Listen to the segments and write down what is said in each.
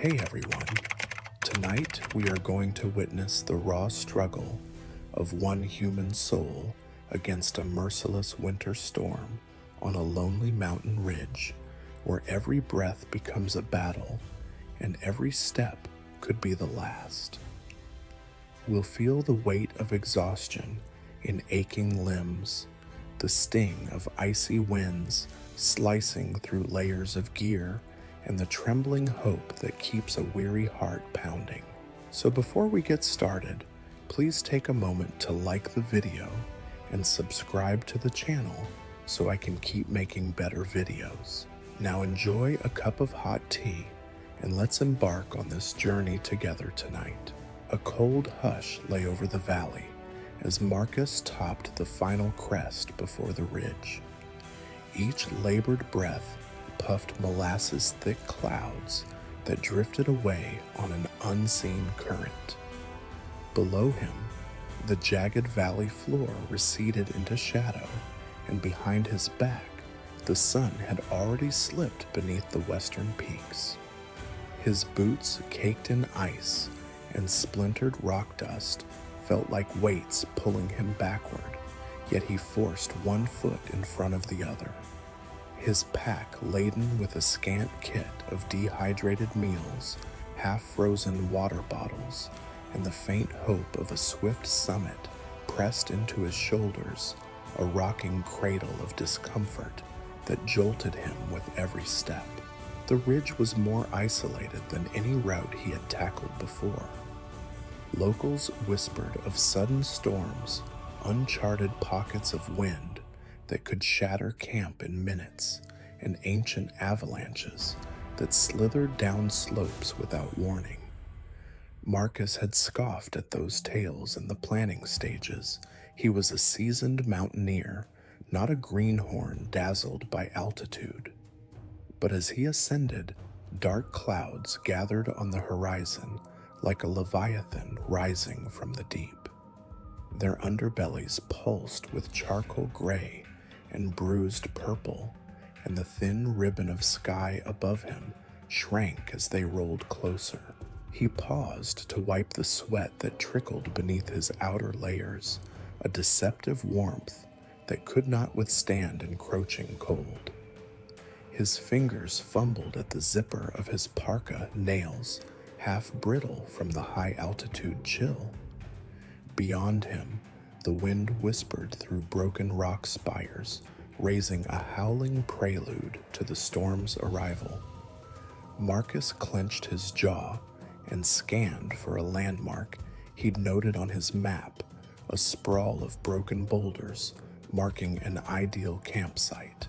Hey everyone, tonight we are going to witness the raw struggle of one human soul against a merciless winter storm on a lonely mountain ridge where every breath becomes a battle and every step could be the last. We'll feel the weight of exhaustion in aching limbs, the sting of icy winds slicing through layers of gear, and the trembling hope that keeps a weary heart pounding. So before we get started, please take a moment to like the video and subscribe to the channel so I can keep making better videos. Now enjoy a cup of hot tea and let's embark on this journey together tonight. A cold hush lay over the valley as Marcus topped the final crest before the ridge. Each labored breath puffed molasses-thick clouds that drifted away on an unseen current. Below him, the jagged valley floor receded into shadow, and behind his back, the sun had already slipped beneath the western peaks. His boots, caked in ice and splintered rock dust, felt like weights pulling him backward, yet he forced one foot in front of the other. His pack laden with a scant kit of dehydrated meals, half-frozen water bottles, and the faint hope of a swift summit pressed into his shoulders, a rocking cradle of discomfort that jolted him with every step. The ridge was more isolated than any route he had tackled before. Locals whispered of sudden storms, uncharted pockets of wind that could shatter camp in minutes, and ancient avalanches that slithered down slopes without warning. Marcus had scoffed at those tales in the planning stages. He was a seasoned mountaineer, not a greenhorn dazzled by altitude. But as he ascended, dark clouds gathered on the horizon like a leviathan rising from the deep. Their underbellies pulsed with charcoal gray and bruised purple, and the thin ribbon of sky above him shrank as they rolled closer. He paused to wipe the sweat that trickled beneath his outer layers, a deceptive warmth that could not withstand encroaching cold. His fingers fumbled at the zipper of his parka nails, half brittle from the high-altitude chill. Beyond him, the wind whispered through broken rock spires, raising a howling prelude to the storm's arrival. Marcus clenched his jaw and scanned for a landmark he'd noted on his map, a sprawl of broken boulders marking an ideal campsite.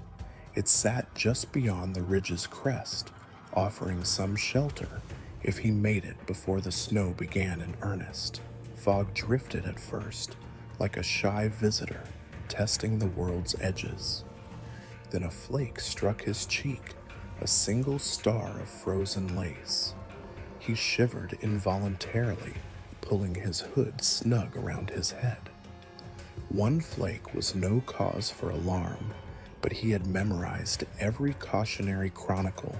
It sat just beyond the ridge's crest, offering some shelter if he made it before the snow began in earnest. Fog drifted at first, like a shy visitor testing the world's edges. Then a flake struck his cheek, a single star of frozen lace. He shivered involuntarily, pulling his hood snug around his head. One flake was no cause for alarm, but he had memorized every cautionary chronicle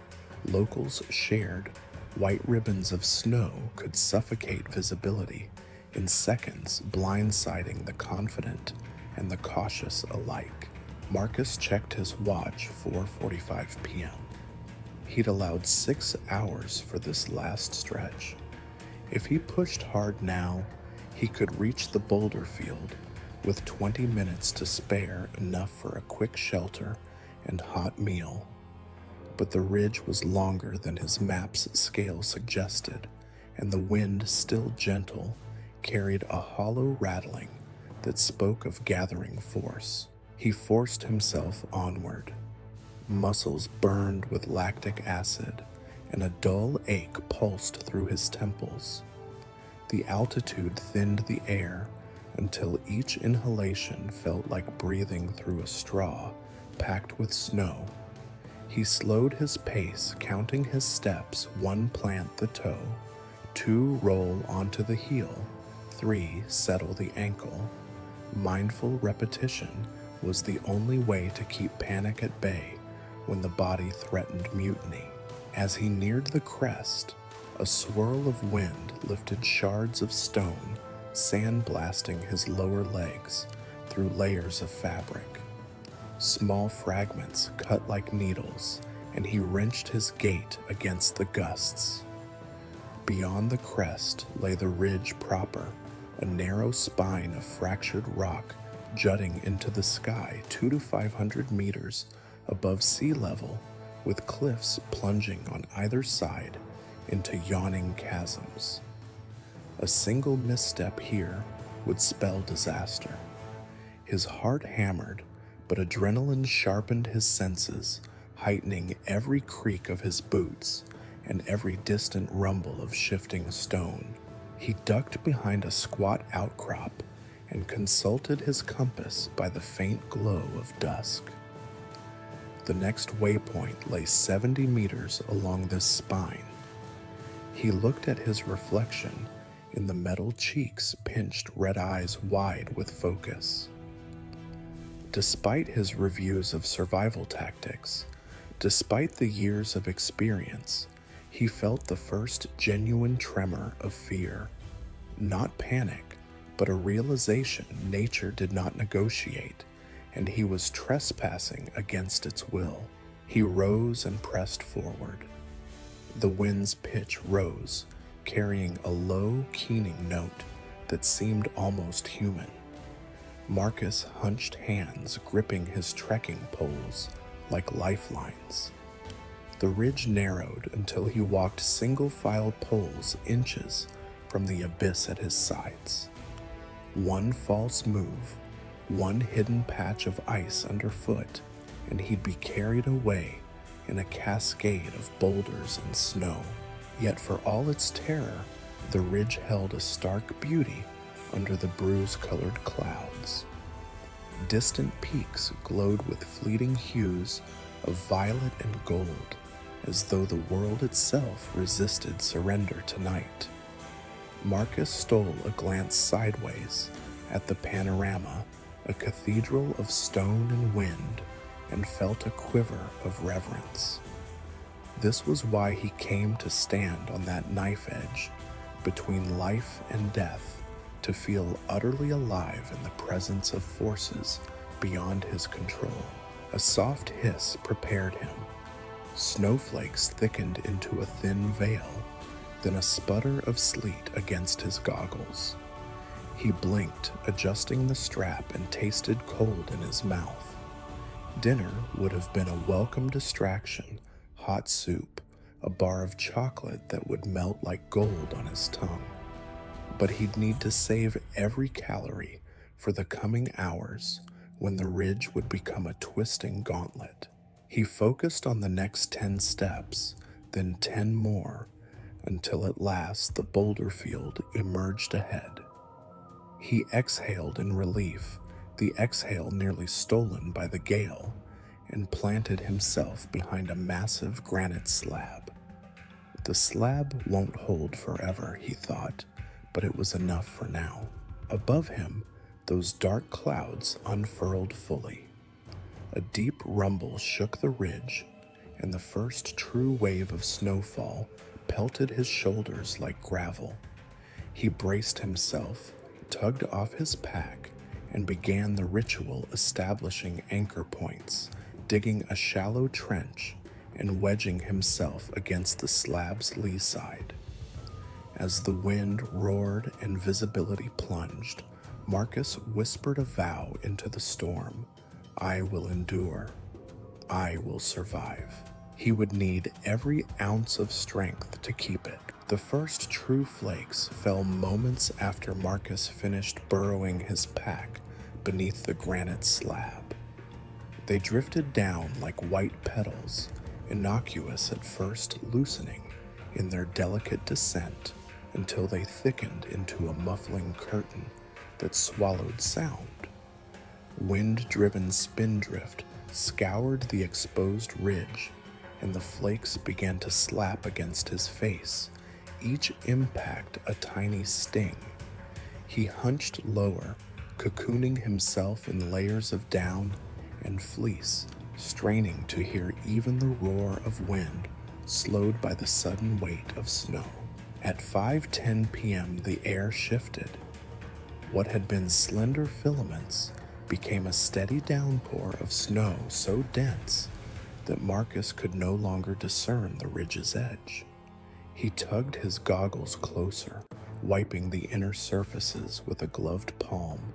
locals shared. White ribbons of snow could suffocate visibility in seconds, blindsiding the confident and the cautious alike. Marcus checked his watch, 4:45 p.m. He'd allowed 6 hours for this last stretch. If he pushed hard now, he could reach the boulder field with 20 minutes to spare, enough for a quick shelter and hot meal. But the ridge was longer than his map's scale suggested, and the wind, still gentle, carried a hollow rattling that spoke of gathering force. He forced himself onward. Muscles burned with lactic acid, and a dull ache pulsed through his temples. The altitude thinned the air until each inhalation felt like breathing through a straw packed with snow. He slowed his pace, counting his steps: 1 plant the toe, 2 roll onto the heel, 3 settle the ankle. Mindful repetition was the only way to keep panic at bay when the body threatened mutiny. As he neared the crest, A swirl of wind lifted shards of stone, sandblasting his lower legs through layers of fabric. Small fragments cut like needles, and he wrenched his gait against the gusts. Beyond the crest lay the ridge proper, a narrow spine of fractured rock jutting into the sky 200 to 500 meters above sea level, with cliffs plunging on either side into yawning chasms. A single misstep here would spell disaster. His heart hammered, but adrenaline sharpened his senses, heightening every creak of his boots and every distant rumble of shifting stone. He ducked behind a squat outcrop and consulted his compass by the faint glow of dusk. The next waypoint lay 70 meters along this spine. He looked at his reflection in the metal cheeks, pinched red eyes wide with focus. Despite his reviews of survival tactics, despite the years of experience, he felt the first genuine tremor of fear. Not panic, but a realization nature did not negotiate, and he was trespassing against its will. He rose and pressed forward. The wind's pitch rose, carrying a low, keening note that seemed almost human. Marcus hunched hands, gripping his trekking poles like lifelines. The ridge narrowed until he walked single-file poles inches from the abyss at his sides. One false move, one hidden patch of ice underfoot, and he'd be carried away in a cascade of boulders and snow. Yet for all its terror, the ridge held a stark beauty under the bruise-colored clouds. Distant peaks glowed with fleeting hues of violet and gold, as though the world itself resisted surrender tonight. Marcus stole a glance sideways at the panorama, a cathedral of stone and wind, and felt a quiver of reverence. This was why he came to stand on that knife edge between life and death, to feel utterly alive in the presence of forces beyond his control. A soft hiss prepared him. Snowflakes thickened into a thin veil, then a sputter of sleet against his goggles. He blinked, adjusting the strap, and tasted cold in his mouth. Dinner would have been a welcome distraction: hot soup, a bar of chocolate that would melt like gold on his tongue. But he'd need to save every calorie for the coming hours when the ridge would become a twisting gauntlet. He focused on the next 10 steps, then 10 more, until at last the boulder field emerged ahead. He exhaled in relief, the exhale nearly stolen by the gale, and planted himself behind a massive granite slab. The slab won't hold forever, he thought, but it was enough for now. Above him, those dark clouds unfurled fully. A deep rumble shook the ridge, and the first true wave of snowfall pelted his shoulders like gravel. He braced himself, tugged off his pack, and began the ritual establishing anchor points, digging a shallow trench and wedging himself against the slab's lee side. As the wind roared and visibility plunged, Marcus whispered a vow into the storm: "I will endure. I will survive." He would need every ounce of strength to keep it. The first true flakes fell moments after Marcus finished burrowing his pack beneath the granite slab. They drifted down like white petals, innocuous at first, loosening in their delicate descent until they thickened into a muffling curtain that swallowed sound. Wind-driven spindrift scoured the exposed ridge, and the flakes began to slap against his face, each impact a tiny sting. He hunched lower, cocooning himself in layers of down and fleece, straining to hear even the roar of wind slowed by the sudden weight of snow. At 5:10 p.m., the air shifted. What had been slender filaments became a steady downpour of snow so dense that Marcus could no longer discern the ridge's edge. He tugged his goggles closer, wiping the inner surfaces with a gloved palm,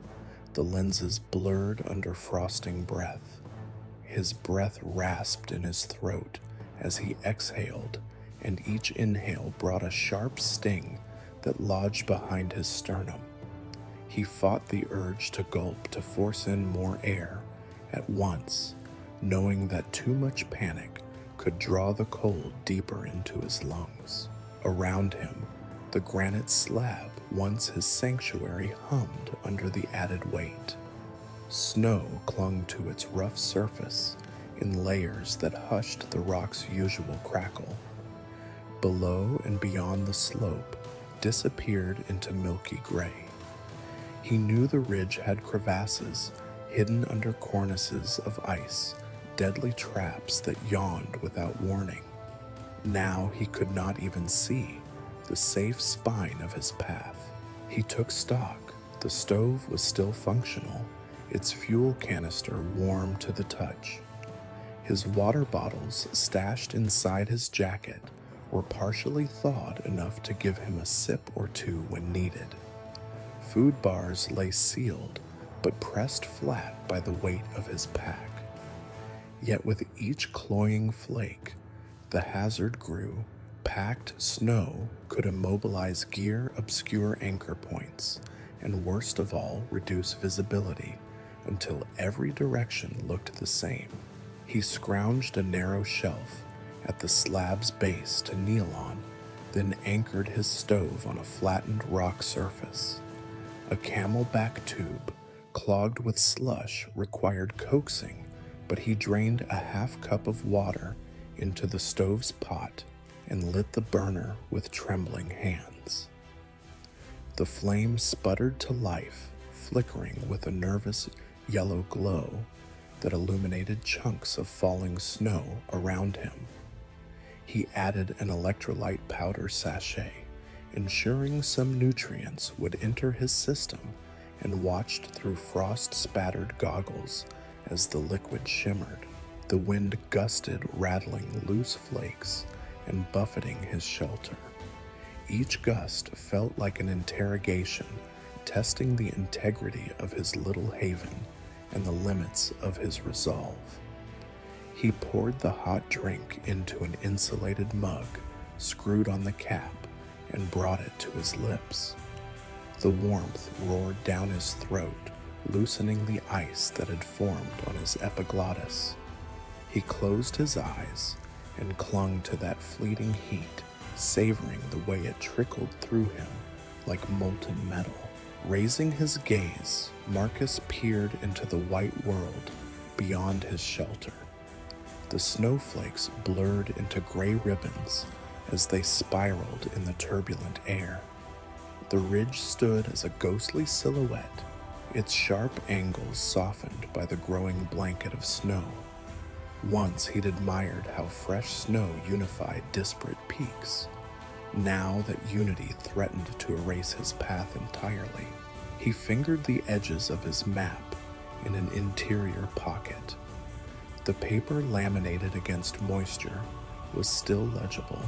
the lenses blurred under frosting breath. His breath rasped in his throat as he exhaled, and each inhale brought a sharp sting that lodged behind his sternum. He fought the urge to gulp to force in more air at once, knowing that too much panic could draw the cold deeper into his lungs. Around him, the granite slab, once his sanctuary, hummed under the added weight. Snow clung to its rough surface in layers that hushed the rock's usual crackle. Below and beyond the slope disappeared into milky gray. He knew the ridge had crevasses hidden under cornices of ice, deadly traps that yawned without warning. Now he could not even see the safe spine of his path. He took stock. The stove was still functional, its fuel canister warm to the touch. His water bottles, stashed inside his jacket, were partially thawed enough to give him a sip or two when needed. Food bars lay sealed, but pressed flat by the weight of his pack. Yet with each cloying flake, the hazard grew. Packed snow could immobilize gear, obscure anchor points, and worst of all, reduce visibility until every direction looked the same. He scrounged a narrow shelf at the slab's base to kneel on, then anchored his stove on a flattened rock surface. A camelback tube, clogged with slush, required coaxing, but he drained a half cup of water into the stove's pot and lit the burner with trembling hands. The flame sputtered to life, flickering with a nervous yellow glow that illuminated chunks of falling snow around him. He added an electrolyte powder sachet, ensuring some nutrients would enter his system, and watched through frost-spattered goggles as the liquid shimmered. The wind gusted, rattling loose flakes and buffeting his shelter. Each gust felt like an interrogation, testing the integrity of his little haven and the limits of his resolve. He poured the hot drink into an insulated mug, screwed on the cap, and brought it to his lips. The warmth roared down his throat, loosening the ice that had formed on his epiglottis. He closed his eyes and clung to that fleeting heat, savoring the way it trickled through him like molten metal. Raising his gaze, Marcus peered into the white world beyond his shelter. The snowflakes blurred into gray ribbons as they spiraled in the turbulent air. The ridge stood as a ghostly silhouette, its sharp angles softened by the growing blanket of snow. Once he'd admired how fresh snow unified disparate peaks. Now that unity threatened to erase his path entirely, he fingered the edges of his map in an interior pocket. The paper laminated against moisture was still legible.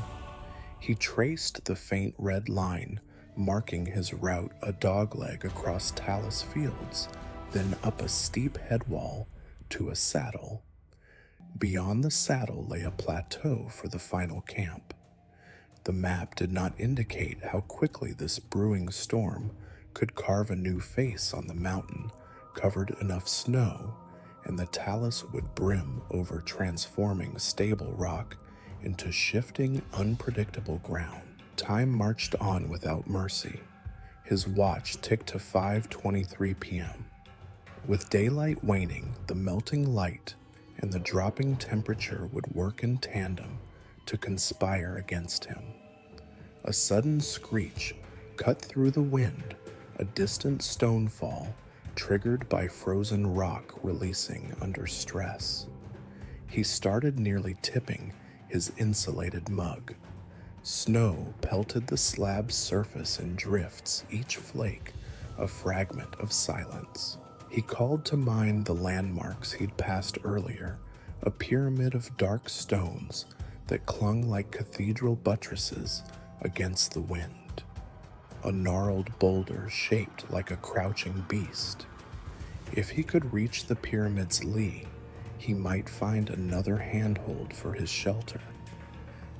He traced the faint red line marking his route, a dogleg across talus fields, then up a steep headwall to a saddle. Beyond the saddle lay a plateau for the final camp. The map did not indicate how quickly this brewing storm could carve a new face on the mountain, covered enough snow, and the talus would brim over, transforming stable rock into shifting, unpredictable ground. Time marched on without mercy. His watch ticked to 5:23 p.m. With daylight waning, the melting light and the dropping temperature would work in tandem to conspire against him. A sudden screech cut through the wind, a distant stone fall triggered by frozen rock releasing under stress. He started nearly tipping his insulated mug. Snow pelted the slab's surface in drifts, each flake a fragment of silence. He called to mind the landmarks he'd passed earlier, a pyramid of dark stones that clung like cathedral buttresses against the wind, a gnarled boulder shaped like a crouching beast. If he could reach the pyramid's lee, he might find another handhold for his shelter.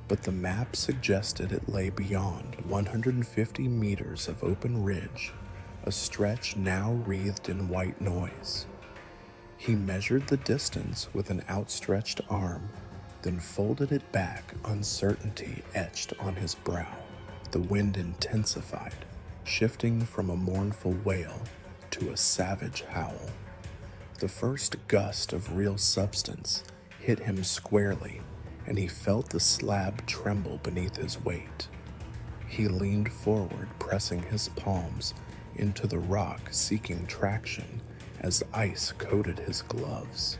But the map suggested it lay beyond 150 meters of open ridge, a stretch now wreathed in white noise. He measured the distance with an outstretched arm, then folded it back, uncertainty etched on his brow. The wind intensified, shifting from a mournful wail to a savage howl. The first gust of real substance hit him squarely, and he felt the slab tremble beneath his weight. He leaned forward, pressing his palms into the rock, seeking traction as ice coated his gloves.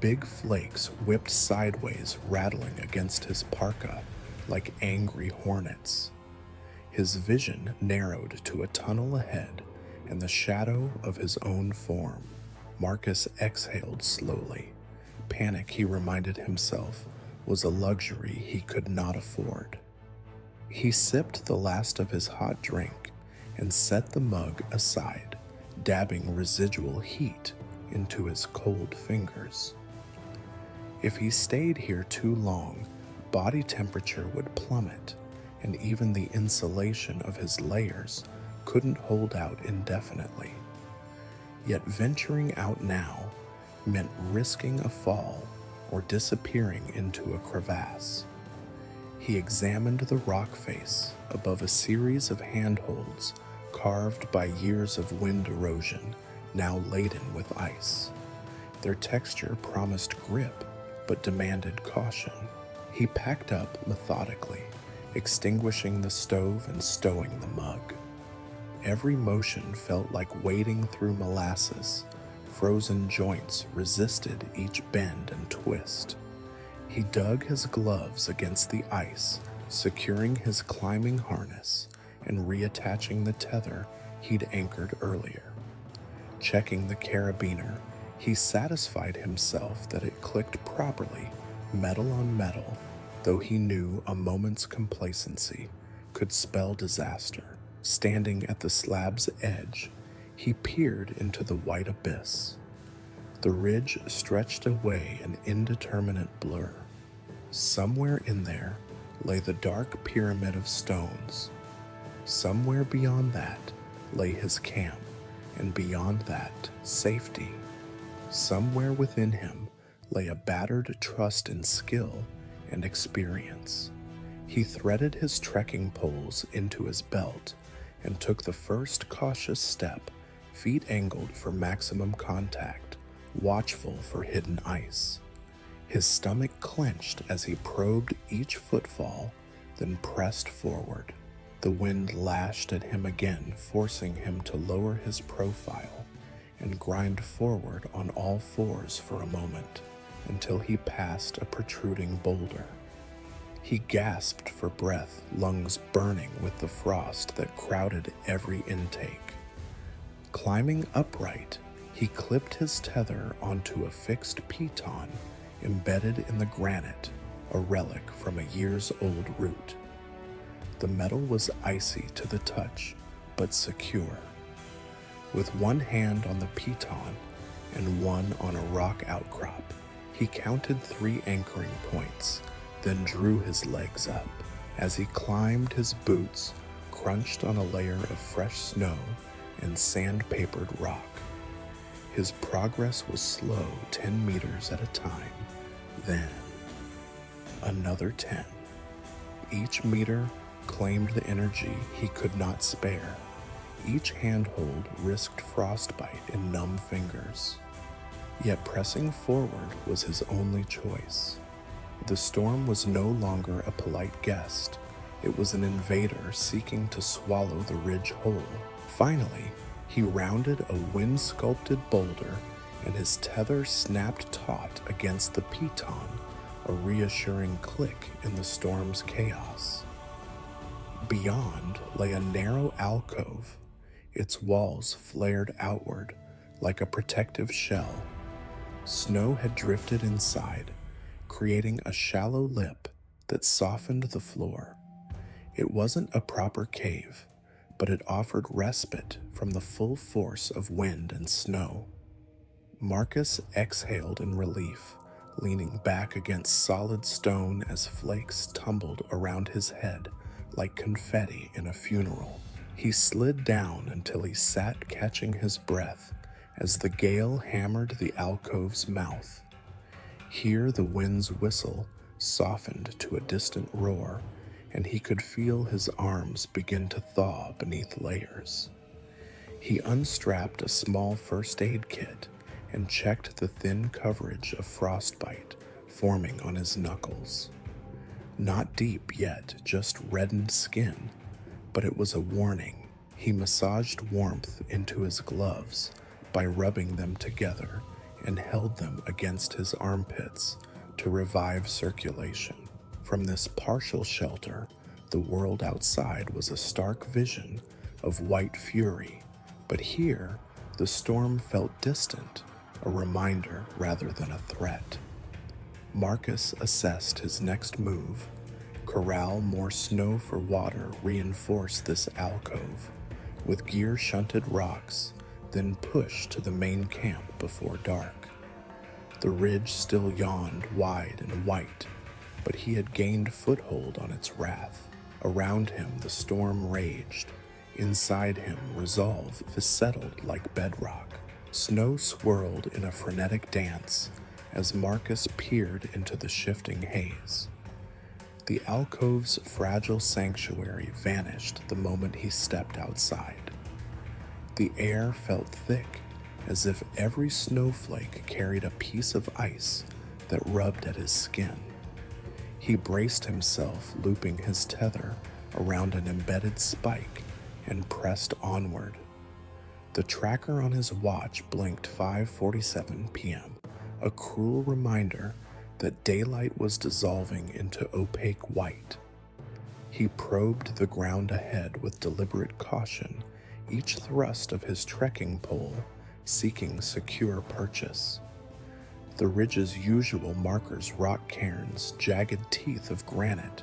Big flakes whipped sideways, rattling against his parka like angry hornets. His vision narrowed to a tunnel ahead and the shadow of his own form. Marcus exhaled slowly. Panic, he reminded himself, was a luxury he could not afford. He sipped the last of his hot drink and set the mug aside, dabbing residual heat into his cold fingers. If he stayed here too long, body temperature would plummet, and even the insulation of his layers couldn't hold out indefinitely. Yet venturing out now meant risking a fall or disappearing into a crevasse. He examined the rock face above a series of handholds carved by years of wind erosion, now laden with ice. Their texture promised grip, but demanded caution. He packed up methodically, extinguishing the stove and stowing the mug. Every motion felt like wading through molasses. Frozen joints resisted each bend and twist. He dug his gloves against the ice, securing his climbing harness and reattaching the tether he'd anchored earlier. Checking the carabiner, he satisfied himself that it clicked properly, metal on metal, though he knew a moment's complacency could spell disaster. Standing at the slab's edge, he peered into the white abyss. The ridge stretched away an indeterminate blur. Somewhere in there lay the dark pyramid of stones. Somewhere beyond that lay his camp, and beyond that, safety. Somewhere within him lay a battered trust in skill and experience. He threaded his trekking poles into his belt and took the first cautious step, feet angled for maximum contact, watchful for hidden ice. His stomach clenched as he probed each footfall, then pressed forward. The wind lashed at him again, forcing him to lower his profile and grind forward on all fours for a moment until he passed a protruding boulder. He gasped for breath, lungs burning with the frost that crowded every intake. Climbing upright, he clipped his tether onto a fixed piton embedded in the granite, a relic from a years-old root. The metal was icy to the touch, but secure. With one hand on the piton and one on a rock outcrop, he counted 3 anchoring points, then drew his legs up. As he climbed, his boots crunched on a layer of fresh snow and sandpapered rock. His progress was slow, 10 meters at a time. Then, another 10. Each meter claimed the energy he could not spare. Each handhold risked frostbite in numb fingers. Yet pressing forward was his only choice. The storm was no longer a polite guest. It was an invader seeking to swallow the ridge whole. Finally, he rounded a wind-sculpted boulder, and his tether snapped taut against the piton, a reassuring click in the storm's chaos. Beyond lay a narrow alcove, its walls flared outward like a protective shell. Snow had drifted inside, creating a shallow lip that softened the floor. It wasn't a proper cave, but it offered respite from the full force of wind and snow. Marcus exhaled in relief, leaning back against solid stone as flakes tumbled around his head like confetti in a funeral. He slid down until he sat catching his breath as the gale hammered the alcove's mouth. Here the wind's whistle softened to a distant roar, and he could feel his arms begin to thaw beneath layers. He unstrapped a small first aid kit and checked the thin coverage of frostbite forming on his knuckles. Not deep yet, just reddened skin, but it was a warning. He massaged warmth into his gloves by rubbing them together and held them against his armpits to revive circulation. From this partial shelter, the world outside was a stark vision of white fury, but here the storm felt distant, a reminder rather than a threat. Marcus assessed his next move. Corral more snow for water reinforced this alcove, with gear shunted rocks, then push to the main camp before dark. The ridge still yawned wide and white, but he had gained foothold on its wrath. Around him the storm raged. Inside him resolve settled like bedrock. Snow swirled in a frenetic dance as Marcus peered into the shifting haze. The alcove's fragile sanctuary vanished the moment he stepped outside. The air felt thick, as if every snowflake carried a piece of ice that rubbed at his skin. He braced himself, looping his tether around an embedded spike, and pressed onward. The tracker on his watch blinked 5:47 p.m., a cruel reminder that daylight was dissolving into opaque white. He probed the ground ahead with deliberate caution, each thrust of his trekking pole seeking secure purchase. The ridge's usual markers, rock cairns, jagged teeth of granite,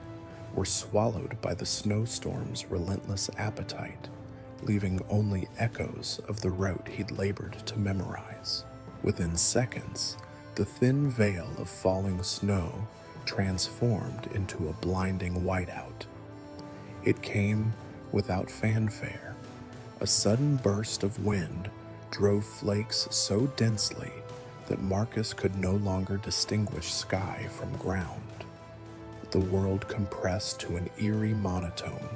were swallowed by the snowstorm's relentless appetite, leaving only echoes of the route he'd labored to memorize. Within seconds, the thin veil of falling snow transformed into a blinding whiteout. It came without fanfare. A sudden burst of wind drove flakes so densely that Marcus could no longer distinguish sky from ground. The world compressed to an eerie monotone.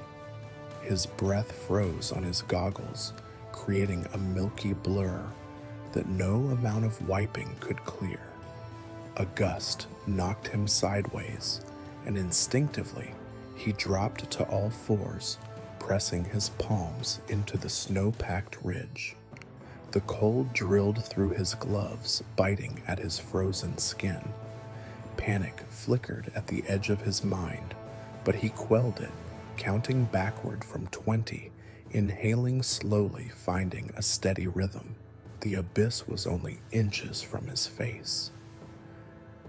His breath froze on his goggles, creating a milky blur that no amount of wiping could clear. A gust knocked him sideways, and instinctively he dropped to all fours, pressing his palms into the snow-packed ridge. The cold drilled through his gloves, biting at his frozen skin. Panic flickered at the edge of his mind, but he quelled it, counting backward from 20, inhaling slowly, finding a steady rhythm. The abyss was only inches from his face.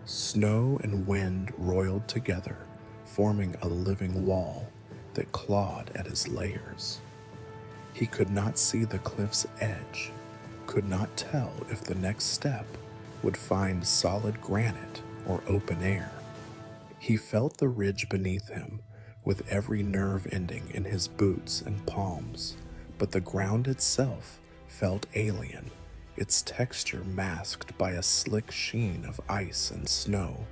Snow and wind roiled together, forming a living wall that clawed at his layers. He could not see the cliff's edge, could not tell if the next step would find solid granite or open air. He felt the ridge beneath him, with every nerve ending in his boots and palms, but the ground itself felt alien, its texture masked by a slick sheen of ice and snow.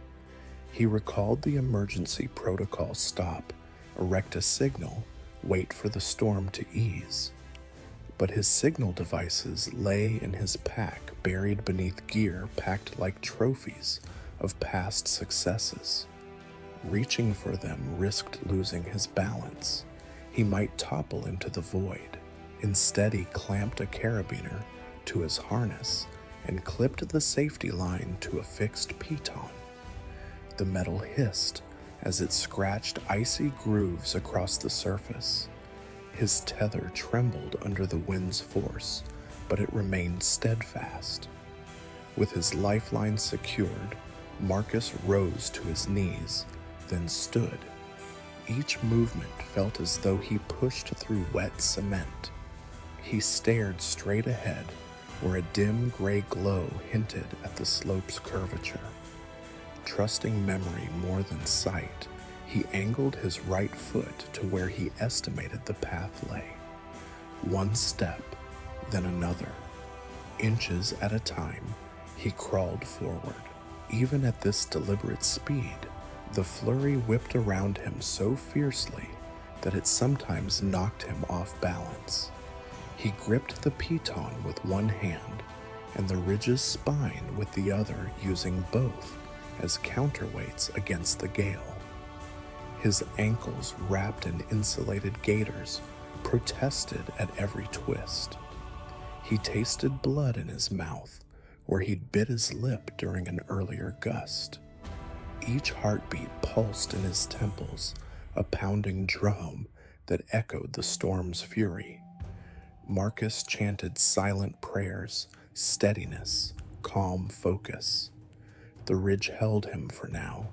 He recalled the emergency protocol: stop, erect a signal, wait for the storm to ease. But his signal devices lay in his pack, buried beneath gear packed like trophies of past successes. Reaching for them risked losing his balance. He might topple into the void. Instead, he clamped a carabiner to his harness and clipped the safety line to a fixed piton. The metal hissed as it scratched icy grooves across the surface. His tether trembled under the wind's force, but it remained steadfast. With his lifeline secured, Marcus rose to his knees, then stood. Each movement felt as though he pushed through wet cement. He stared straight ahead, where a dim gray glow hinted at the slope's curvature. Trusting memory more than sight, he angled his right foot to where he estimated the path lay. One step, then another. Inches at a time, he crawled forward. Even at this deliberate speed, the flurry whipped around him so fiercely that it sometimes knocked him off balance. He gripped the piton with one hand and the ridge's spine with the other, using both as counterweights against the gale. His ankles, wrapped in insulated gaiters, protested at every twist. He tasted blood in his mouth where he'd bit his lip during an earlier gust. Each heartbeat pulsed in his temples, a pounding drum that echoed the storm's fury. Marcus chanted silent prayers, steadiness, calm focus. The ridge held him for now.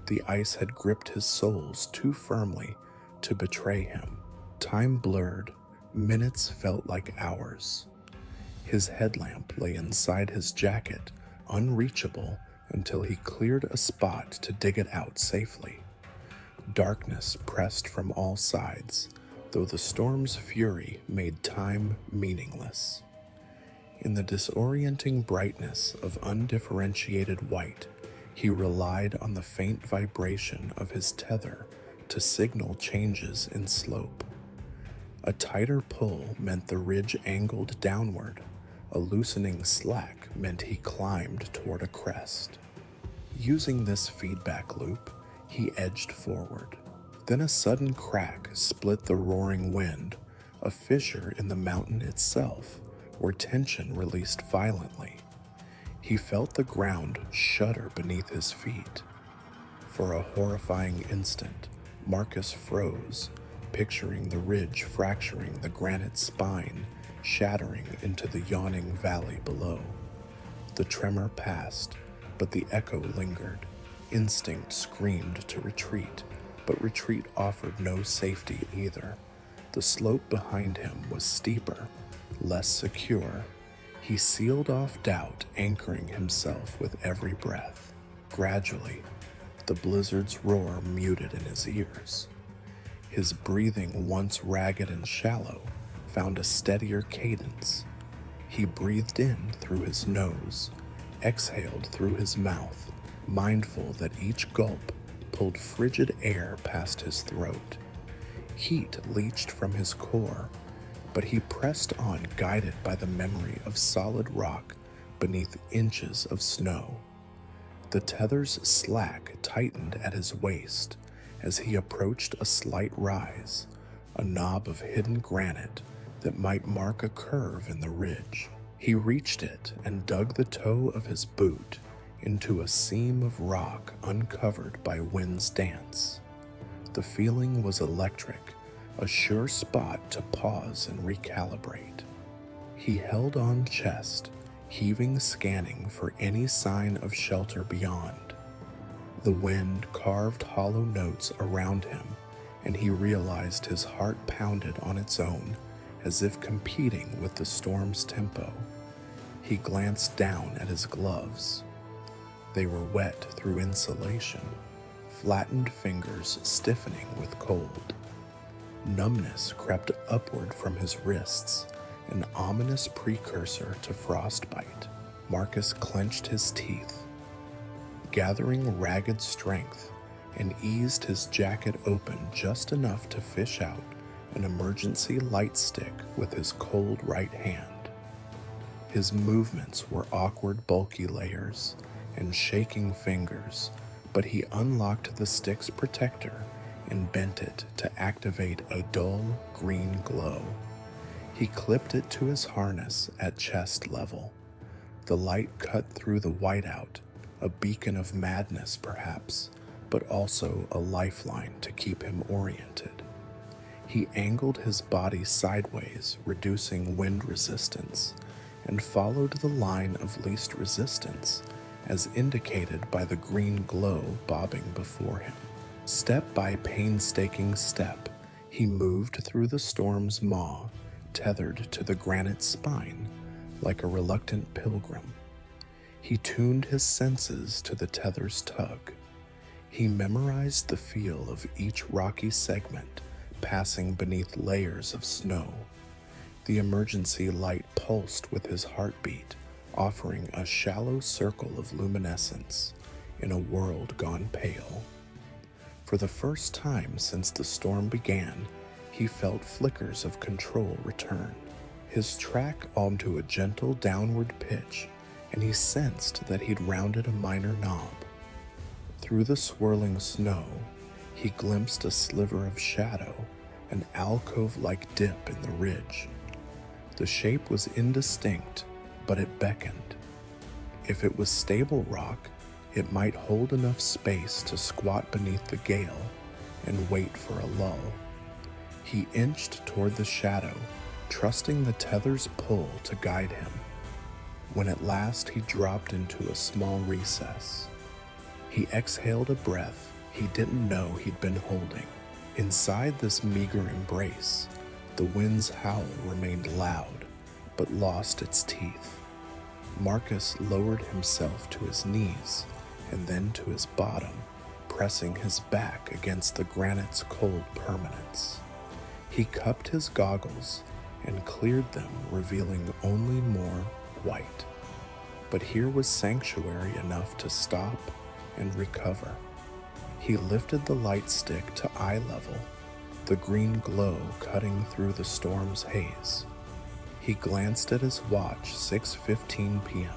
The ice had gripped his soles too firmly to betray him. Time blurred, minutes felt like hours. His headlamp lay inside his jacket, unreachable until he cleared a spot to dig it out safely. Darkness pressed from all sides, though the storm's fury made time meaningless. In the disorienting brightness of undifferentiated white, he relied on the faint vibration of his tether to signal changes in slope. A tighter pull meant the ridge angled downward. A loosening slack meant he climbed toward a crest. Using this feedback loop, he edged forward. Then a sudden crack split the roaring wind, a fissure in the mountain itself, where tension released violently. He felt the ground shudder beneath his feet. For a horrifying instant, Marcus froze, picturing the ridge fracturing the granite spine, shattering into the yawning valley below. The tremor passed, but the echo lingered. Instinct screamed to retreat, but retreat offered no safety either. The slope behind him was steeper, less secure. He sealed off doubt, anchoring himself with every breath. Gradually, the blizzard's roar muted in his ears. His breathing, once ragged and shallow, found a steadier cadence. He breathed in through his nose, exhaled through his mouth, mindful that each gulp pulled frigid air past his throat. Heat leached from his core, but he pressed on, guided by the memory of solid rock beneath inches of snow. The tether's slack tightened at his waist as he approached a slight rise, a knob of hidden granite that might mark a curve in the ridge. He reached it and dug the toe of his boot into a seam of rock uncovered by wind's dance. The feeling was electric, a sure spot to pause and recalibrate. He held on chest, heaving, scanning for any sign of shelter beyond. The wind carved hollow notes around him, and he realized his heart pounded on its own, as if competing with the storm's tempo. He glanced down at his gloves. They were wet through insulation, flattened fingers stiffening with cold. Numbness crept upward from his wrists, an ominous precursor to frostbite. Marcus clenched his teeth, gathering ragged strength, and eased his jacket open just enough to fish out an emergency light stick with his cold right hand. His movements were awkward, bulky layers and shaking fingers, but he unlocked the stick's protector and bent it to activate a dull green glow. He clipped it to his harness at chest level. The light cut through the whiteout, a beacon of madness perhaps, but also a lifeline to keep him oriented. He angled his body sideways, reducing wind resistance, and followed the line of least resistance, as indicated by the green glow bobbing before him. Step by painstaking step, he moved through the storm's maw, tethered to the granite spine, like a reluctant pilgrim. He tuned his senses to the tether's tug. He memorized the feel of each rocky segment passing beneath layers of snow. The emergency light pulsed with his heartbeat, offering a shallow circle of luminescence in a world gone pale. For the first time since the storm began, he felt flickers of control return. His track onto a gentle downward pitch, and he sensed that he'd rounded a minor knob. Through the swirling snow, he glimpsed a sliver of shadow, an alcove-like dip in the ridge. The shape was indistinct, but it beckoned. If it was stable rock, it might hold enough space to squat beneath the gale and wait for a lull. He inched toward the shadow, trusting the tether's pull to guide him. When at last he dropped into a small recess, he exhaled a breath he didn't know he'd been holding. Inside this meager embrace, the wind's howl remained loud, but lost its teeth. Marcus lowered himself to his knees and then to his bottom, pressing his back against the granite's cold permanence. He cupped his goggles and cleared them, revealing only more white. But here was sanctuary enough to stop and recover. He lifted the light stick to eye level, the green glow cutting through the storm's haze. He glanced at his watch, 6:15 p.m.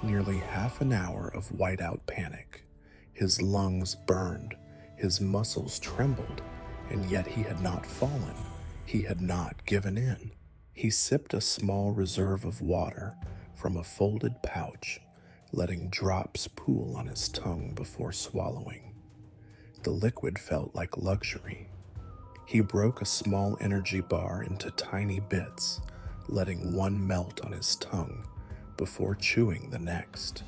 Nearly half an hour of whiteout panic. His lungs burned, his muscles trembled, and yet he had not fallen. He had not given in. He sipped a small reserve of water from a folded pouch, letting drops pool on his tongue before swallowing. The liquid felt like luxury. He broke a small energy bar into tiny bits, letting one melt on his tongue before chewing the next.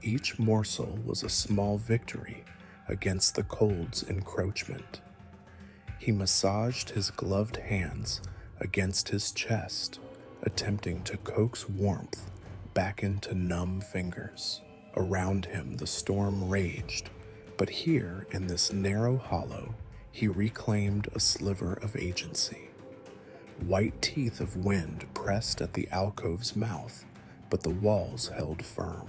Each morsel was a small victory against the cold's encroachment. He massaged his gloved hands against his chest, attempting to coax warmth back into numb fingers. Around him, the storm raged, but here, in this narrow hollow, he reclaimed a sliver of agency. White teeth of wind pressed at the alcove's mouth, but the walls held firm.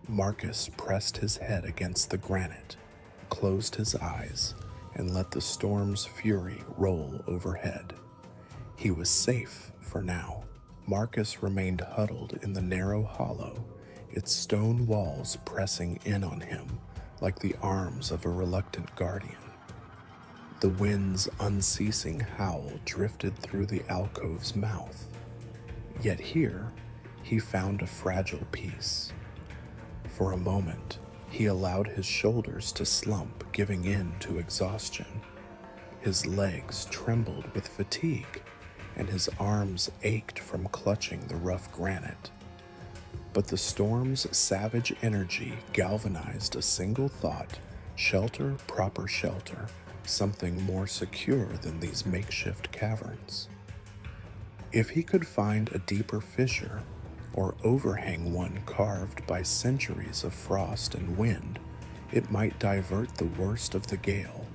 Marcus pressed his head against the granite, closed his eyes, and let the storm's fury roll overhead. He was safe for now. Marcus remained huddled in the narrow hollow, its stone walls pressing in on him like the arms of a reluctant guardian. The wind's unceasing howl drifted through the alcove's mouth. Yet here, he found a fragile peace. For a moment, he allowed his shoulders to slump, giving in to exhaustion. His legs trembled with fatigue, and his arms ached from clutching the rough granite. But the storm's savage energy galvanized a single thought: shelter, proper shelter, something more secure than these makeshift caverns. If he could find a deeper fissure, or overhang one carved by centuries of frost and wind, it might divert the worst of the gale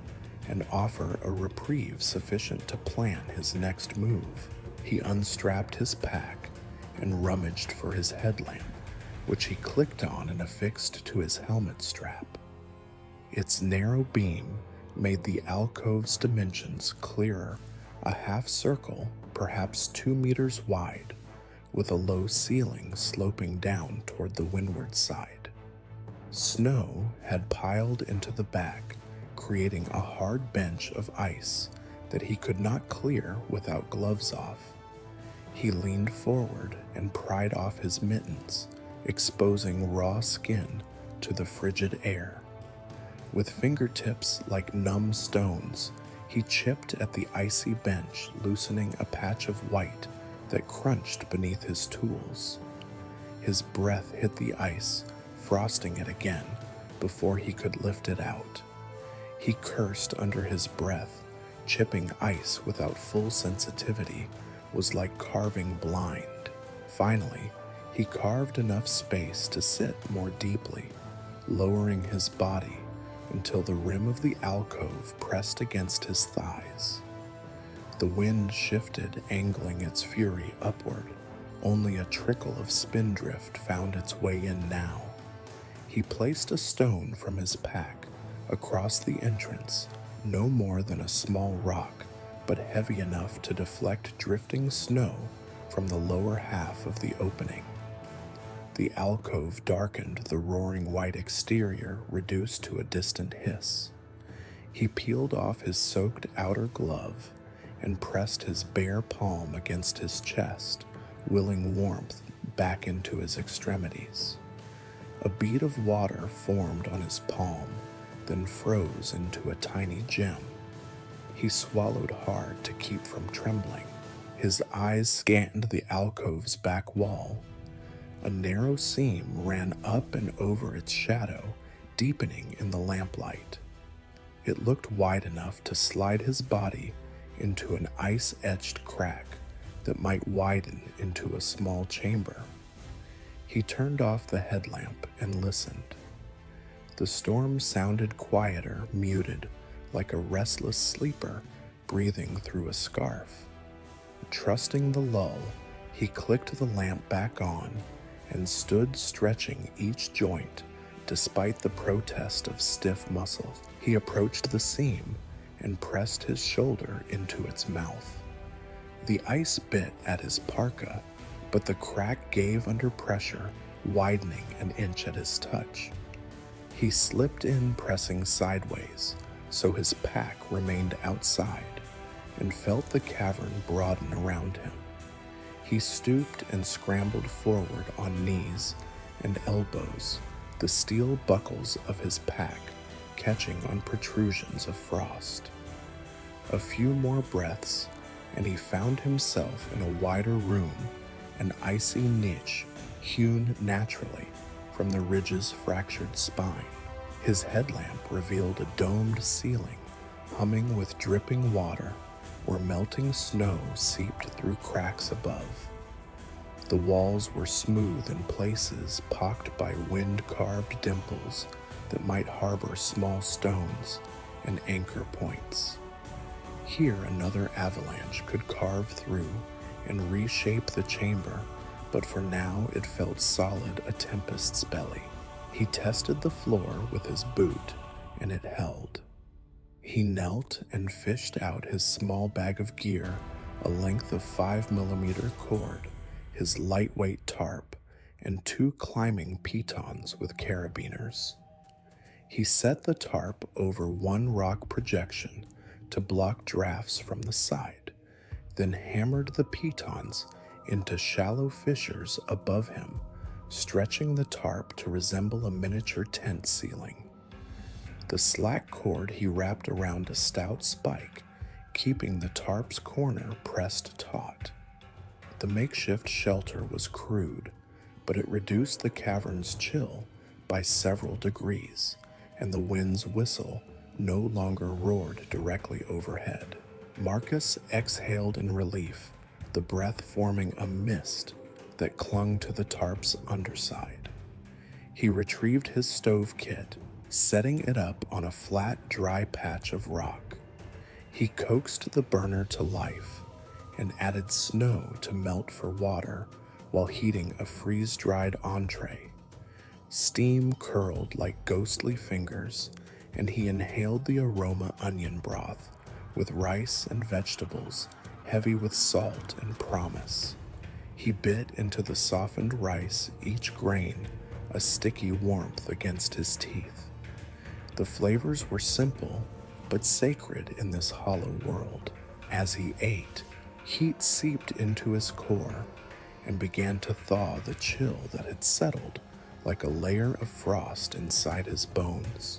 and offer a reprieve sufficient to plan his next move. He unstrapped his pack and rummaged for his headlamp, which he clicked on and affixed to his helmet strap. Its narrow beam made the alcove's dimensions clearer, a half circle, perhaps 2 meters wide, with a low ceiling sloping down toward the windward side. Snow had piled into the back, creating a hard bench of ice that he could not clear without gloves off. He leaned forward and pried off his mittens, exposing raw skin to the frigid air. With fingertips like numb stones, he chipped at the icy bench, loosening a patch of white that crunched beneath his tools. His breath hit the ice, frosting it again before he could lift it out. He cursed under his breath. Chipping ice without full sensitivity was like carving blind. Finally, he carved enough space to sit more deeply, lowering his body until the rim of the alcove pressed against his thighs. The wind shifted, angling its fury upward. Only a trickle of spindrift found its way in now. He placed a stone from his pack across the entrance, no more than a small rock, but heavy enough to deflect drifting snow from the lower half of the opening. The alcove darkened, the roaring white exterior reduced to a distant hiss. He peeled off his soaked outer glove and pressed his bare palm against his chest, willing warmth back into his extremities. A bead of water formed on his palm, then froze into a tiny gem. He swallowed hard to keep from trembling. His eyes scanned the alcove's back wall. A narrow seam ran up and over its shadow, deepening in the lamplight. It looked wide enough to slide his body into an ice-etched crack that might widen into a small chamber. He turned off the headlamp and listened. The storm sounded quieter, muted, like a restless sleeper breathing through a scarf. Trusting the lull, he clicked the lamp back on and stood stretching each joint despite the protest of stiff muscles. He approached the seam and pressed his shoulder into its mouth. The ice bit at his parka, but the crack gave under pressure, widening an inch at his touch. He slipped in, pressing sideways, so his pack remained outside, and felt the cavern broaden around him. He stooped and scrambled forward on knees and elbows, the steel buckles of his pack catching on protrusions of frost. A few more breaths, and he found himself in a wider room, an icy niche hewn naturally from the ridge's fractured spine. His headlamp revealed a domed ceiling, humming with dripping water where melting snow seeped through cracks above. The walls were smooth in places, pocked by wind-carved dimples that might harbor small stones and anchor points. Here another avalanche could carve through and reshape the chamber, but for now it felt solid, a tempest's belly. He tested the floor with his boot, and it held. He knelt and fished out his small bag of gear, a length of 5mm cord, his lightweight tarp, and 2 climbing pitons with carabiners. He set the tarp over one rock projection to block drafts from the side, then hammered the pitons into shallow fissures above him, stretching the tarp to resemble a miniature tent ceiling. The slack cord he wrapped around a stout spike, keeping the tarp's corner pressed taut. The makeshift shelter was crude, but it reduced the cavern's chill by several degrees, and the wind's whistle no longer roared directly overhead. Marcus exhaled in relief, the breath forming a mist that clung to the tarp's underside. He retrieved his stove kit, setting it up on a flat, dry patch of rock. He coaxed the burner to life and added snow to melt for water while heating a freeze-dried entree. Steam curled like ghostly fingers, and he inhaled the aroma onion broth with rice and vegetables heavy with salt and promise. He bit into the softened rice, each grain a sticky warmth against his teeth. The flavors were simple, but sacred in this hollow world. As he ate, heat seeped into his core and began to thaw the chill that had settled like a layer of frost inside his bones.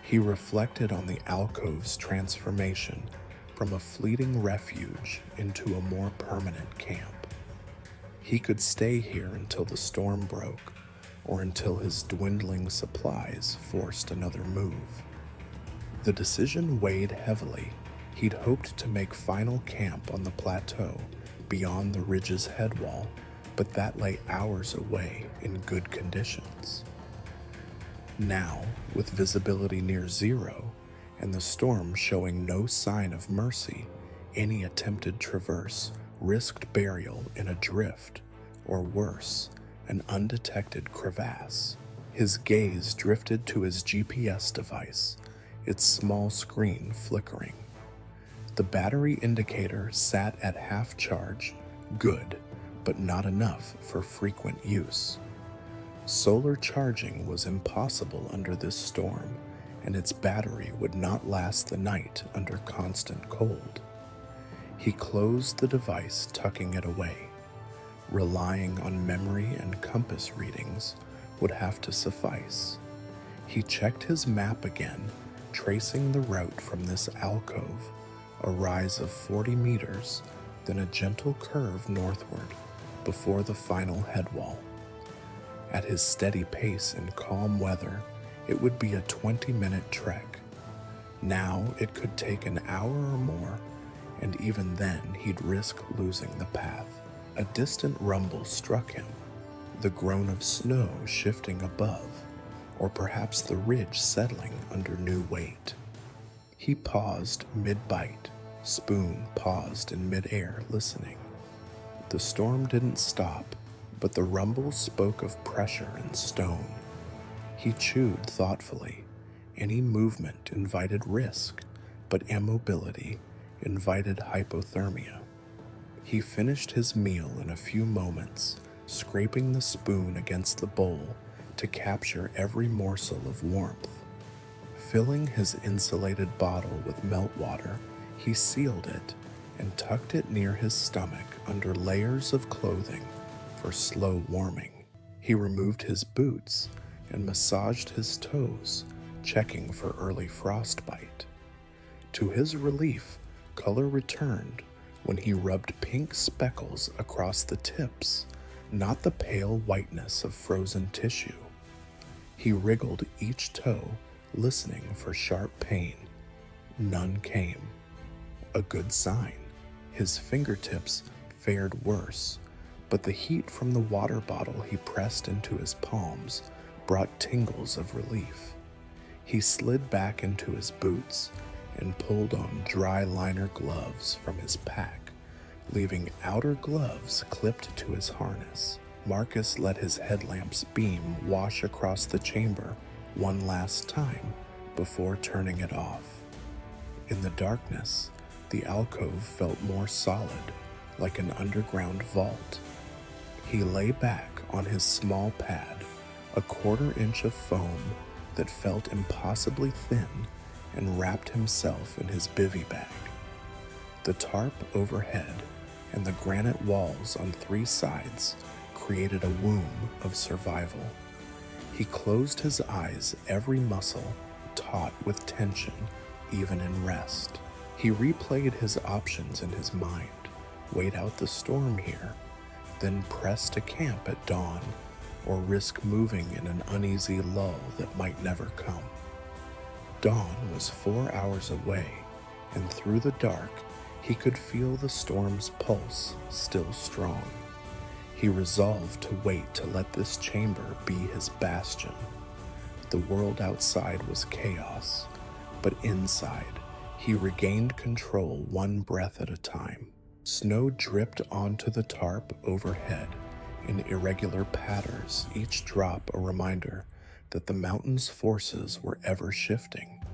He reflected on the alcove's transformation from a fleeting refuge into a more permanent camp. He could stay here until the storm broke, or until his dwindling supplies forced another move. The decision weighed heavily. He'd hoped to make final camp on the plateau beyond the ridge's headwall, but that lay hours away in good conditions. Now, with visibility near zero and the storm showing no sign of mercy, any attempted traverse risked burial in a drift, or worse, an undetected crevasse. His gaze drifted to his GPS device, its small screen flickering. The battery indicator sat at half charge, good, but not enough for frequent use. Solar charging was impossible under this storm, and its battery would not last the night under constant cold. He closed the device, tucking it away. Relying on memory and compass readings would have to suffice. He checked his map again, tracing the route from this alcove, a rise of 40 meters, then a gentle curve northward before the final headwall. At his steady pace in calm weather, it would be a 20-minute trek. Now it could take an hour or more, and even then he'd risk losing the path. A distant rumble struck him, the groan of snow shifting above, or perhaps the ridge settling under new weight. He paused mid-bite, spoon paused in mid-air, listening. The storm didn't stop, but the rumble spoke of pressure and stone. He chewed thoughtfully. Any movement invited risk, but immobility invited hypothermia. He finished his meal in a few moments, scraping the spoon against the bowl to capture every morsel of warmth. Filling his insulated bottle with meltwater, he sealed it and tucked it near his stomach under layers of clothing for slow warming. He removed his boots and massaged his toes, checking for early frostbite. To his relief, color returned when he rubbed pink speckles across the tips, not the pale whiteness of frozen tissue. He wriggled each toe, listening for sharp pain. None came. A good sign. His fingertips fared worse, but the heat from the water bottle he pressed into his palms brought tingles of relief. He slid back into his boots and pulled on dry liner gloves from his pack, leaving outer gloves clipped to his harness. Marcus let his headlamp's beam wash across the chamber one last time before turning it off. In the darkness, the alcove felt more solid, like an underground vault. He lay back on his small pad, a quarter-inch of foam that felt impossibly thin, and wrapped himself in his bivy bag. The tarp overhead and the granite walls on three sides created a womb of survival. He closed his eyes, every muscle taut with tension, even in rest. He replayed his options in his mind: wait out the storm here, then press to camp at dawn, or risk moving in an uneasy lull that might never come. Dawn was 4 hours away, and through the dark, he could feel the storm's pulse still strong. He resolved to wait to let this chamber be his bastion. The world outside was chaos, but inside, he regained control one breath at a time. Snow dripped onto the tarp overhead in irregular patters, each drop a reminder that the mountain's forces were ever shifting.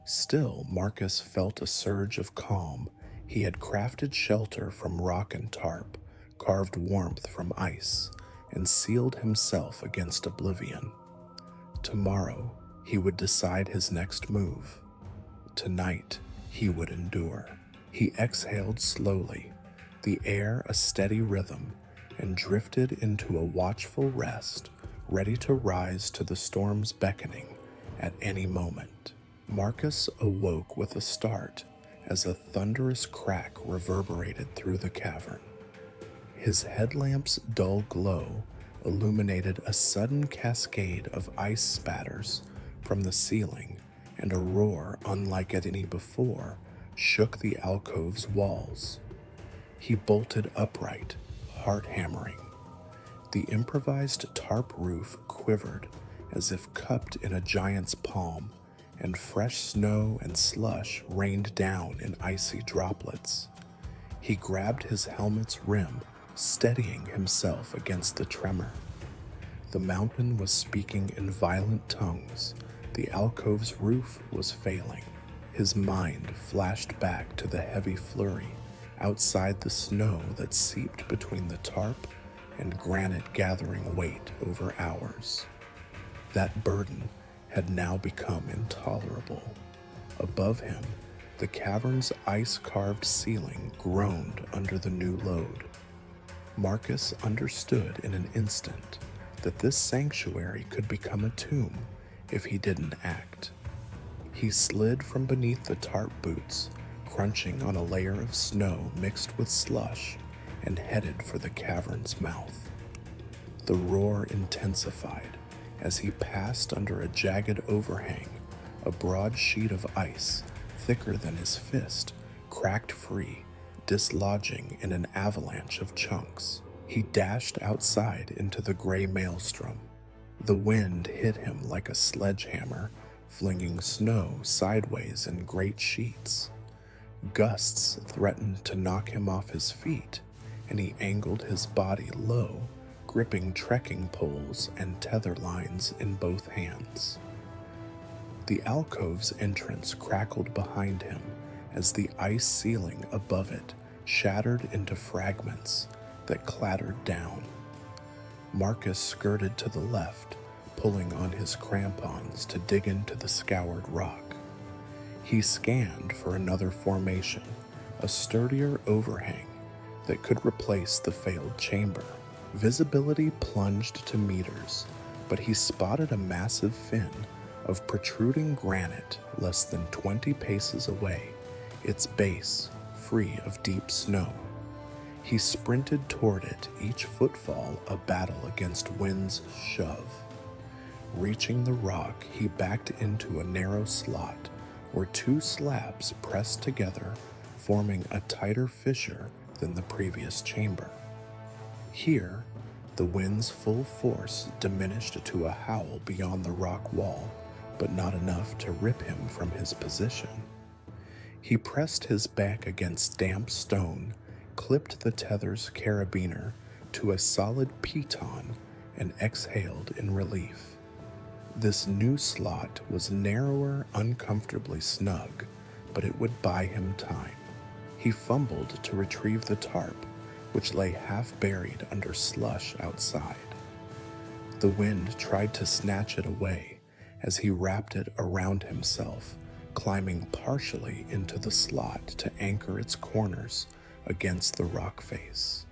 Still, Marcus felt a surge of calm. He had crafted shelter from rock and tarp, carved warmth from ice, and sealed himself against oblivion. Tomorrow, he would decide his next move. Tonight, he would endure. He exhaled slowly, the air a steady rhythm, and drifted into a watchful rest, ready to rise to the storm's beckoning at any moment. Marcus awoke with a start as a thunderous crack reverberated through the cavern. His headlamp's dull glow illuminated a sudden cascade of ice spatters from the ceiling, and a roar unlike any before shook the alcove's walls. He bolted upright, heart hammering. The improvised tarp roof quivered as if cupped in a giant's palm, and fresh snow and slush rained down in icy droplets. He grabbed his helmet's rim, steadying himself against the tremor. The mountain was speaking in violent tongues. The alcove's roof was failing. His mind flashed back to the heavy flurry outside, the snow that seeped between the tarp and granite gathering weight over hours. That burden had now become intolerable. Above him, the cavern's ice-carved ceiling groaned under the new load. Marcus understood in an instant that this sanctuary could become a tomb if he didn't act. He slid from beneath the tarp boots, crunching on a layer of snow mixed with slush, and headed for the cavern's mouth. The roar intensified as he passed under a jagged overhang. A broad sheet of ice, thicker than his fist, cracked free, dislodging in an avalanche of chunks. He dashed outside into the gray maelstrom. The wind hit him like a sledgehammer, flinging snow sideways in great sheets. Gusts threatened to knock him off his feet, and he angled his body low, gripping trekking poles and tether lines in both hands. The alcove's entrance crackled behind him as the ice ceiling above it shattered into fragments that clattered down. Marcus skirted to the left, pulling on his crampons to dig into the scoured rock. He scanned for another formation, a sturdier overhang that could replace the failed chamber. Visibility plunged to meters, but he spotted a massive fin of protruding granite less than 20 paces away, its base free of deep snow. He sprinted toward it, each footfall a battle against wind's shove. Reaching the rock, he backed into a narrow slot where two slabs pressed together, forming a tighter fissure than the previous chamber. Here, the wind's full force diminished to a howl beyond the rock wall, but not enough to rip him from his position. He pressed his back against damp stone, clipped the tether's carabiner to a solid piton, and exhaled in relief. This new slot was narrower, uncomfortably snug, but it would buy him time. He fumbled to retrieve the tarp, which lay half buried under slush outside. The wind tried to snatch it away as he wrapped it around himself, climbing partially into the slot to anchor its corners against the rock face.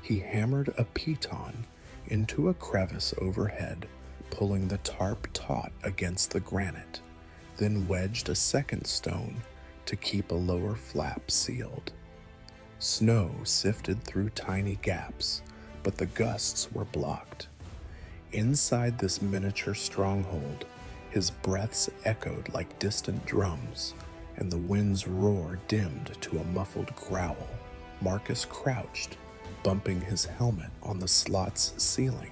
He hammered a piton into a crevice overhead, pulling the tarp taut against the granite, then wedged a second stone to keep a lower flap sealed. Snow sifted through tiny gaps, but the gusts were blocked. Inside this miniature stronghold, his breaths echoed like distant drums, and the wind's roar dimmed to a muffled growl. Marcus crouched, bumping his helmet on the slot's ceiling.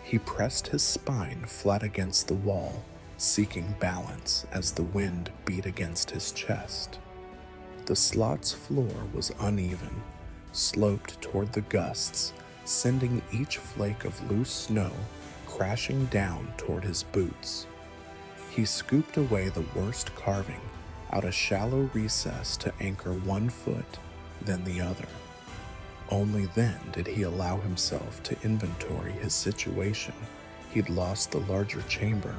He pressed his spine flat against the wall, seeking balance as the wind beat against his chest. The slot's floor was uneven, sloped toward the gusts, sending each flake of loose snow crashing down toward his boots. He scooped away the worst carving out a shallow recess to anchor one foot, then the other. Only then did he allow himself to inventory his situation. He'd lost the larger chamber,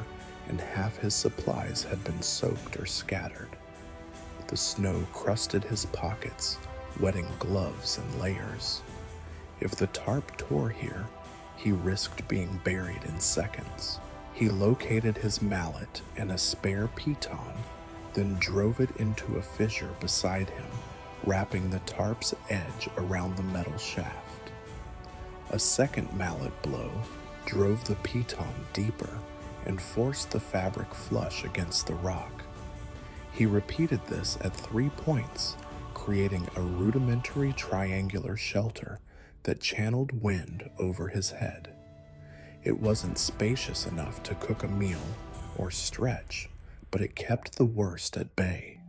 and half his supplies had been soaked or scattered. The snow crusted his pockets, wetting gloves and layers. If the tarp tore here, he risked being buried in seconds. He located his mallet and a spare piton, then drove it into a fissure beside him, wrapping the tarp's edge around the metal shaft. A second mallet blow drove the piton deeper and forced the fabric flush against the rock. He repeated this at 3 points, creating a rudimentary triangular shelter that channeled wind over his head. It wasn't spacious enough to cook a meal or stretch, but it kept the worst at bay.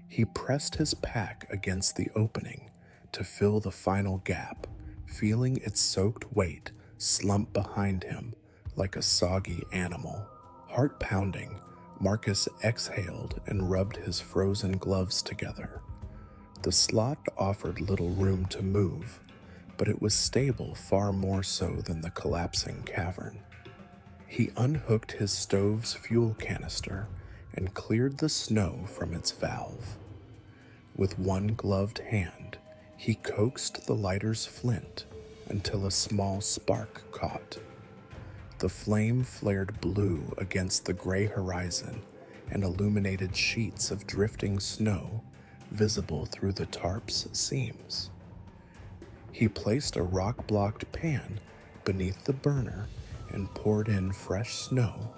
He pressed his pack against the opening to fill the final gap, feeling its soaked weight slump behind him like a soggy animal. Heart pounding, Marcus exhaled and rubbed his frozen gloves together. The slot offered little room to move, but it was stable far more so than the collapsing cavern. He unhooked his stove's fuel canister and cleared the snow from its valve. With one gloved hand, he coaxed the lighter's flint until a small spark caught. The flame flared blue against the gray horizon and illuminated sheets of drifting snow visible through the tarp's seams. He placed a rock-blocked pan beneath the burner and poured in fresh snow,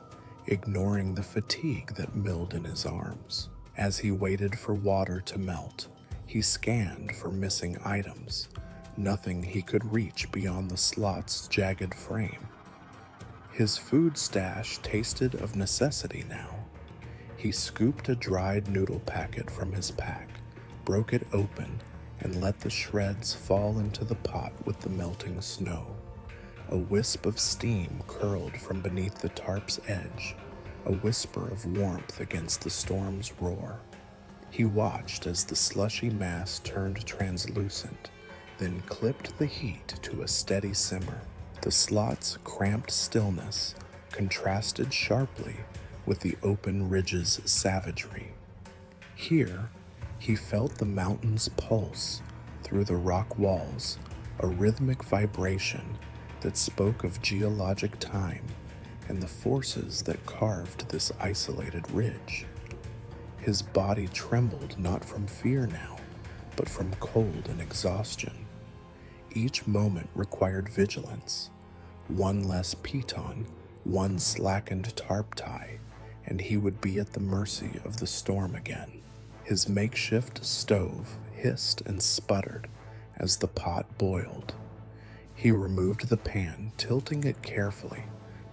ignoring the fatigue that milled in his arms. As he waited for water to melt, he scanned for missing items, nothing he could reach beyond the slot's jagged frame. His food stash tasted of necessity now. He scooped a dried noodle packet from his pack, broke it open, and let the shreds fall into the pot with the melting snow. A wisp of steam curled from beneath the tarp's edge, a whisper of warmth against the storm's roar. He watched as the slushy mass turned translucent, then clipped the heat to a steady simmer. The slot's cramped stillness contrasted sharply with the open ridge's savagery. Here, he felt the mountain's pulse through the rock walls, a rhythmic vibration that spoke of geologic time and the forces that carved this isolated ridge. His body trembled not from fear now, but from cold and exhaustion. Each moment required vigilance. One less piton, one slackened tarp tie, and he would be at the mercy of the storm again. His makeshift stove hissed and sputtered as the pot boiled. He removed the pan, tilting it carefully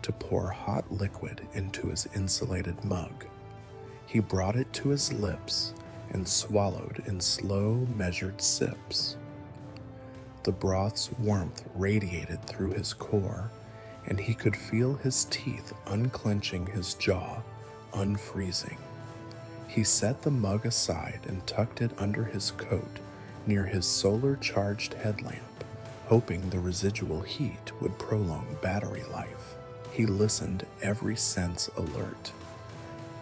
to pour hot liquid into his insulated mug. He brought it to his lips and swallowed in slow, measured sips. The broth's warmth radiated through his core, and he could feel his teeth unclenching his jaw, unfreezing. He set the mug aside and tucked it under his coat near his solar-charged headlamp, hoping the residual heat would prolong battery life. He listened, every sense alert.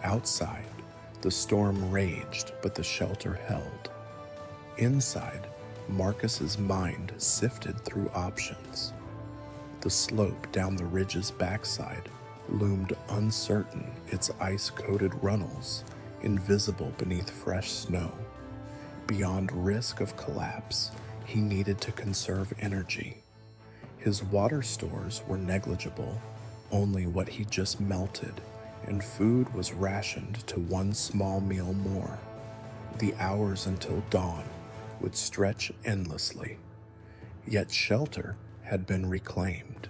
Outside, the storm raged, but the shelter held. Inside, Marcus's mind sifted through options. The slope down the ridge's backside loomed uncertain, its ice-coated runnels invisible beneath fresh snow. Beyond risk of collapse, he needed to conserve energy. His water stores were negligible, only what he just melted, and food was rationed to one small meal more. The hours until dawn would stretch endlessly, yet shelter had been reclaimed.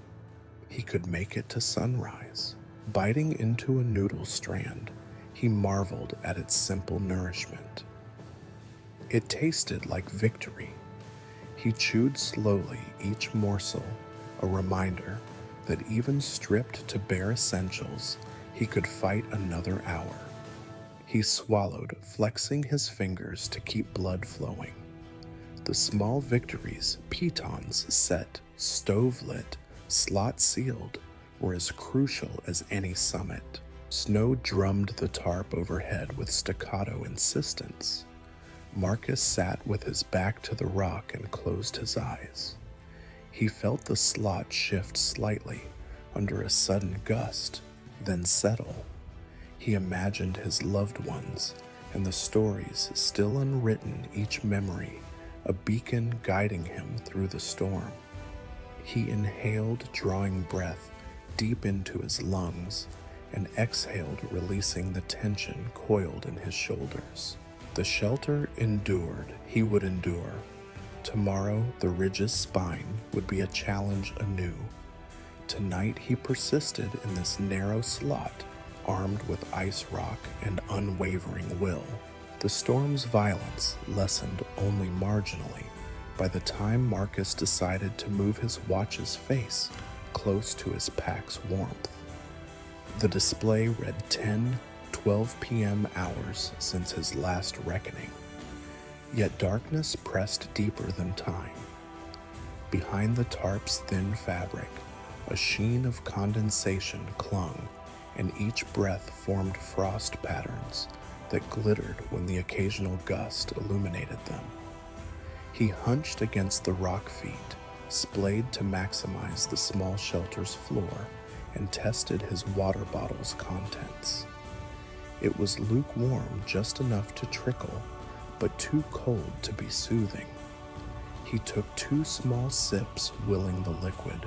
He could make it to sunrise. Biting into a noodle strand, he marveled at its simple nourishment. It tasted like victory. He chewed slowly each morsel, a reminder that even stripped to bare essentials, he could fight another hour. He swallowed, flexing his fingers to keep blood flowing. The small victories, pitons set, stove lit, slot sealed, were as crucial as any summit. Snow drummed the tarp overhead with staccato insistence. Marcus sat with his back to the rock and closed his eyes. He felt the slot shift slightly under a sudden gust, then settle. He imagined his loved ones and the stories still unwritten, each memory a beacon guiding him through the storm. He inhaled, drawing breath deep into his lungs, and exhaled, releasing the tension coiled in his shoulders. The shelter endured, he would endure. Tomorrow, the ridge's spine would be a challenge anew. Tonight, he persisted in this narrow slot, armed with ice rock and unwavering will. The storm's violence lessened only marginally by the time Marcus decided to move his watch's face close to his pack's warmth. The display read 10:12 p.m. hours since his last reckoning. Yet darkness pressed deeper than time. Behind the tarp's thin fabric, a sheen of condensation clung, and each breath formed frost patterns that glittered when the occasional gust illuminated them. He hunched against the rock feet, splayed to maximize the small shelter's floor, and tested his water bottle's contents. It was lukewarm, just enough to trickle, but too cold to be soothing. He took 2 small sips, willing the liquid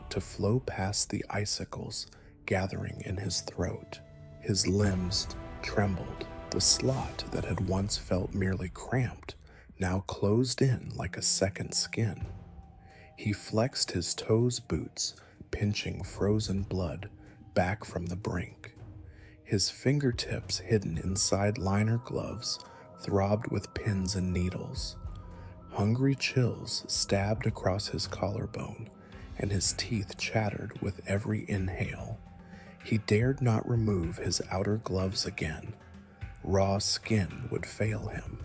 to flow past the icicles gathering in his throat. His limbs trembled. The slot that had once felt merely cramped now closed in like a second skin. He flexed his toes boots, pinching frozen blood back from the brink. His fingertips, hidden inside liner gloves, throbbed with pins and needles. Hungry chills stabbed across his collarbone, and his teeth chattered with every inhale. He dared not remove his outer gloves again. Raw skin would fail him.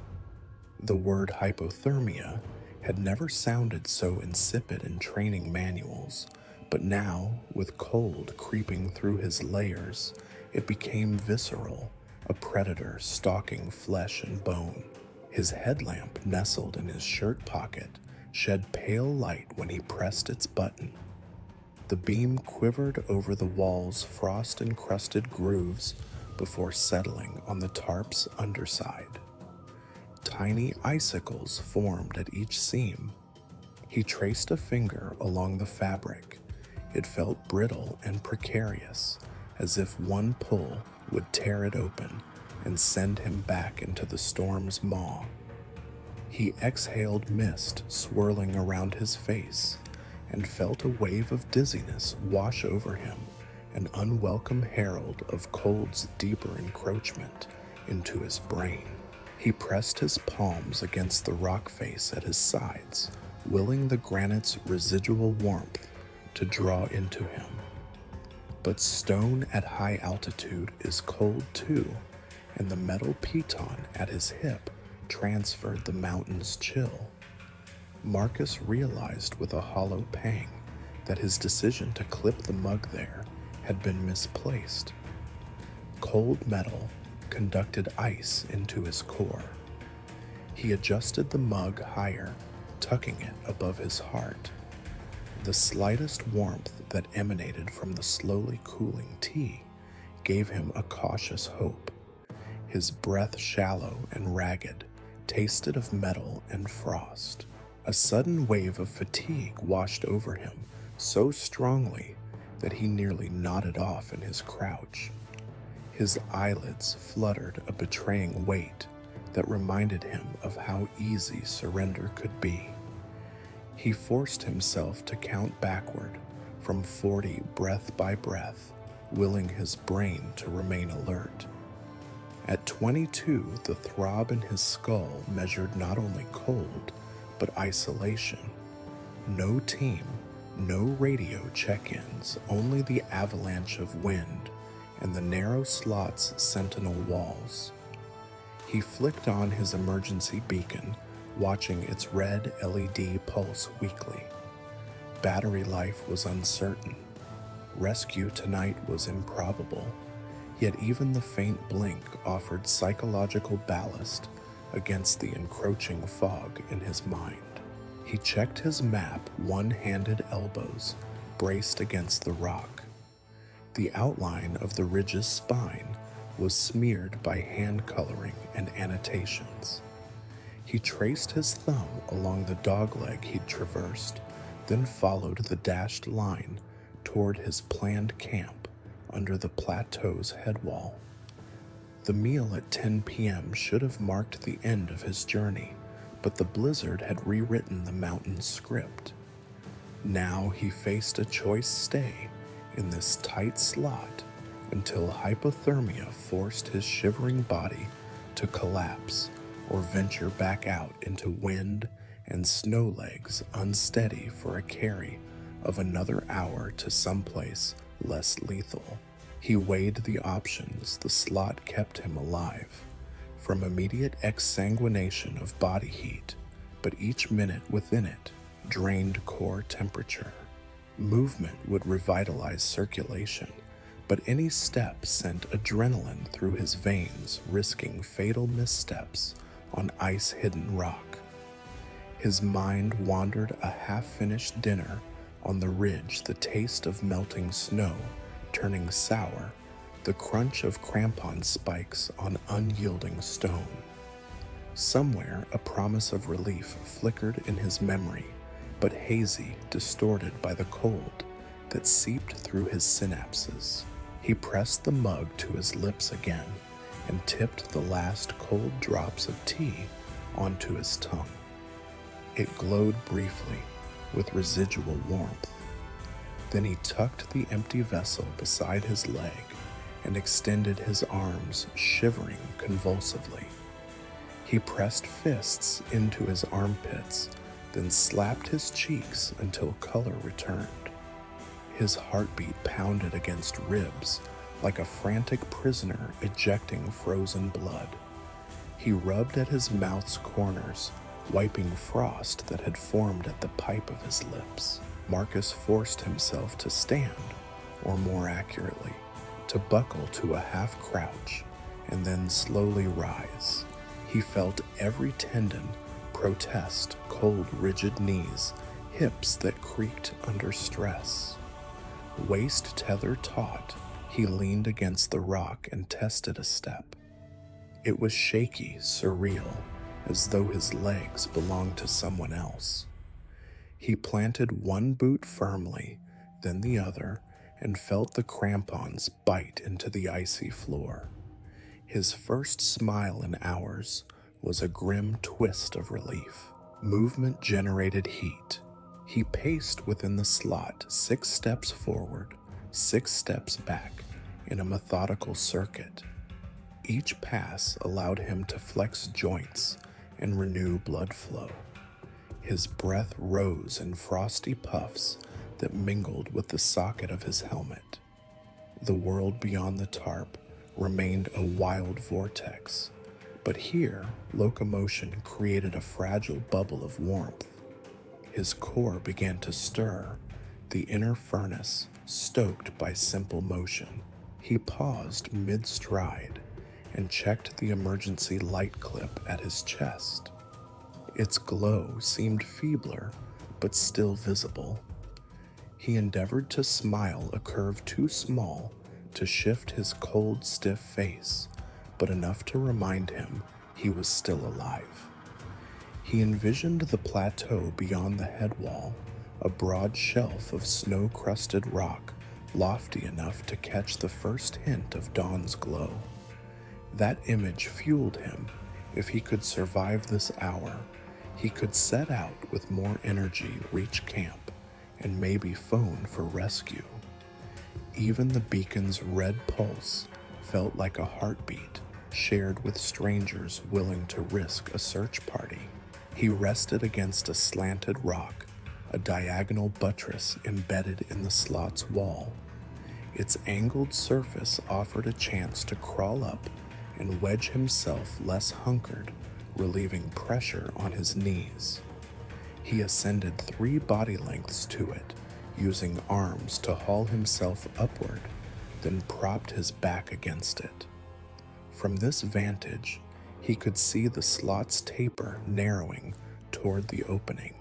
The word hypothermia had never sounded so insipid in training manuals, but now, with cold creeping through his layers, it became visceral, a predator stalking flesh and bone. His headlamp, nestled in his shirt pocket, shed pale light when he pressed its button. The beam quivered over the wall's frost-encrusted grooves before settling on the tarp's underside. Tiny icicles formed at each seam. He traced a finger along the fabric. It felt brittle and precarious, as if one pull would tear it open and send him back into the storm's maw. He exhaled mist swirling around his face and felt a wave of dizziness wash over him, an unwelcome herald of cold's deeper encroachment into his brain. He pressed his palms against the rock face at his sides, willing the granite's residual warmth to draw into him. But stone at high altitude is cold too, and the metal piton at his hip transferred the mountain's chill. Marcus realized with a hollow pang that his decision to clip the mug there had been misplaced. Cold metal conducted ice into his core. He adjusted the mug higher, tucking it above his heart. The slightest warmth that emanated from the slowly cooling tea gave him a cautious hope. His breath, shallow and ragged, tasted of metal and frost. A sudden wave of fatigue washed over him so strongly that he nearly nodded off in his crouch. His eyelids fluttered a betraying weight that reminded him of how easy surrender could be. He forced himself to count backward from 40 breath by breath, willing his brain to remain alert. At 22, the throb in his skull measured not only cold, but isolation. No team, no radio check-ins, only the avalanche of wind and the narrow slot's sentinel walls. He flicked on his emergency beacon, watching its red LED pulse weakly. Battery life was uncertain. Rescue tonight was improbable, yet even the faint blink offered psychological ballast against the encroaching fog in his mind. He checked his map, one-handed elbows braced against the rock. The outline of the ridge's spine was smeared by hand coloring and annotations. He traced his thumb along the dogleg he'd traversed, then followed the dashed line toward his planned camp under the plateau's headwall. The meal at 10 p.m. should have marked the end of his journey, but the blizzard had rewritten the mountain's script. Now he faced a choice: stay in this tight slot until hypothermia forced his shivering body to collapse, or venture back out into wind and snow legs unsteady for a carry of another hour to someplace less lethal. He weighed the options. The slot kept him alive from immediate exsanguination of body heat, but each minute within it drained core temperature. Movement would revitalize circulation, but any step sent adrenaline through his veins, risking fatal missteps on ice-hidden rock. His mind wandered a half-finished dinner on the ridge, the taste of melting snow turning sour, the crunch of crampon spikes on unyielding stone. Somewhere a promise of relief flickered in his memory, but hazy, distorted by the cold that seeped through his synapses. He pressed the mug to his lips again and tipped the last cold drops of tea onto his tongue. It glowed briefly with residual warmth. Then he tucked the empty vessel beside his leg and extended his arms, shivering convulsively. He pressed fists into his armpits, then slapped his cheeks until color returned. His heartbeat pounded against ribs like a frantic prisoner ejecting frozen blood. He rubbed at his mouth's corners, wiping frost that had formed at the pipe of his lips. Marcus forced himself to stand, or more accurately, to buckle to a half crouch and then slowly rise. He felt every tendon protest, cold, rigid knees, hips that creaked under stress. Waist tether taut, he leaned against the rock and tested a step. It was shaky, surreal, as though his legs belonged to someone else. He planted one boot firmly, then the other, and felt the crampons bite into the icy floor. His first smile in hours was a grim twist of relief. Movement generated heat. He paced within the slot, 6 steps forward, 6 steps back, in a methodical circuit. Each pass allowed him to flex joints and renew blood flow. His breath rose in frosty puffs that mingled with the socket of his helmet. The world beyond the tarp remained a wild vortex, but here locomotion created a fragile bubble of warmth. His core began to stir, the inner furnace stoked by simple motion. He paused mid-stride and checked the emergency light clip at his chest. Its glow seemed feebler, but still visible. He endeavored to smile, a curve too small to shift his cold, stiff face, but enough to remind him he was still alive. He envisioned the plateau beyond the headwall, a broad shelf of snow-crusted rock, lofty enough to catch the first hint of dawn's glow. That image fueled him. If he could survive this hour, he could set out with more energy, reach camp, and maybe phone for rescue. Even the beacon's red pulse felt like a heartbeat shared with strangers willing to risk a search party. He rested against a slanted rock, a diagonal buttress embedded in the slot's wall. Its angled surface offered a chance to crawl up and wedge himself less hunkered, relieving pressure on his knees. He ascended 3 body lengths to it, using arms to haul himself upward, then propped his back against it. From this vantage, he could see the slot's taper narrowing toward the opening.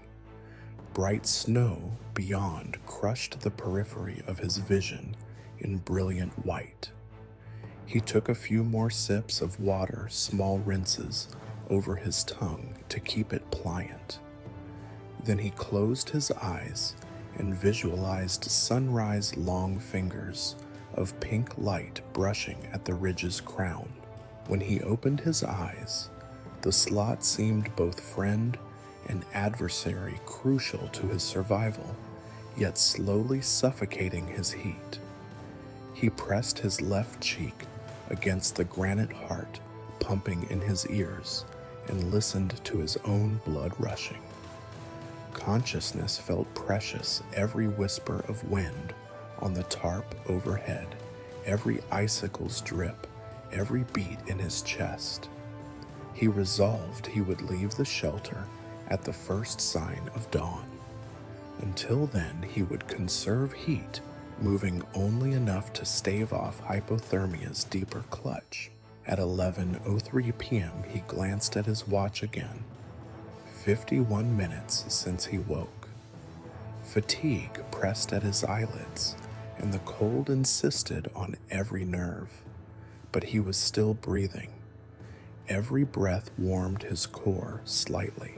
Bright snow beyond crushed the periphery of his vision in brilliant white. He took a few more sips of water, small rinses, over his tongue to keep it pliant. Then he closed his eyes and visualized sunrise long fingers of pink light brushing at the ridge's crown. When he opened his eyes, the slot seemed both friend and adversary, crucial to his survival, yet slowly suffocating his heat. He pressed his left cheek against the granite heart pumping in his ears and listened to his own blood rushing. Consciousness felt precious, every whisper of wind on the tarp overhead, every icicle's drip, every beat in his chest. He resolved he would leave the shelter at the first sign of dawn. Until then, he would conserve heat, moving only enough to stave off hypothermia's deeper clutch. At 11:03 p.m., he glanced at his watch again. 51 minutes since he woke. Fatigue pressed at his eyelids, and the cold insisted on every nerve. But he was still breathing. Every breath warmed his core slightly.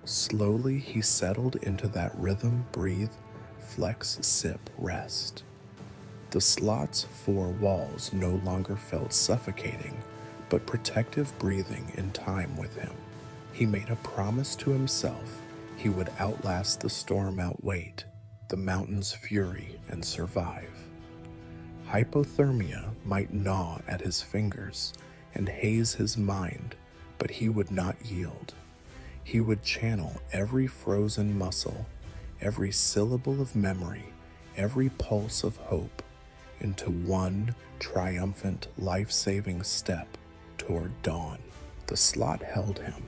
Slowly he settled into that rhythm: breathe, flex, sip, rest. The slot's four walls no longer felt suffocating, but protective, breathing in time with him. He made a promise to himself he would outlast the storm, outwait the mountain's fury, and survive. Hypothermia might gnaw at his fingers and haze his mind, but he would not yield. He would channel every frozen muscle, every syllable of memory, every pulse of hope into one triumphant, life-saving step toward dawn. The slot held him,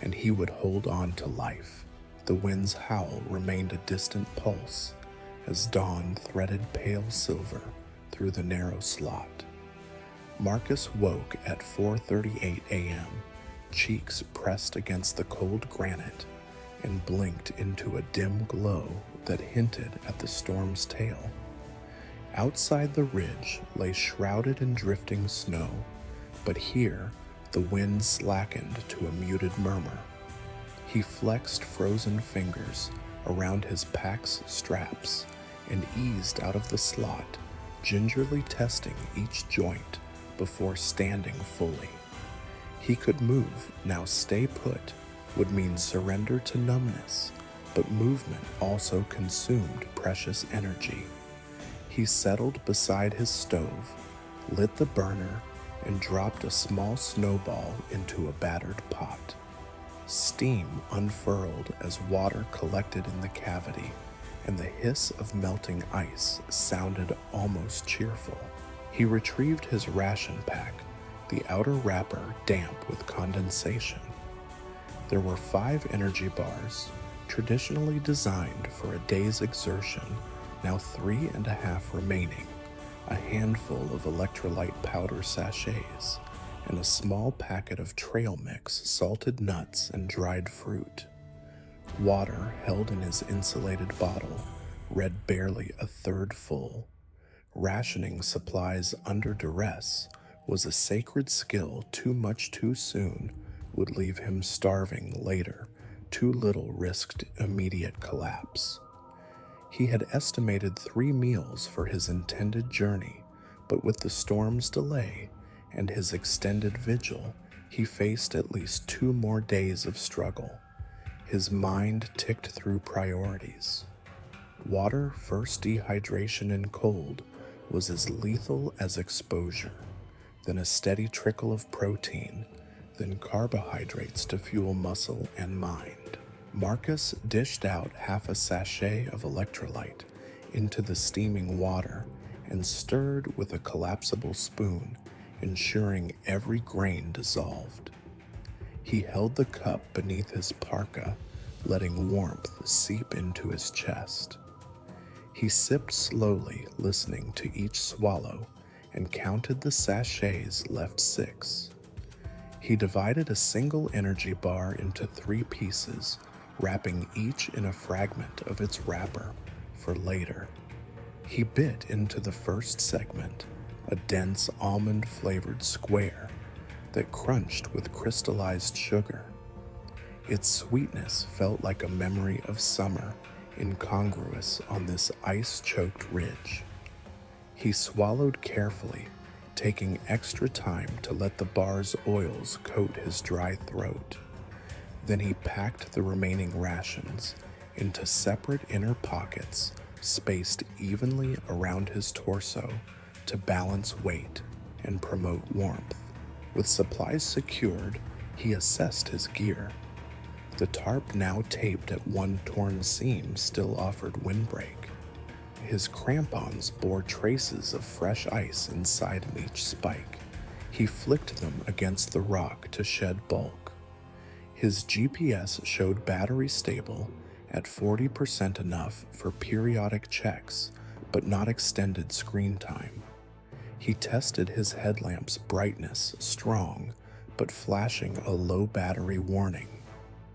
and he would hold on to life. The wind's howl remained a distant pulse as dawn threaded pale silver through the narrow slot. Marcus woke at 4:38 a.m., cheeks pressed against the cold granite, and blinked into a dim glow that hinted at the storm's tail. Outside, the ridge lay shrouded in drifting snow, but here the wind slackened to a muted murmur. He flexed frozen fingers around his pack's straps and eased out of the slot, gingerly testing each joint before standing fully. He could move. Now stay put would mean surrender to numbness, but movement also consumed precious energy. He settled beside his stove, lit the burner, and dropped a small snowball into a battered pot. Steam unfurled as water collected in the cavity, and the hiss of melting ice sounded almost cheerful. He retrieved his ration pack, the outer wrapper damp with condensation. There were 5 energy bars, traditionally designed for a day's exertion, now 3.5 remaining, a handful of electrolyte powder sachets, and a small packet of trail mix, salted nuts, and dried fruit. Water, held in his insulated bottle, read barely a third full. Rationing supplies under duress was a sacred skill. Too much too soon would leave him starving later. Too little risked immediate collapse. He had estimated 3 meals for his intended journey, but with the storm's delay and his extended vigil, he faced at least 2 more days of struggle. His mind ticked through priorities. Water, first dehydration and cold, was as lethal as exposure, then a steady trickle of protein, then carbohydrates to fuel muscle and mind. Marcus dished out half a sachet of electrolyte into the steaming water and stirred with a collapsible spoon, ensuring every grain dissolved. He held the cup beneath his parka, letting warmth seep into his chest. He sipped slowly, listening to each swallow, and counted the sachets, left 6. He divided a single energy bar into 3 pieces, wrapping each in a fragment of its wrapper for later. He bit into the first segment, a dense almond-flavored square that crunched with crystallized sugar. Its sweetness felt like a memory of summer, incongruous on this ice-choked ridge. He swallowed carefully, taking extra time to let the bar's oils coat his dry throat. Then he packed the remaining rations into separate inner pockets spaced evenly around his torso to balance weight and promote warmth. With supplies secured, he assessed his gear. The tarp, now taped at one torn seam, still offered windbreak. His crampons bore traces of fresh ice inside each spike. He flicked them against the rock to shed bulk. His GPS showed battery stable at 40%, enough for periodic checks, but not extended screen time. He tested his headlamp's brightness, strong, but flashing a low battery warning.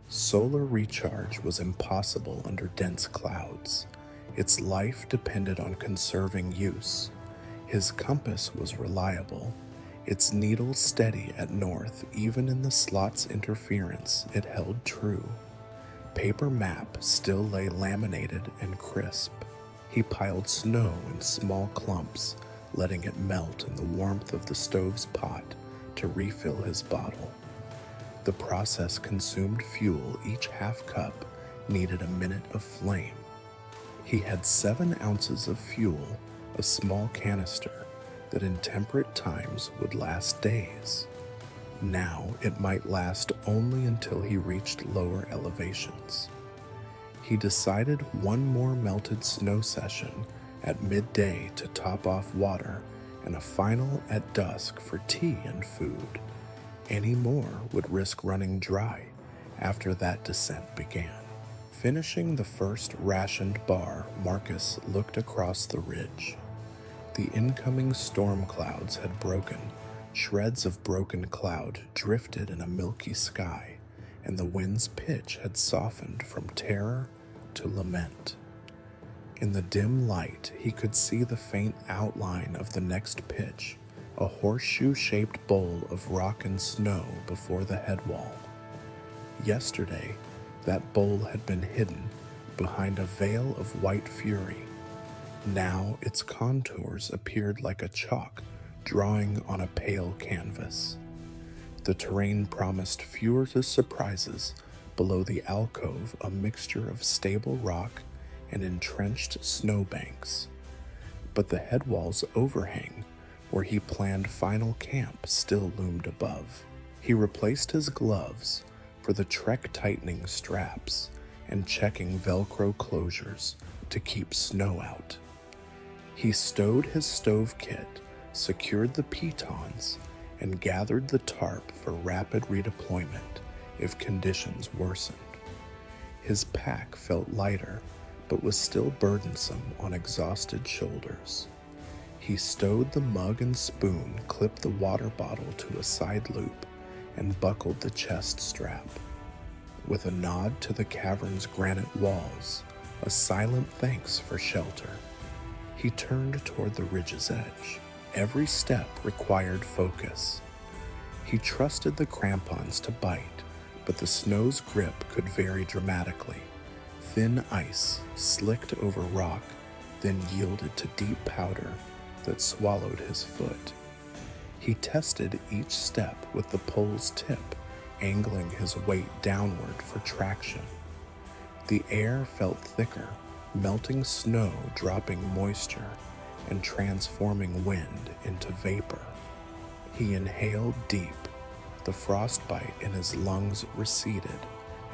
Solar recharge was impossible under dense clouds. Its life depended on conserving use. His compass was reliable, its needle steady at north. Even in the slot's interference, it held true. Paper map still lay laminated and crisp. He piled snow in small clumps, letting it melt in the warmth of the stove's pot to refill his bottle. The process consumed fuel. Each half cup needed a minute of flame. He had 7 ounces of fuel, a small canister that in temperate times would last days. Now it might last only until he reached lower elevations. He decided one more melted snow session at midday to top off water, and a final at dusk for tea and food. Any more would risk running dry after that descent began. Finishing the first rationed bar, Marcus looked across the ridge. The incoming storm clouds had broken. Shreds of broken cloud drifted in a milky sky, and the wind's pitch had softened from terror to lament. In the dim light, he could see the faint outline of the next pitch, a horseshoe-shaped bowl of rock and snow before the headwall. Yesterday, that bowl had been hidden behind a veil of white fury. Now its contours appeared like a chalk drawing on a pale canvas. The terrain promised fewer surprises. Below the alcove, a mixture of stable rock and entrenched snowbanks. But the headwall's overhang, where he planned final camp, still loomed above. He replaced his gloves for the trek-tightening straps and checking Velcro closures to keep snow out. He stowed his stove kit, secured the pitons, and gathered the tarp for rapid redeployment if conditions worsened. His pack felt lighter, but was still burdensome on exhausted shoulders. He stowed the mug and spoon, clipped the water bottle to a side loop, and buckled the chest strap. With a nod to the cavern's granite walls, a silent thanks for shelter, he turned toward the ridge's edge. Every step required focus. He trusted the crampons to bite, but the snow's grip could vary dramatically. Thin ice slicked over rock, then yielded to deep powder that swallowed his foot. He tested each step with the pole's tip, angling his weight downward for traction. The air felt thicker, melting snow, dropping moisture, and transforming wind into vapor. He inhaled deep. The frostbite in his lungs receded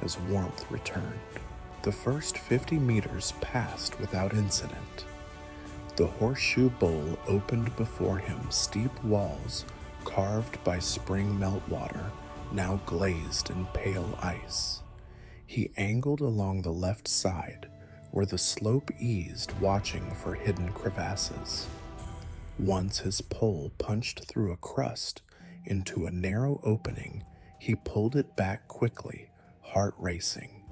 as warmth returned. The first 50 meters passed without incident. The horseshoe bowl opened before him, steep walls carved by spring meltwater, now glazed in pale ice. He angled along the left side, where the slope eased, watching for hidden crevasses. Once his pole punched through a crust into a narrow opening, he pulled it back quickly, heart racing.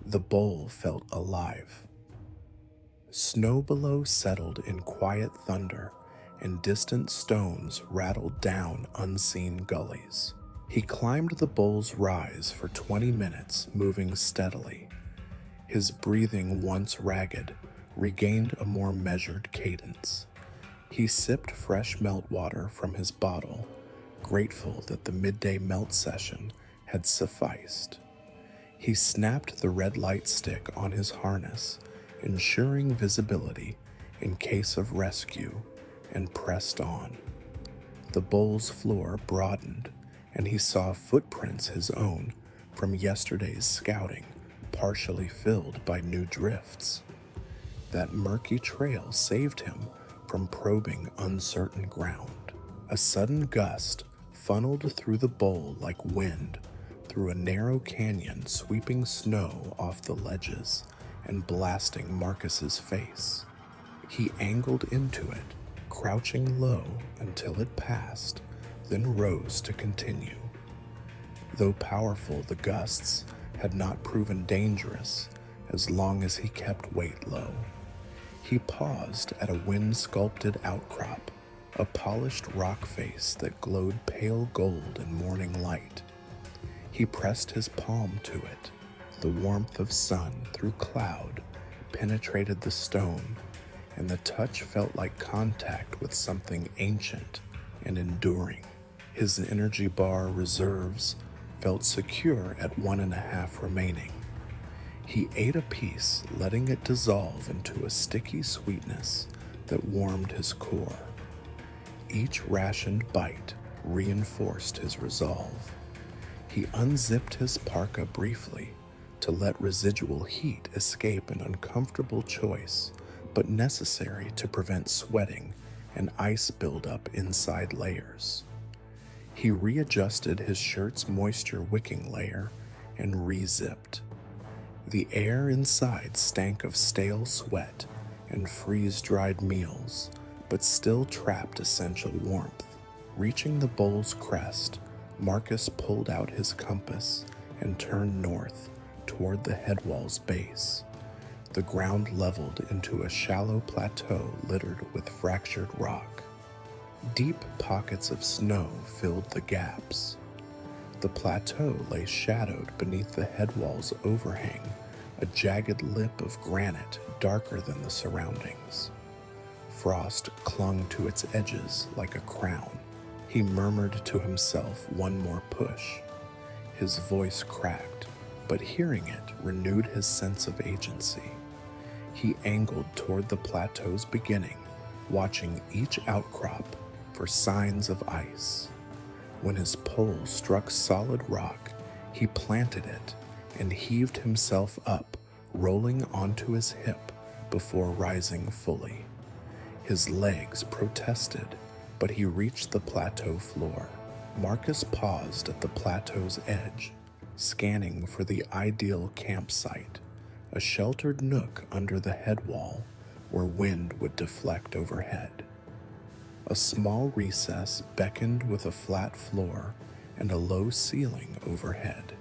The bowl felt alive. Snow below settled in quiet thunder, and distant stones rattled down unseen gullies. He climbed the bull's rise for 20 minutes, moving steadily. His breathing, once ragged, regained a more measured cadence. He sipped fresh meltwater from his bottle, grateful that the midday melt session had sufficed. He snapped the red light stick on his harness, ensuring visibility in case of rescue, and pressed on. The bull's floor broadened, and he saw footprints his own from yesterday's scouting, partially filled by new drifts. That murky trail saved him from probing uncertain ground. A sudden gust funneled through the bowl like wind through a narrow canyon, sweeping snow off the ledges and blasting Marcus's face. He angled into it, crouching low until it passed, then rose to continue. Though powerful, the gusts had not proven dangerous as long as he kept weight low. He paused at a wind-sculpted outcrop, a polished rock face that glowed pale gold in morning light. He pressed his palm to it. The warmth of sun through cloud penetrated the stone, and the touch felt like contact with something ancient and enduring. His energy bar reserves felt secure at 1.5 remaining. He ate a piece, letting it dissolve into a sticky sweetness that warmed his core. Each rationed bite reinforced his resolve. He unzipped his parka briefly to let residual heat escape, an uncomfortable choice, but necessary to prevent sweating and ice buildup inside layers. He readjusted his shirt's moisture wicking layer and re-zipped. The air inside stank of stale sweat and freeze-dried meals, but still trapped essential warmth. Reaching the bowl's crest, Marcus pulled out his compass and turned north toward the headwall's base. The ground leveled into a shallow plateau littered with fractured rock. Deep pockets of snow filled the gaps. The plateau lay shadowed beneath the headwall's overhang, a jagged lip of granite darker than the surroundings. Frost clung to its edges like a crown. He murmured to himself one more push. His voice cracked, but hearing it renewed his sense of agency. He angled toward the plateau's beginning, watching each outcrop for signs of ice. When his pole struck solid rock, he planted it and heaved himself up, rolling onto his hip before rising fully. His legs protested, but he reached the plateau floor. Marcus paused at the plateau's edge, scanning for the ideal campsite, a sheltered nook under the headwall where wind would deflect overhead. A small recess beckoned with a flat floor and a low ceiling overhead.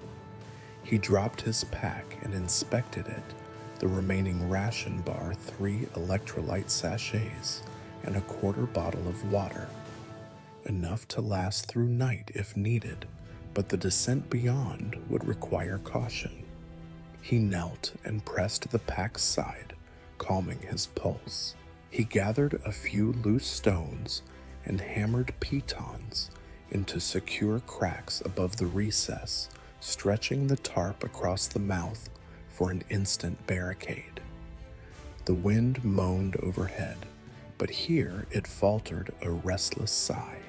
He dropped his pack and inspected it, the remaining ration bar, 3 electrolyte sachets, and a quarter bottle of water. Enough to last through night if needed, but the descent beyond would require caution. He knelt and pressed the pack's side, calming his pulse. He gathered a few loose stones and hammered pitons into secure cracks above the recess, stretching the tarp across the mouth for an instant barricade. The wind moaned overhead, but here it faltered a restless sigh.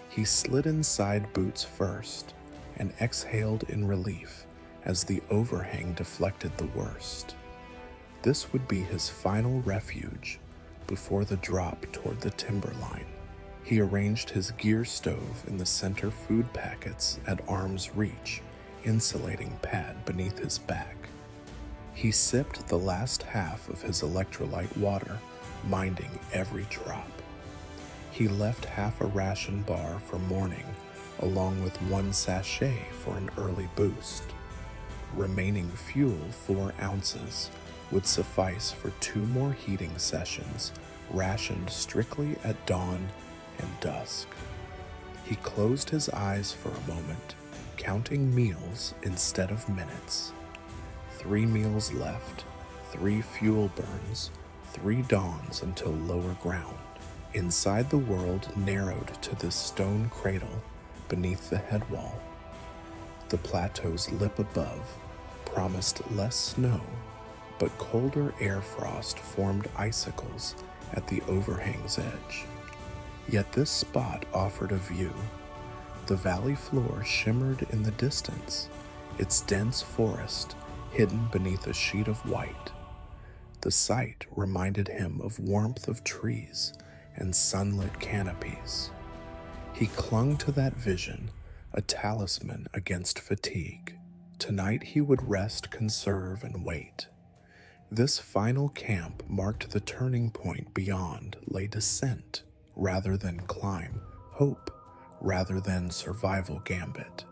He slid inside boots first and exhaled in relief as the overhang deflected the worst. This would be his final refuge before the drop toward the timberline. He arranged his gear stove in the center food packets at arm's reach, insulating pad beneath his back. He sipped the last half of his electrolyte water, minding every drop. He left half a ration bar for morning, along with 1 sachet for an early boost. Remaining fuel 4 ounces, would suffice for 2 more heating sessions, rationed strictly at dawn and dusk. He closed his eyes for a moment, counting meals instead of minutes. 3 meals left, 3 fuel burns, 3 dawns until lower ground. Inside the world narrowed to this stone cradle beneath the headwall. The plateau's lip above promised less snow, but colder air frost formed icicles at the overhang's edge. Yet this spot offered a view. The valley floor shimmered in the distance, its dense forest hidden beneath a sheet of white. The sight reminded him of warmth of trees and sunlit canopies. He clung to that vision, a talisman against fatigue. Tonight he would rest, conserve, and wait. This final camp marked the turning point. Beyond lay descent rather than climb, hope rather than survival gambit.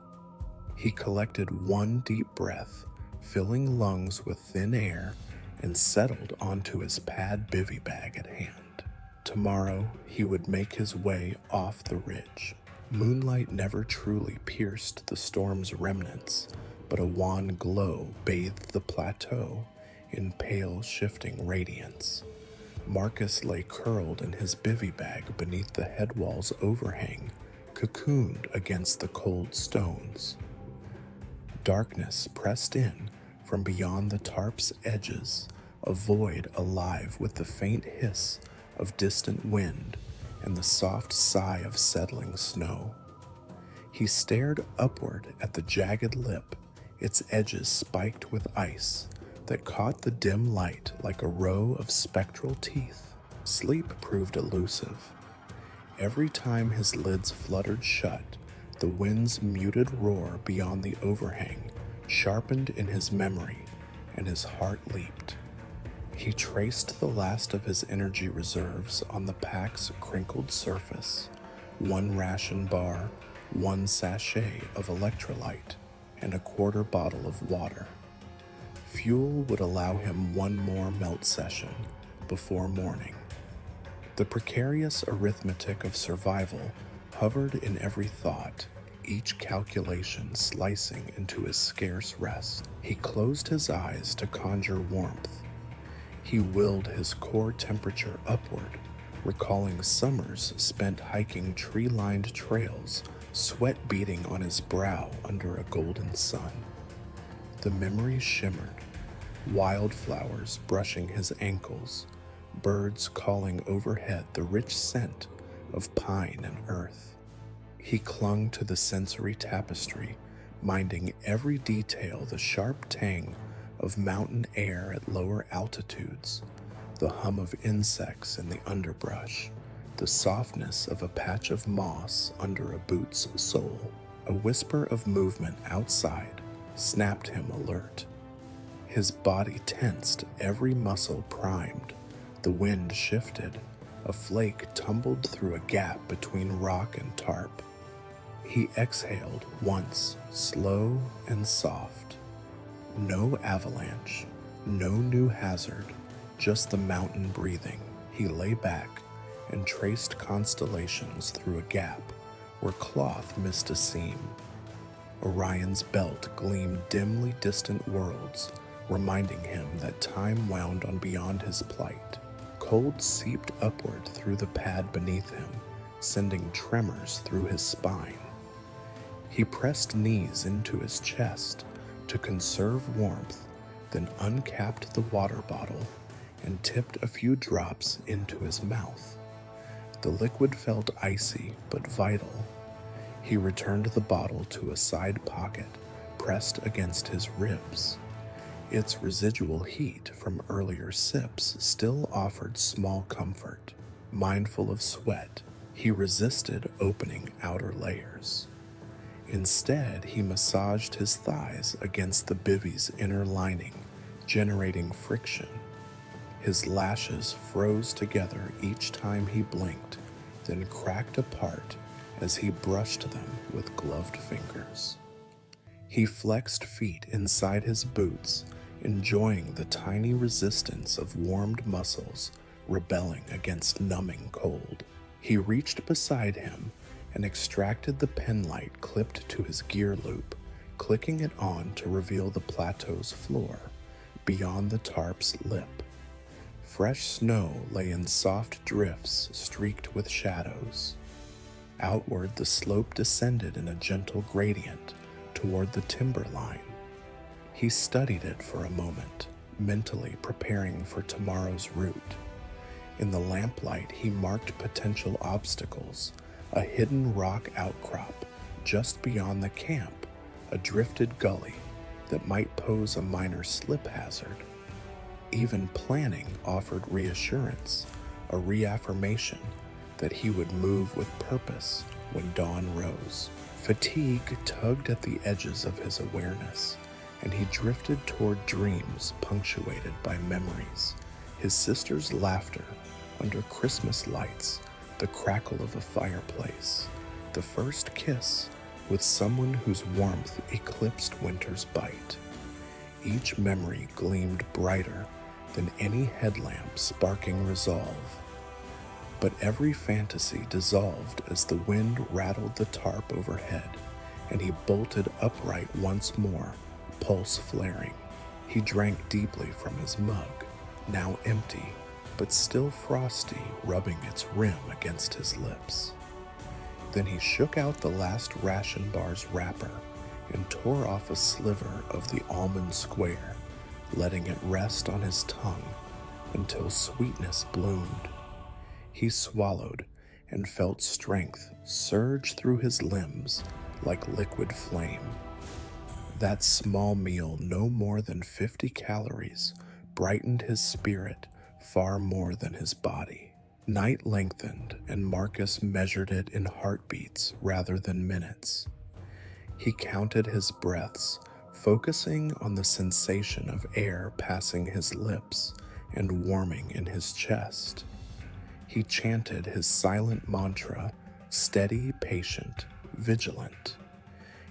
He collected one deep breath, filling lungs with thin air, and settled onto his pad bivy bag at hand. Tomorrow he would make his way off the ridge. Moonlight never truly pierced the storm's remnants, but a wan glow bathed the plateau in pale shifting radiance. Marcus lay curled in his bivy bag beneath the headwall's overhang, cocooned against the cold stones. Darkness pressed in from beyond the tarp's edges, a void alive with the faint hiss of distant wind and the soft sigh of settling snow. He stared upward at the jagged lip, its edges spiked with ice that caught the dim light like a row of spectral teeth. Sleep proved elusive. Every time his lids fluttered shut, the wind's muted roar beyond the overhang sharpened in his memory, and his heart leaped. He traced the last of his energy reserves on the pack's crinkled surface: 1 ration bar, 1 sachet of electrolyte, and a quarter bottle of water. Fuel would allow him 1 more melt session before morning. The precarious arithmetic of survival hovered in every thought, each calculation slicing into his scarce rest. He closed his eyes to conjure warmth. He willed his core temperature upward, recalling summers spent hiking tree-lined trails, sweat beading on his brow under a golden sun. The memories shimmered, wildflowers brushing his ankles, birds calling overhead, the rich scent of pine and earth. He clung to the sensory tapestry, minding every detail: the sharp tang of mountain air at lower altitudes, the hum of insects in the underbrush, the softness of a patch of moss under a boot's sole. A whisper of movement outside snapped him alert. His body tensed, every muscle primed. The wind shifted. A flake tumbled through a gap between rock and tarp. He exhaled once, slow and soft. No avalanche, no new hazard, just the mountain breathing. He lay back and traced constellations through a gap where cloth missed a seam. Orion's belt gleamed dimly distant worlds, reminding him that time wound on beyond his plight. Cold seeped upward through the pad beneath him, sending tremors through his spine. He pressed knees into his chest to conserve warmth, then uncapped the water bottle and tipped a few drops into his mouth. The liquid felt icy but vital. He returned the bottle to a side pocket pressed against his ribs. Its residual heat from earlier sips still offered small comfort. Mindful of sweat, he resisted opening outer layers. Instead, he massaged his thighs against the bivy's inner lining, generating friction. His lashes froze together each time he blinked, then cracked apart as he brushed them with gloved fingers. He flexed feet inside his boots, enjoying the tiny resistance of warmed muscles rebelling against numbing cold. He reached beside him and extracted the penlight clipped to his gear loop, clicking it on to reveal the plateau's floor beyond the tarp's lip. Fresh snow lay in soft drifts streaked with shadows. Outward, the slope descended in a gentle gradient toward the timberline. He studied it for a moment, mentally preparing for tomorrow's route. In the lamplight, he marked potential obstacles: a hidden rock outcrop just beyond the camp, a drifted gully that might pose a minor slip hazard. Even planning offered reassurance, a reaffirmation that he would move with purpose when dawn rose. Fatigue tugged at the edges of his awareness, and he drifted toward dreams punctuated by memories: his sister's laughter under Christmas lights, the crackle of a fireplace, the first kiss with someone whose warmth eclipsed winter's bite. Each memory gleamed brighter than any headlamp sparking resolve. But every fantasy dissolved as the wind rattled the tarp overhead, and he bolted upright once more, pulse flaring. He drank deeply from his mug, now empty, but still frosty, rubbing its rim against his lips. Then he shook out the last ration bar's wrapper and tore off a sliver of the almond square, letting it rest on his tongue until sweetness bloomed. He swallowed and felt strength surge through his limbs like liquid flame. That small meal, no more than 50 calories, brightened his spirit far more than his body. Night lengthened, and Marcus measured it in heartbeats rather than minutes. He counted his breaths, focusing on the sensation of air passing his lips and warming in his chest. He chanted his silent mantra, steady, patient, vigilant.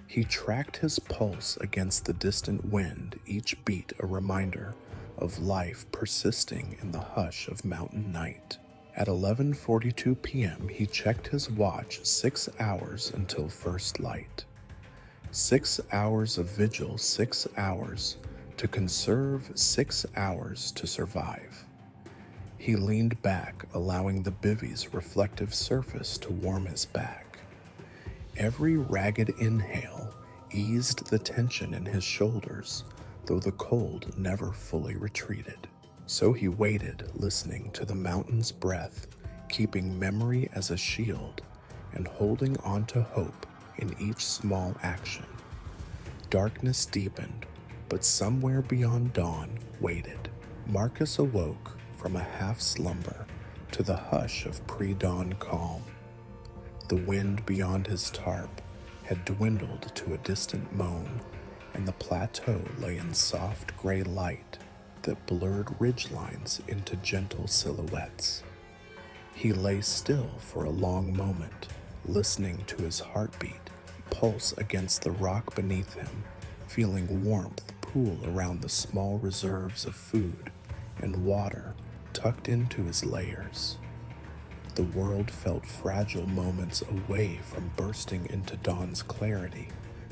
He tracked his pulse against the distant wind, each beat a reminder of life persisting in the hush of mountain night. At 11:42 p.m., he checked his watch. 6 hours until first light. 6 hours of vigil, 6 hours to conserve, 6 hours to survive. He leaned back, allowing the bivvy's reflective surface to warm his back. Every ragged inhale eased the tension in his shoulders, though the cold never fully retreated. So he waited, listening to the mountain's breath, keeping memory as a shield and holding on to hope in each small action. Darkness deepened, but somewhere beyond dawn waited. Marcus awoke from a half-slumber to the hush of pre-dawn calm. The wind beyond his tarp had dwindled to a distant moan, and the plateau lay in soft gray light that blurred ridgelines into gentle silhouettes. He lay still for a long moment, listening to his heartbeat pulse against the rock beneath him, feeling warmth pool around the small reserves of food and water tucked into his layers. The world felt fragile moments away from bursting into dawn's clarity,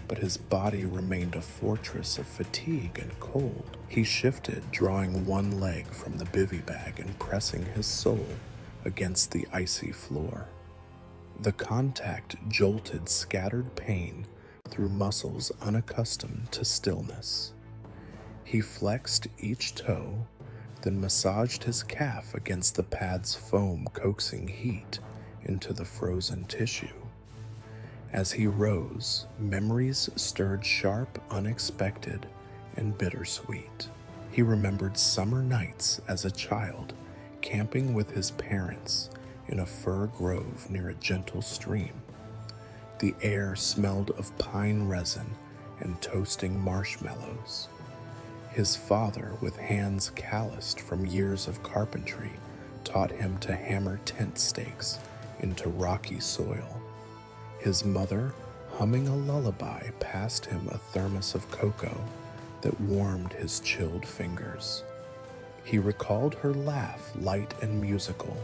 but his body remained a fortress of fatigue and cold. He shifted, drawing one leg from the bivy bag and pressing his soul against the icy floor. The contact jolted scattered pain through muscles unaccustomed to stillness. He flexed each toe, then massaged his calf against the pad's foam, coaxing heat into the frozen tissue. As he rose, memories stirred sharp, unexpected, and bittersweet. He remembered summer nights as a child, camping with his parents in a fir grove near a gentle stream. The air smelled of pine resin and toasting marshmallows. His father, with hands calloused from years of carpentry, taught him to hammer tent stakes into rocky soil. His mother, humming a lullaby, passed him a thermos of cocoa, that warmed his chilled fingers. He recalled her laugh, light and musical,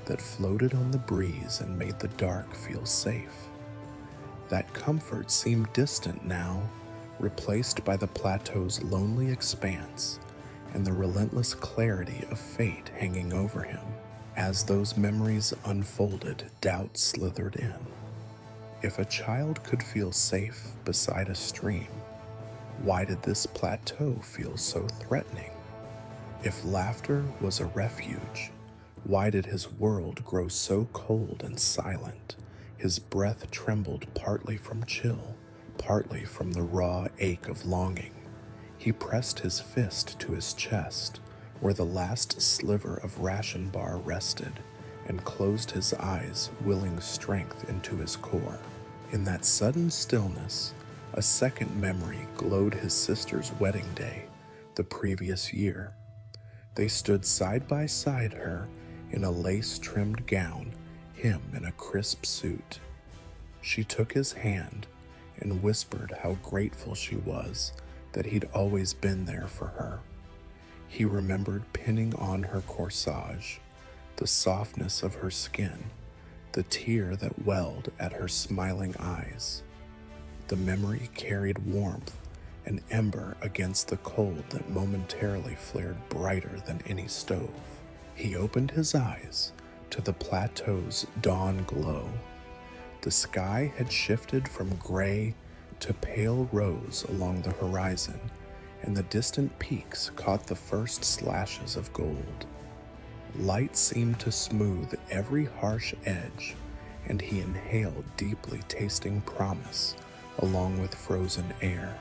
that floated on the breeze and made the dark feel safe. That comfort seemed distant now, replaced by the plateau's lonely expanse and the relentless clarity of fate hanging over him. As those memories unfolded, doubt slithered in. If a child could feel safe beside a stream, why did this plateau feel so threatening? If laughter was a refuge, why did his world grow so cold and silent? His breath trembled partly from chill, partly from the raw ache of longing. He pressed his fist to his chest, where the last sliver of ration bar rested, and closed his eyes, willing strength into his core. In that sudden stillness, a second memory glowed: his sister's wedding day, the previous year. They stood side by side, her in a lace-trimmed gown, him in a crisp suit. She took his hand and whispered how grateful she was that he'd always been there for her. He remembered pinning on her corsage, the softness of her skin, the tear that welled at her smiling eyes. The memory carried warmth, an ember against the cold that momentarily flared brighter than any stove. He opened his eyes to the plateau's dawn glow. The sky had shifted from gray to pale rose along the horizon, and the distant peaks caught the first slashes of gold. Light seemed to smooth every harsh edge, and he inhaled deeply, tasting promise along with frozen air.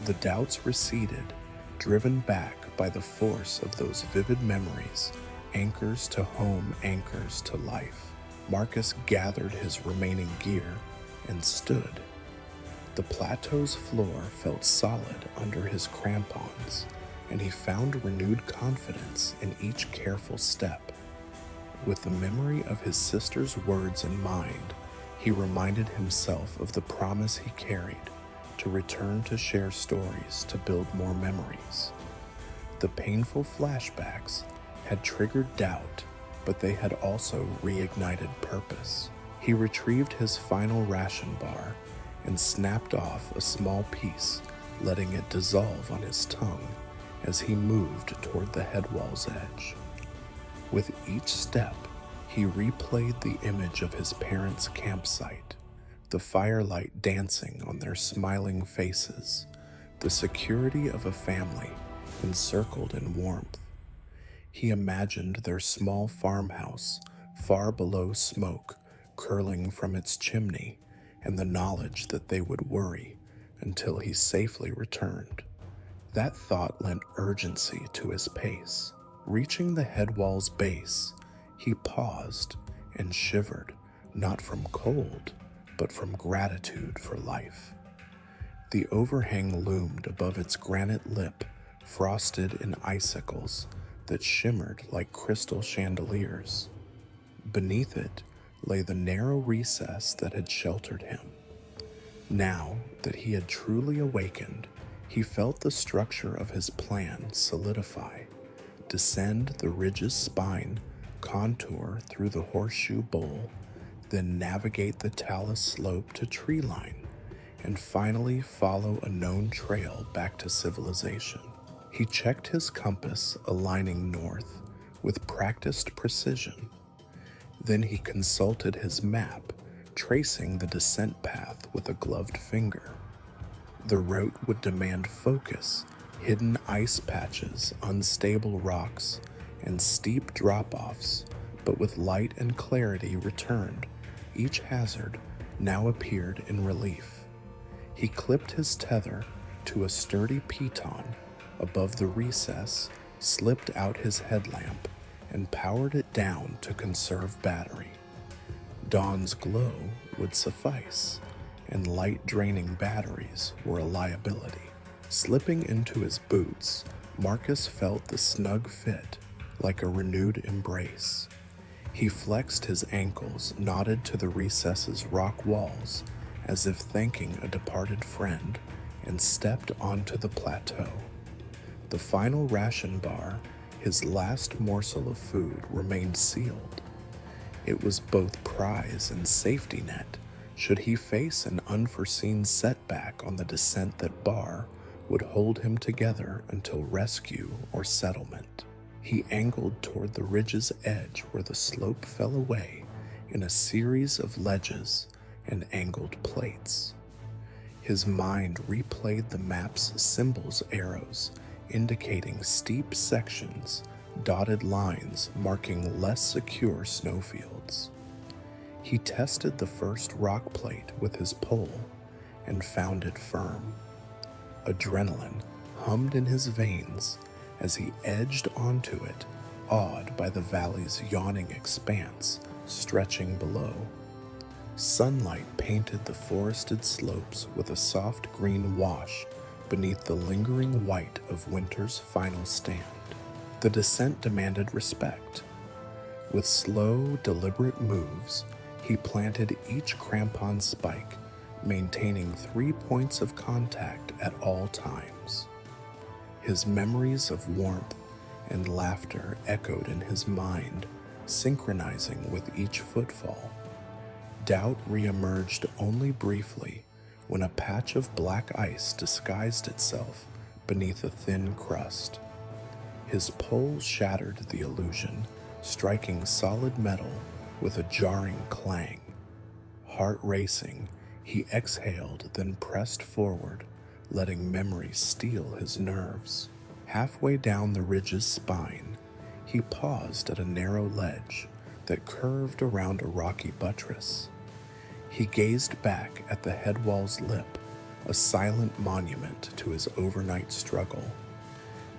The doubts receded, driven back by the force of those vivid memories, anchors to home, anchors to life. Marcus gathered his remaining gear and stood. The plateau's floor felt solid under his crampons, and he found renewed confidence in each careful step. With the memory of his sister's words in mind, he reminded himself of the promise he carried to return to share stories, to build more memories. The painful flashbacks had triggered doubt, but they had also reignited purpose. He retrieved his final ration bar and snapped off a small piece, letting it dissolve on his tongue as he moved toward the headwall's edge. With each step, he replayed the image of his parents' campsite, the firelight dancing on their smiling faces, the security of a family encircled in warmth. He imagined their small farmhouse, far below smoke, curling from its chimney, and the knowledge that they would worry until he safely returned. That thought lent urgency to his pace. Reaching the headwall's base, he paused and shivered, not from cold, but from gratitude for life. The overhang loomed above its granite lip, frosted in icicles that shimmered like crystal chandeliers. Beneath it lay the narrow recess that had sheltered him. Now that he had truly awakened, he felt the structure of his plan solidify, descend the ridge's spine, contour through the horseshoe bowl, then navigate the talus slope to treeline, and finally follow a known trail back to civilization. He checked his compass, aligning north with practiced precision. Then he consulted his map, tracing the descent path with a gloved finger. The route would demand focus, hidden ice patches, unstable rocks, and steep drop-offs, but with light and clarity returned, each hazard now appeared in relief. He clipped his tether to a sturdy piton above the recess, slipped out his headlamp, and powered it down to conserve battery. Dawn's glow would suffice, and light-draining batteries were a liability. Slipping into his boots, Marcus felt the snug fit like a renewed embrace. He flexed his ankles, nodded to the recess's rock walls as if thanking a departed friend, and stepped onto the plateau. The final ration bar, his last morsel of food, remained sealed. It was both prize and safety net should he face an unforeseen setback on the descent that bar would hold him together until rescue or settlement. He angled toward the ridge's edge where the slope fell away in a series of ledges and angled plates. His mind replayed the map's symbols, arrows indicating steep sections, dotted lines marking less secure snowfields. He tested the first rock plate with his pole and found it firm. Adrenaline hummed in his veins as he edged onto it, awed by the valley's yawning expanse stretching below. Sunlight painted the forested slopes with a soft green wash beneath the lingering white of winter's final stand. The descent demanded respect. With slow, deliberate moves, he planted each crampon spike, maintaining 3 points of contact at all times. His memories of warmth and laughter echoed in his mind, synchronizing with each footfall. Doubt reemerged only briefly when a patch of black ice disguised itself beneath a thin crust. His pole shattered the illusion, striking solid metal with a jarring clang. Heart racing, he exhaled, then pressed forward, letting memory steel his nerves. Halfway down the ridge's spine, he paused at a narrow ledge that curved around a rocky buttress. He gazed back at the headwall's lip, a silent monument to his overnight struggle.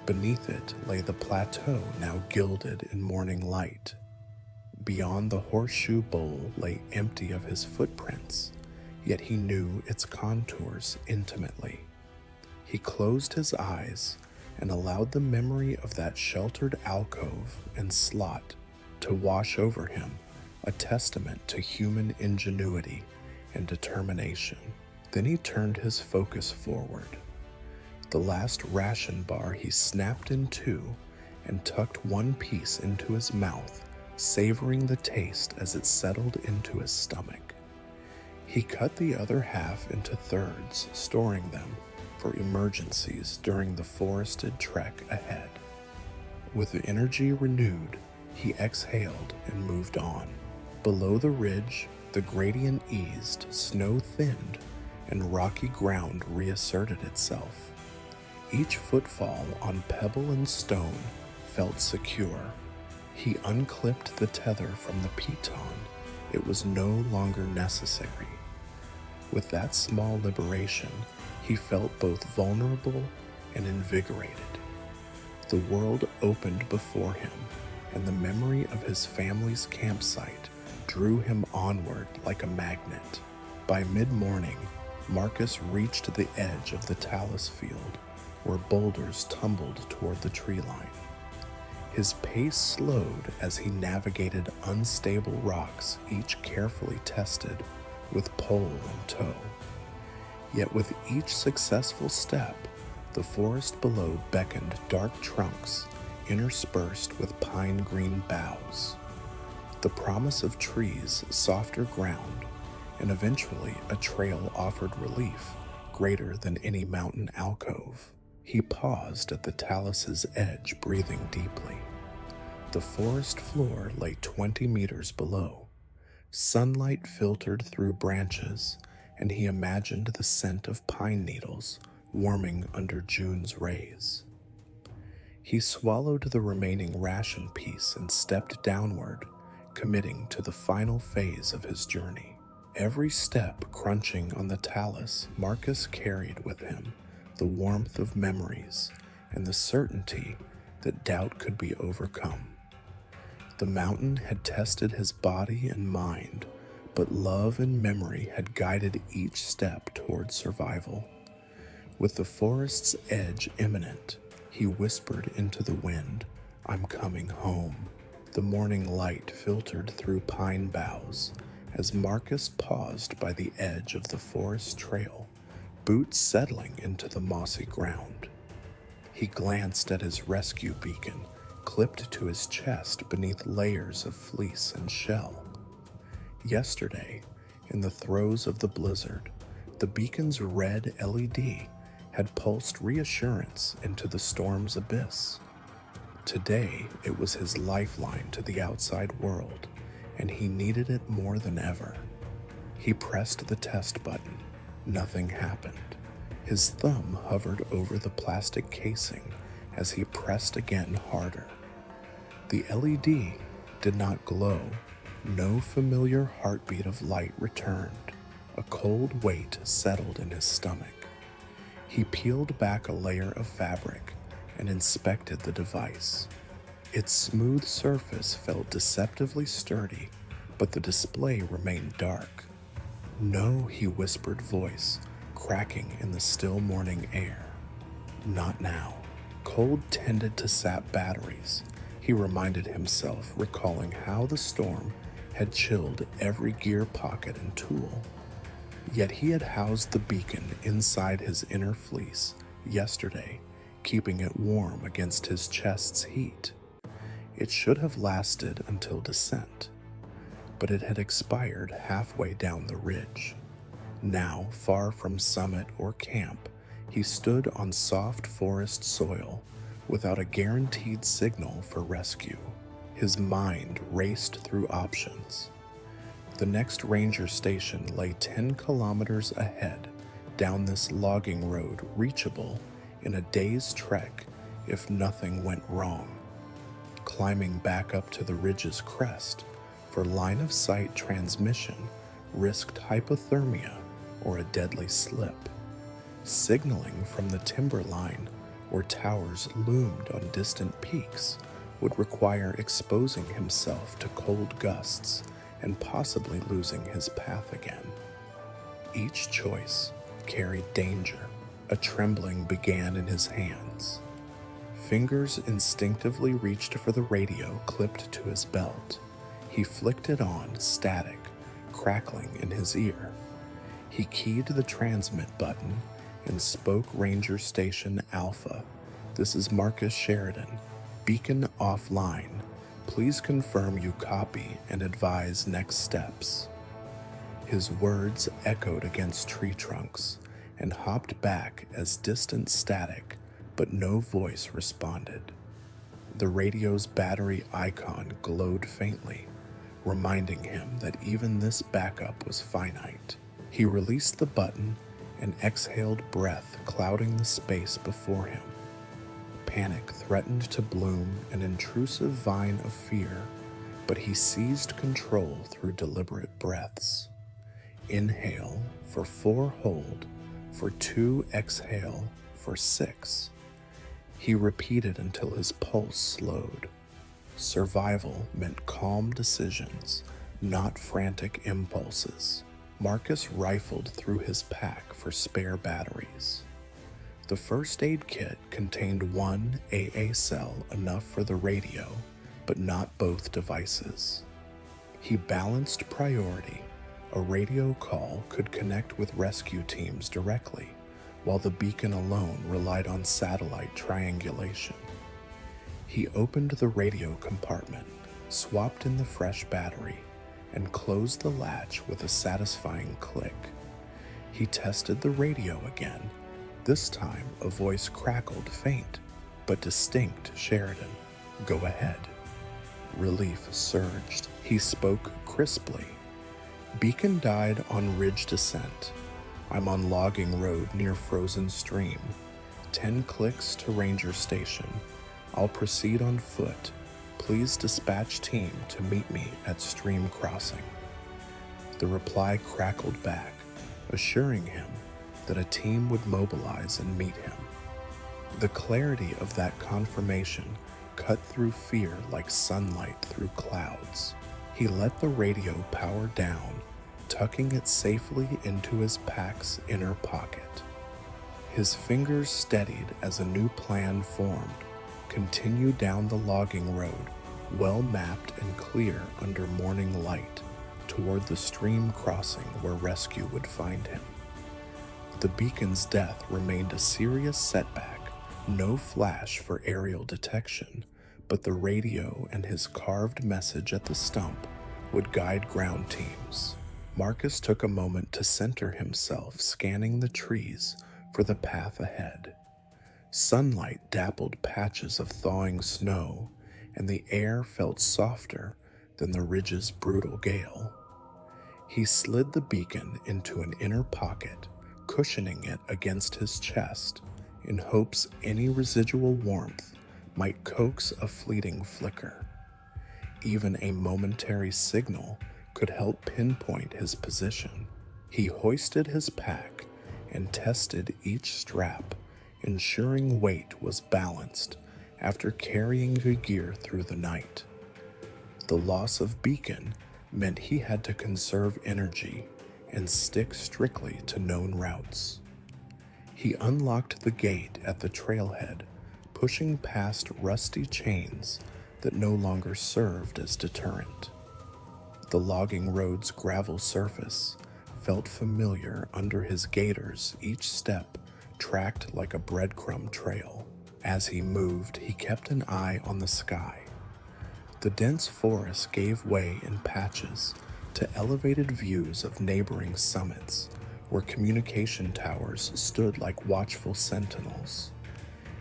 Beneath it lay the plateau, now gilded in morning light. Beyond the horseshoe bowl lay empty of his footprints, yet he knew its contours intimately. He closed his eyes and allowed the memory of that sheltered alcove and slot to wash over him, a testament to human ingenuity and determination. Then he turned his focus forward. The last ration bar he snapped in two and tucked one piece into his mouth, savoring the taste as it settled into his stomach. He cut the other half into thirds, storing them for emergencies during the forested trek ahead. With the energy renewed, he exhaled and moved on. Below the ridge, the gradient eased, snow thinned, and rocky ground reasserted itself. Each footfall on pebble and stone felt secure. He unclipped the tether from the piton. It was no longer necessary. With that small liberation, he felt both vulnerable and invigorated. The world opened before him, and the memory of his family's campsite drew him onward like a magnet. By mid-morning, Marcus reached the edge of the talus field, where boulders tumbled toward the tree line. His pace slowed as he navigated unstable rocks, each carefully tested with pole and toe. Yet with each successful step, the forest below beckoned dark trunks interspersed with pine green boughs. The promise of trees, softer ground, and eventually a trail offered relief greater than any mountain alcove. He paused at the talus's edge, breathing deeply. The forest floor lay 20 meters below. Sunlight filtered through branches, and he imagined the scent of pine needles warming under June's rays. He swallowed the remaining ration piece and stepped downward, committing to the final phase of his journey. Every step crunching on the talus, Marcus carried with him the warmth of memories and the certainty that doubt could be overcome. The mountain had tested his body and mind, but love and memory had guided each step toward survival. With the forest's edge imminent, he whispered into the wind, "I'm coming home." The morning light filtered through pine boughs as Marcus paused by the edge of the forest trail, boots settling into the mossy ground. He glanced at his rescue beacon, clipped to his chest beneath layers of fleece and shell. Yesterday, in the throes of the blizzard, the beacon's red LED had pulsed reassurance into the storm's abyss. Today, it was his lifeline to the outside world, and he needed it more than ever. He pressed the test button. Nothing happened. His thumb hovered over the plastic casing as he pressed again harder. The LED did not glow. No familiar heartbeat of light returned. A cold weight settled in his stomach. He peeled back a layer of fabric and inspected the device. Its smooth surface felt deceptively sturdy, but the display remained dark. "No," he whispered, voice cracking in the still morning air. "Not now." Cold tended to sap batteries, he reminded himself, recalling how the storm had chilled every gear pocket and tool. Yet he had housed the beacon inside his inner fleece yesterday, keeping it warm against his chest's heat. It should have lasted until descent, but it had expired halfway down the ridge. Now, far from summit or camp, he stood on soft forest soil without a guaranteed signal for rescue. His mind raced through options. The next ranger station lay 10 kilometers ahead, down this logging road reachable in a day's trek if nothing went wrong. Climbing back up to the ridge's crest for line-of-sight transmission risked hypothermia or a deadly slip. Signaling from the timberline where towers loomed on distant peaks would require exposing himself to cold gusts and possibly losing his path again. Each choice carried danger. A trembling began in his hands. Fingers instinctively reached for the radio clipped to his belt. He flicked it on, static, crackling in his ear. He keyed the transmit button and spoke Ranger Station Alpha. "This is Marcus Sheridan. Beacon offline. Please confirm you copy and advise next steps." His words echoed against tree trunks and hopped back as distant static, but no voice responded. The radio's battery icon glowed faintly, reminding him that even this backup was finite. He released the button and exhaled breath clouding the space before him. Panic threatened to bloom an intrusive vine of fear, but he seized control through deliberate breaths. Inhale for 4 hold, for 2 exhale, for 6. He repeated until his pulse slowed. Survival meant calm decisions, not frantic impulses. Marcus rifled through his pack for spare batteries. The first aid kit contained 1 AA cell, enough for the radio, but not both devices. He balanced priority. A radio call could connect with rescue teams directly, while the beacon alone relied on satellite triangulation. He opened the radio compartment, swapped in the fresh battery, and closed the latch with a satisfying click. He tested the radio again. This time, a voice crackled, faint but distinct. "Sheridan, go ahead." Relief surged. He spoke crisply. "Beacon died on ridge descent. I'm on logging road near frozen stream. 10 clicks to ranger station. I'll proceed on foot. Please dispatch team to meet me at stream crossing." The reply crackled back, assuring him that a team would mobilize and meet him. The clarity of that confirmation cut through fear like sunlight through clouds. He let the radio power down, tucking it safely into his pack's inner pocket. His fingers steadied as a new plan formed. Continue down the logging road, well mapped and clear under morning light, toward the stream crossing where rescue would find him. The beacon's death remained a serious setback. No flash for aerial detection, but the radio and his carved message at the stump would guide ground teams. Marcus took a moment to center himself, scanning the trees for the path ahead. Sunlight dappled patches of thawing snow, and the air felt softer than the ridge's brutal gale. He slid the beacon into an inner pocket, cushioning it against his chest, in hopes any residual warmth might coax a fleeting flicker. Even a momentary signal could help pinpoint his position. He hoisted his pack and tested each strap, ensuring weight was balanced after carrying the gear through the night. The loss of beacon meant he had to conserve energy and stick strictly to known routes. He unlocked the gate at the trailhead, pushing past rusty chains that no longer served as deterrent. The logging road's gravel surface felt familiar under his gaiters, each step tracked like a breadcrumb trail. As he moved, he kept an eye on the sky. The dense forest gave way in patches to elevated views of neighboring summits, where communication towers stood like watchful sentinels.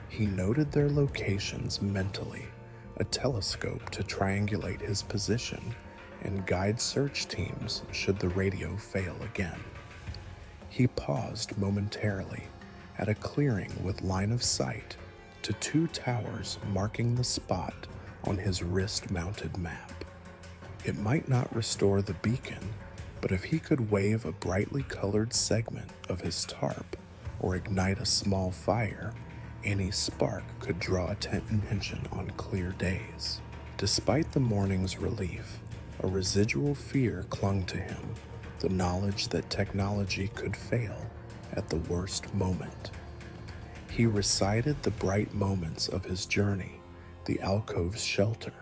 He noted their locations mentally, a telescope to triangulate his position and guide search teams should the radio fail again. He paused momentarily at a clearing with line of sight to two towers marking the spot on his wrist-mounted map. It might not restore the beacon, but if he could wave a brightly colored segment of his tarp or ignite a small fire, any spark could draw attention on clear days. Despite the morning's relief, a residual fear clung to him, the knowledge that technology could fail at the worst moment. He recited the bright moments of his journey, the alcove's shelter,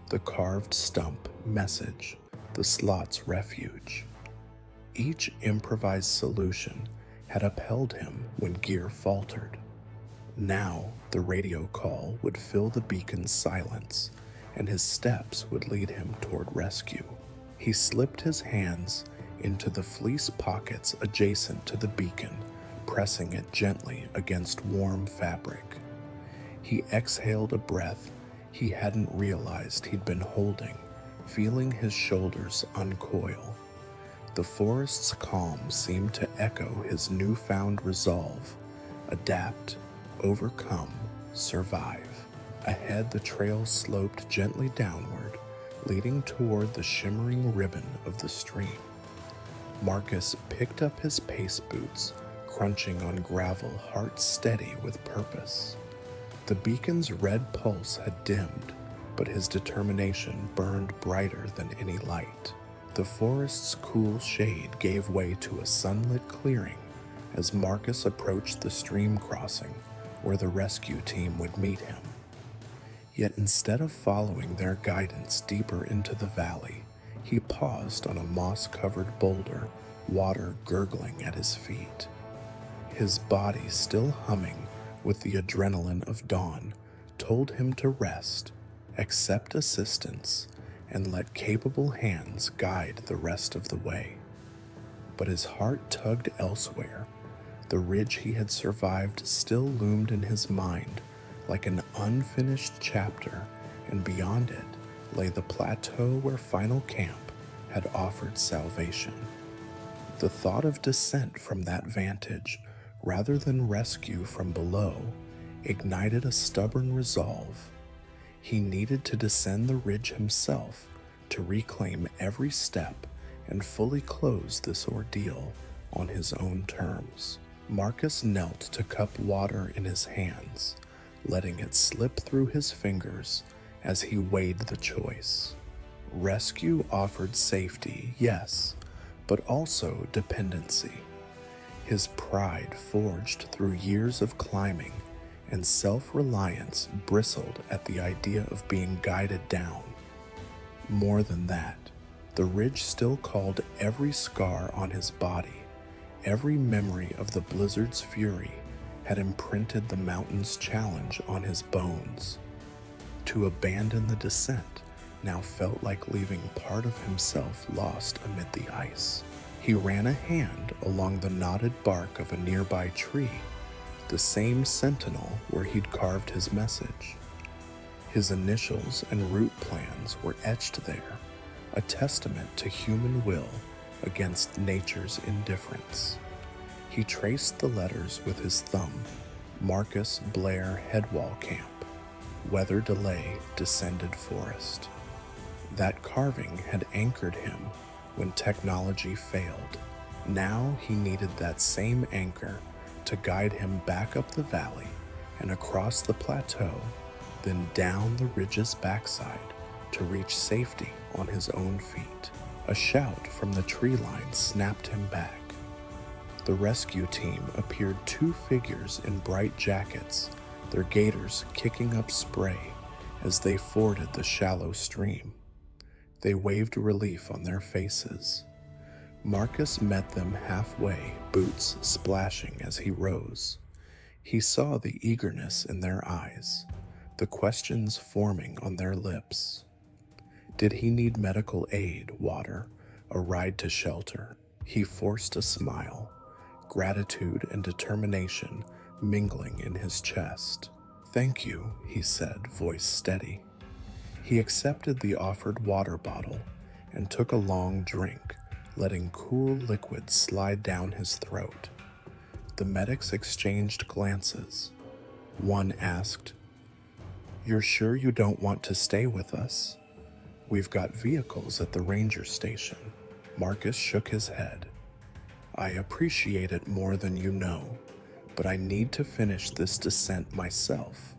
the carved stump message, the slot's refuge. Each improvised solution had upheld him when gear faltered. Now the radio call would fill the beacon's silence, and his steps would lead him toward rescue. He slipped his hands into the fleece pockets adjacent to the beacon, pressing it gently against warm fabric. He exhaled a breath he hadn't realized he'd been holding, feeling his shoulders uncoil. The forest's calm seemed to echo his newfound resolve: adapt, overcome, survive. Ahead, the trail sloped gently downward, leading toward the shimmering ribbon of the stream. Marcus picked up his pace boots, crunching on gravel, heart steady with purpose. The beacon's red pulse had dimmed, but his determination burned brighter than any light. The forest's cool shade gave way to a sunlit clearing as Marcus approached the stream crossing where the rescue team would meet him. Yet instead of following their guidance deeper into the valley, he paused on a moss-covered boulder, water gurgling at his feet. His body, still humming with the adrenaline of dawn, told him to rest, accept assistance, and let capable hands guide the rest of the way. But his heart tugged elsewhere. The ridge he had survived still loomed in his mind like an unfinished chapter, and beyond it lay the plateau where final camp had offered salvation. The thought of descent from that vantage, rather than rescue from below, ignited a stubborn resolve. He needed to descend the ridge himself to reclaim every step and fully close this ordeal on his own terms. Marcus knelt to cup water in his hands, letting it slip through his fingers as he weighed the choice. Rescue offered safety, yes, but also dependency. His pride, forged through years of climbing, and self-reliance bristled at the idea of being guided down. More than that, the ridge still called every scar on his body, Every memory of the blizzard's fury had imprinted the mountain's challenge on his bones. To abandon the descent now felt like leaving part of himself lost amid the ice. He ran a hand along the knotted bark of a nearby tree, the same sentinel where he'd carved his message. His initials and route plans were etched there, a testament to human will against nature's indifference. He traced the letters with his thumb: Marcus Blair Headwall Camp, weather delay, descended forest. That carving had anchored him when technology failed. Now he needed that same anchor to guide him back up the valley and across the plateau, then down the ridge's backside to reach safety on his own feet. A shout from the tree line snapped him back. The rescue team appeared, two figures in bright jackets, their gaiters kicking up spray as they forded the shallow stream. They waved relief on their faces. Marcus met them halfway, boots splashing as he rose. He saw the eagerness in their eyes, the questions forming on their lips. Did he need medical aid, water, a ride to shelter? He forced a smile, gratitude and determination mingling in his chest. "Thank you," he said, voice steady. He accepted the offered water bottle and took a long drink, letting cool liquid slide down his throat. The medics exchanged glances. One asked, "You're sure you don't want to stay with us? We've got vehicles at the ranger station." Marcus shook his head. "I appreciate it more than you know, but I need to finish this descent myself."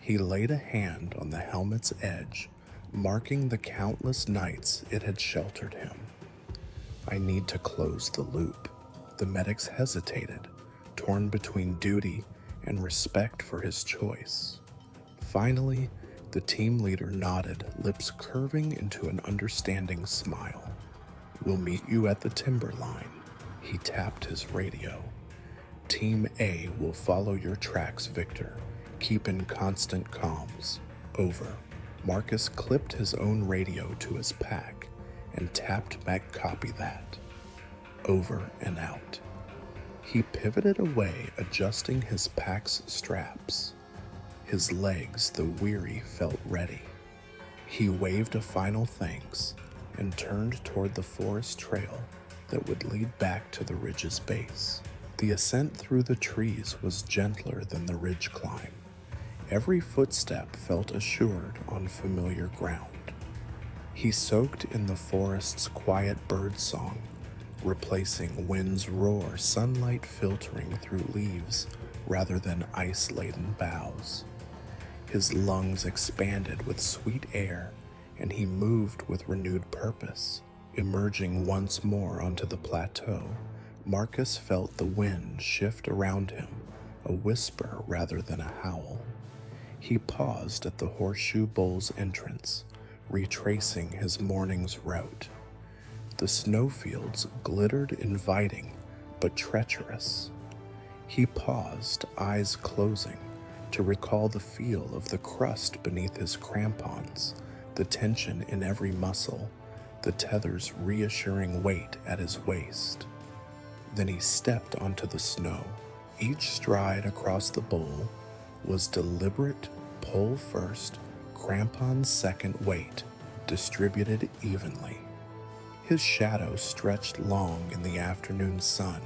He laid a hand on the helmet's edge, marking the countless nights it had sheltered him. "I need to close the loop." The medics hesitated, torn between duty and respect for his choice. Finally, the team leader nodded, lips curving into an understanding smile. "We'll meet you at the timberline." He tapped his radio. "Team A will follow your tracks, Victor. Keep in constant comms. Over." Marcus clipped his own radio to his pack and tapped back, "Copy that." Over and out. He pivoted away, adjusting his pack's straps. His legs, though weary, felt ready. He waved a final thanks and turned toward the forest trail that would lead back to the ridge's base. The ascent through the trees was gentler than the ridge climb. Every footstep felt assured on familiar ground. He soaked in the forest's quiet bird song, replacing wind's roar, sunlight filtering through leaves rather than ice-laden boughs. His lungs expanded with sweet air, and he moved with renewed purpose. Emerging once more onto the plateau, Marcus felt the wind shift around him, a whisper rather than a howl. He paused at the Horseshoe Bowl's entrance, retracing his morning's route. The snowfields glittered inviting, but treacherous. He paused, eyes closing, to recall the feel of the crust beneath his crampons, the tension in every muscle, the tether's reassuring weight at his waist. Then he stepped onto the snow. Each stride across the bowl was deliberate, pole first, crampon second weight, distributed evenly. His shadow stretched long in the afternoon sun,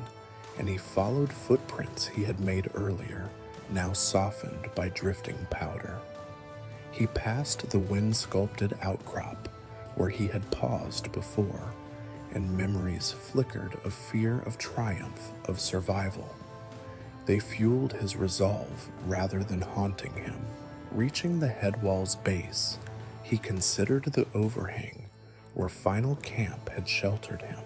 and he followed footprints he had made earlier, now softened by drifting powder. He passed the wind-sculpted outcrop where he had paused before, and memories flickered of fear, of triumph, of survival. They fueled his resolve rather than haunting him. Reaching the headwall's base, he considered the overhang where final camp had sheltered him.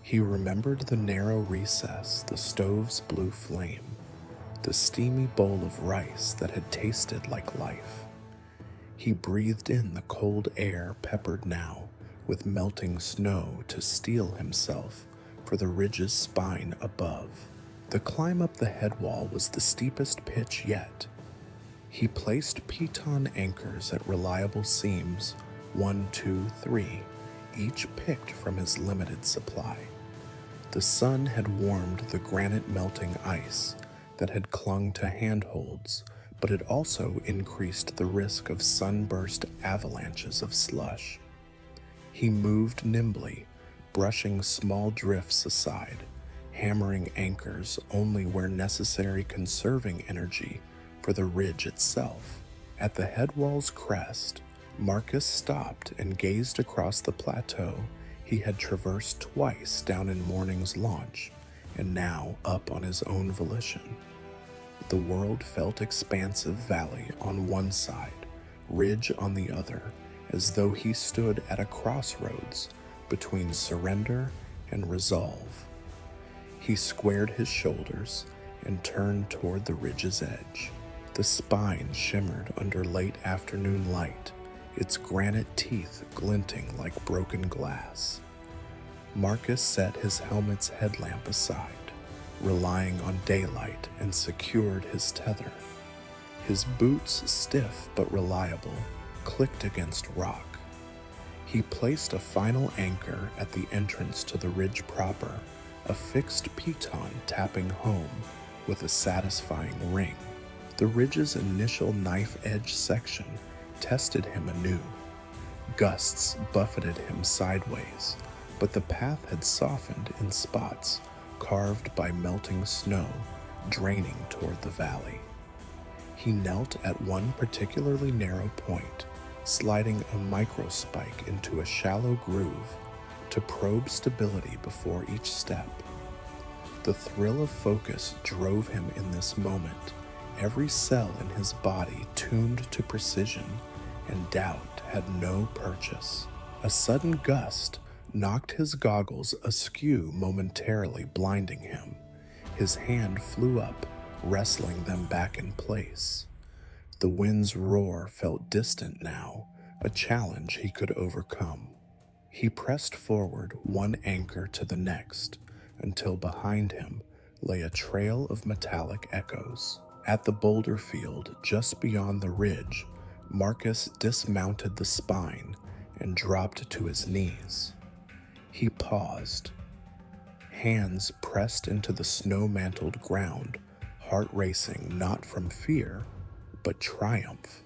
He remembered the narrow recess, the stove's blue flame, the steamy bowl of rice that had tasted like life. He breathed in the cold air, peppered now with melting snow to steel himself for the ridge's spine above. The climb up the head wall was the steepest pitch yet. He placed piton anchors at reliable seams 1, 2, 3, each picked from his limited supply. The sun had warmed the granite melting ice that had clung to handholds, but it also increased the risk of sunburst avalanches of slush. He moved nimbly, brushing small drifts aside, hammering anchors only where necessary, conserving energy for the ridge itself. At the headwall's crest, Marcus stopped and gazed across the plateau he had traversed twice down in morning's launch, and now up on his own volition. The world felt expansive valley on one side, ridge on the other, as though he stood at a crossroads between surrender and resolve. He squared his shoulders and turned toward the ridge's edge. The spine shimmered under late afternoon light, its granite teeth glinting like broken glass. Marcus set his helmet's headlamp aside, relying on daylight, and secured his tether. His boots, stiff but reliable, clicked against rock. He placed a final anchor at the entrance to the ridge proper, a fixed piton tapping home with a satisfying ring. The ridge's initial knife-edge section tested him anew. Gusts buffeted him sideways, but the path had softened in spots, carved by melting snow, draining toward the valley. He knelt at one particularly narrow point, sliding a microspike into a shallow groove to probe stability before each step. The thrill of focus drove him in this moment, every cell in his body tuned to precision, and doubt had no purchase. A sudden gust knocked his goggles askew, momentarily blinding him. His hand flew up, wrestling them back in place. The wind's roar felt distant now, a challenge he could overcome. He pressed forward one anchor to the next, until behind him lay a trail of metallic echoes. At the boulder field just beyond the ridge, Marcus dismounted the spine and dropped to his knees. He paused, hands pressed into the snow-mantled ground, heart racing not from fear, but triumph.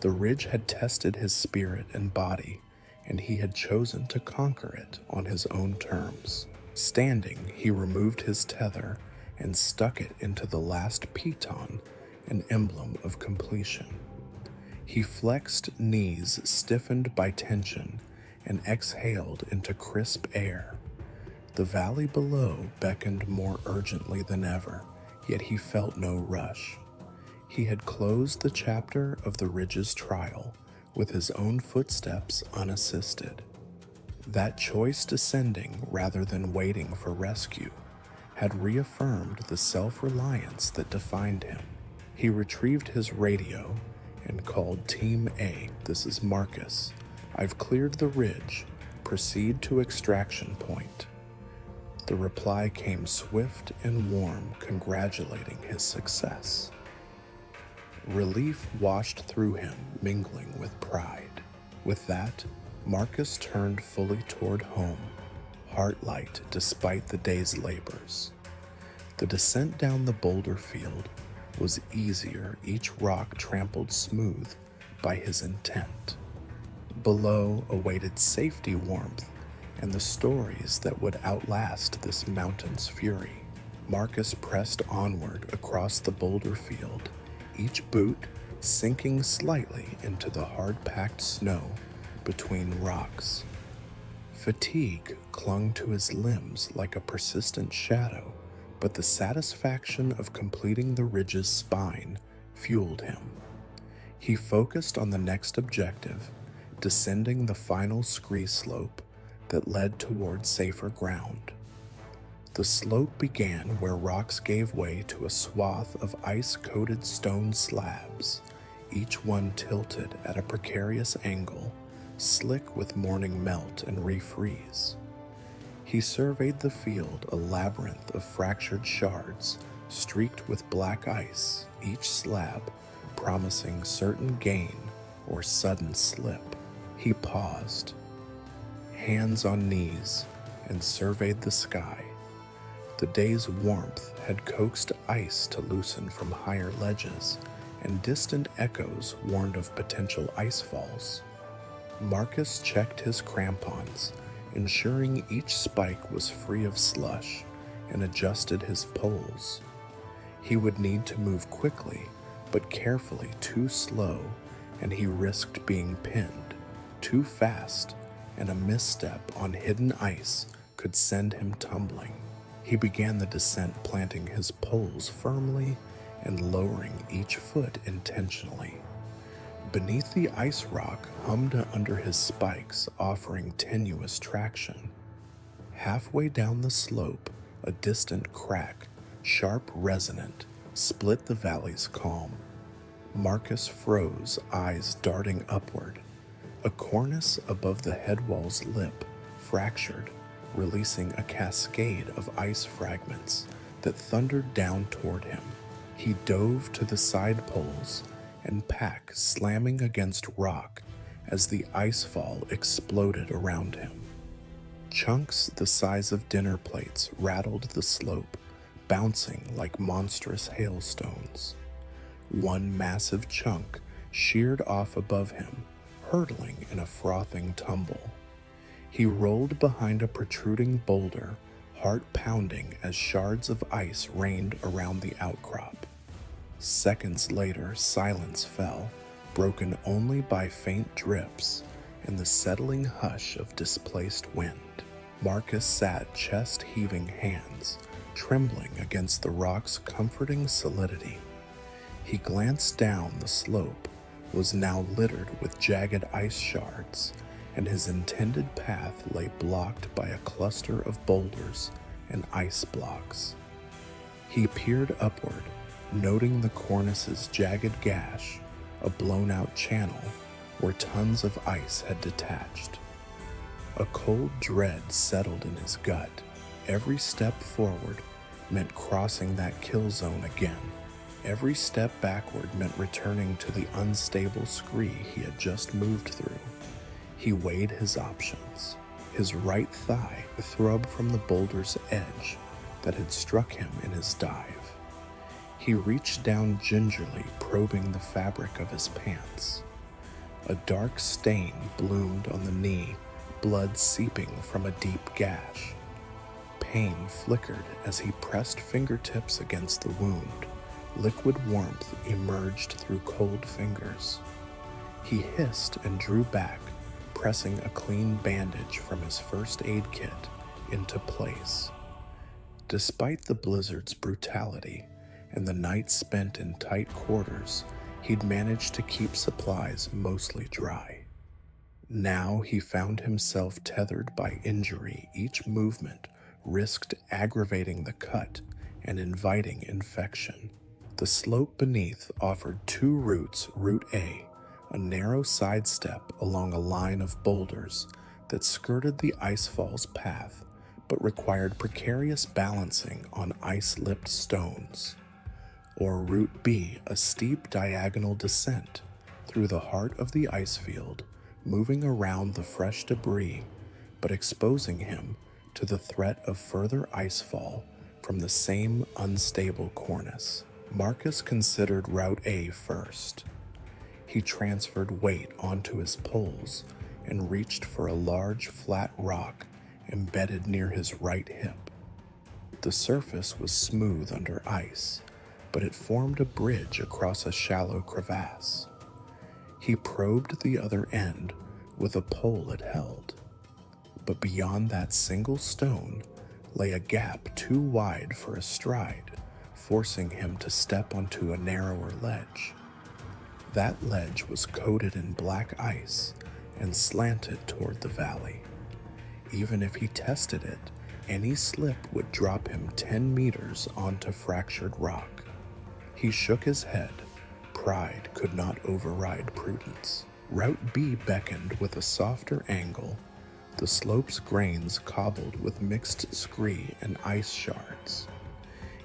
The ridge had tested his spirit and body, and he had chosen to conquer it on his own terms. Standing, he removed his tether and stuck it into the last piton, an emblem of completion. He flexed knees stiffened by tension and exhaled into crisp air. The valley below beckoned more urgently than ever, yet he felt no rush. He had closed the chapter of the ridge's trial with his own footsteps unassisted. That choice descending rather than waiting for rescue had reaffirmed the self-reliance that defined him. He retrieved his radio and called Team A. "This is Marcus. I've cleared the ridge. Proceed to extraction point." The reply came swift and warm, congratulating his success. Relief washed through him, mingling with pride. With that, Marcus turned fully toward home, heart light despite the day's labors. The descent down the boulder field was easier, each rock trampled smooth by his intent. Below awaited safety, warmth, and the stories that would outlast this mountain's fury. Marcus pressed onward across the boulder field, each boot sinking slightly into the hard-packed snow between rocks. Fatigue clung to his limbs like a persistent shadow, but the satisfaction of completing the ridge's spine fueled him. He focused on the next objective, descending the final scree slope that led toward safer ground. The slope began where rocks gave way to a swath of ice-coated stone slabs, each one tilted at a precarious angle, slick with morning melt and refreeze. He surveyed the field, a labyrinth of fractured shards, streaked with black ice, each slab promising certain gain or sudden slip. He paused, hands on knees, and surveyed the sky. The day's warmth had coaxed ice to loosen from higher ledges, and distant echoes warned of potential ice falls. Marcus checked his crampons, ensuring each spike was free of slush, and adjusted his poles. He would need to move quickly, but carefully. Too slow, and he risked being pinned. Too fast, and a misstep on hidden ice could send him tumbling. He began the descent, planting his poles firmly and lowering each foot intentionally. Beneath the ice rock hummed under his spikes, offering tenuous traction. Halfway down the slope, a distant crack, sharp, resonant, split the valley's calm. Marcus froze, eyes darting upward. A cornice above the headwall's lip fractured, releasing a cascade of ice fragments that thundered down toward him. He dove to the side poles and pack slamming against rock as the icefall exploded around him. Chunks the size of dinner plates rattled the slope, bouncing like monstrous hailstones. One massive chunk sheared off above him, hurtling in a frothing tumble. He rolled behind a protruding boulder, heart pounding as shards of ice rained around the outcrop. Seconds later, silence fell, broken only by faint drips and the settling hush of displaced wind. Marcus sat, chest-heaving hands, trembling against the rock's comforting solidity. He glanced down. The slope was now littered with jagged ice shards, and his intended path lay blocked by a cluster of boulders and ice blocks. He peered upward, noting the cornice's jagged gash, a blown-out channel where tons of ice had detached. A cold dread settled in his gut. Every step forward meant crossing that kill zone again. Every step backward meant returning to the unstable scree he had just moved through. He weighed his options. His right thigh throbbed from the boulder's edge that had struck him in his dive. He reached down gingerly, probing the fabric of his pants. A dark stain bloomed on the knee, blood seeping from a deep gash. Pain flickered as he pressed fingertips against the wound. Liquid warmth emerged through cold fingers. He hissed and drew back, pressing a clean bandage from his first aid kit into place. Despite the blizzard's brutality and the night spent in tight quarters, he'd managed to keep supplies mostly dry. Now he found himself tethered by injury. Each movement risked aggravating the cut and inviting infection. The slope beneath offered two routes. Route A, a narrow sidestep along a line of boulders that skirted the icefall's path but required precarious balancing on ice-lipped stones. Or Route B, a steep diagonal descent through the heart of the ice field, moving around the fresh debris but exposing him to the threat of further icefall from the same unstable cornice. Marcus considered Route A first. He transferred weight onto his poles and reached for a large flat rock embedded near his right hip. The surface was smooth under ice, but it formed a bridge across a shallow crevasse. He probed the other end with a pole it held, but beyond that single stone lay a gap too wide for a stride, forcing him to step onto a narrower ledge. That ledge was coated in black ice and slanted toward the valley. Even if he tested it, any slip would drop him 10 meters onto fractured rock. He shook his head. Pride could not override prudence. Route B beckoned with a softer angle, the slope's grains cobbled with mixed scree and ice shards.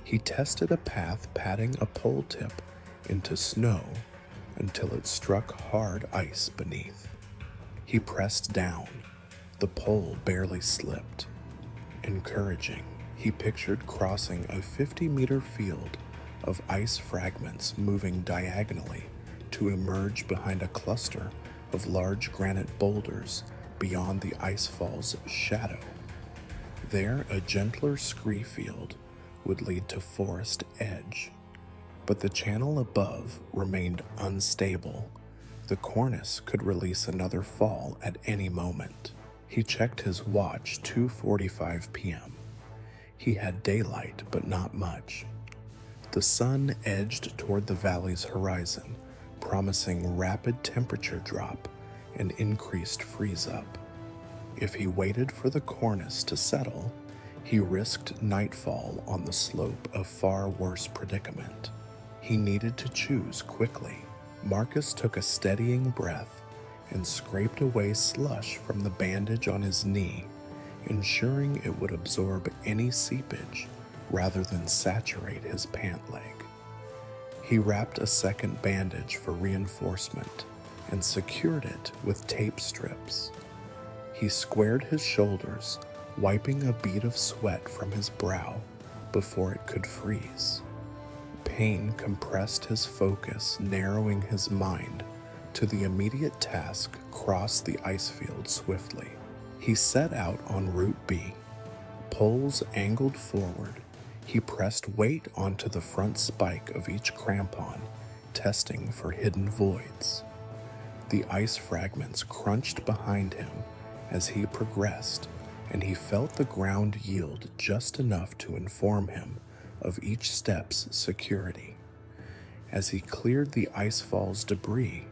He tested a path patting a pole tip into snow until it struck hard ice beneath. He pressed down. The pole barely slipped. Encouraging, he pictured crossing a 50-meter field of ice fragments moving diagonally to emerge behind a cluster of large granite boulders beyond the icefall's shadow. There, a gentler scree field would lead to forest edge, but the channel above remained unstable. The cornice could release another fall at any moment. He checked his watch, 2:45 p.m. He had daylight, but not much. The sun edged toward the valley's horizon, promising rapid temperature drop and increased freeze-up. If he waited for the cornice to settle, he risked nightfall on the slope, a far worse predicament. He needed to choose quickly. Marcus took a steadying breath and scraped away slush from the bandage on his knee, ensuring it would absorb any seepage rather than saturate his pant leg. He wrapped a second bandage for reinforcement and secured it with tape strips. He squared his shoulders, wiping a bead of sweat from his brow before it could freeze. Pain compressed his focus, narrowing his mind to the immediate task: cross the ice field swiftly. He set out on Route B. Poles angled forward. He pressed weight onto the front spike of each crampon, testing for hidden voids. The ice fragments crunched behind him as he progressed, and he felt the ground yield just enough to inform him of each step's security. As he cleared the icefall's debris,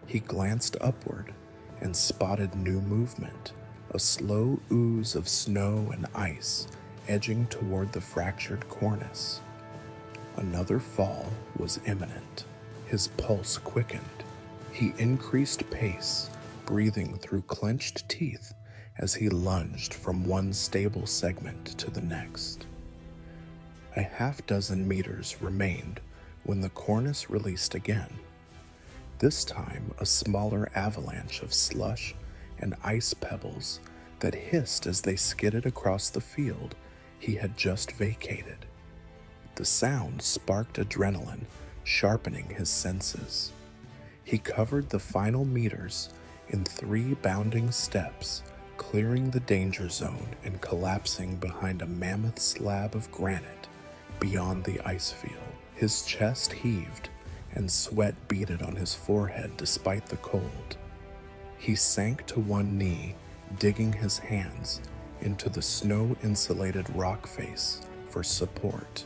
he glanced upward and spotted new movement, a slow ooze of snow and ice edging toward the fractured cornice. Another fall was imminent. His pulse quickened. He increased pace, breathing through clenched teeth as he lunged from one stable segment to the next. A half-dozen meters remained when the cornice released again. This time, a smaller avalanche of slush and ice pebbles that hissed as they skidded across the field he had just vacated. The sound sparked adrenaline, sharpening his senses. He covered the final meters in 3 bounding steps, clearing the danger zone and collapsing behind a mammoth slab of granite beyond the ice field. His chest heaved and sweat beaded on his forehead despite the cold. He sank to one knee, digging his hands into the snow-insulated rock face for support.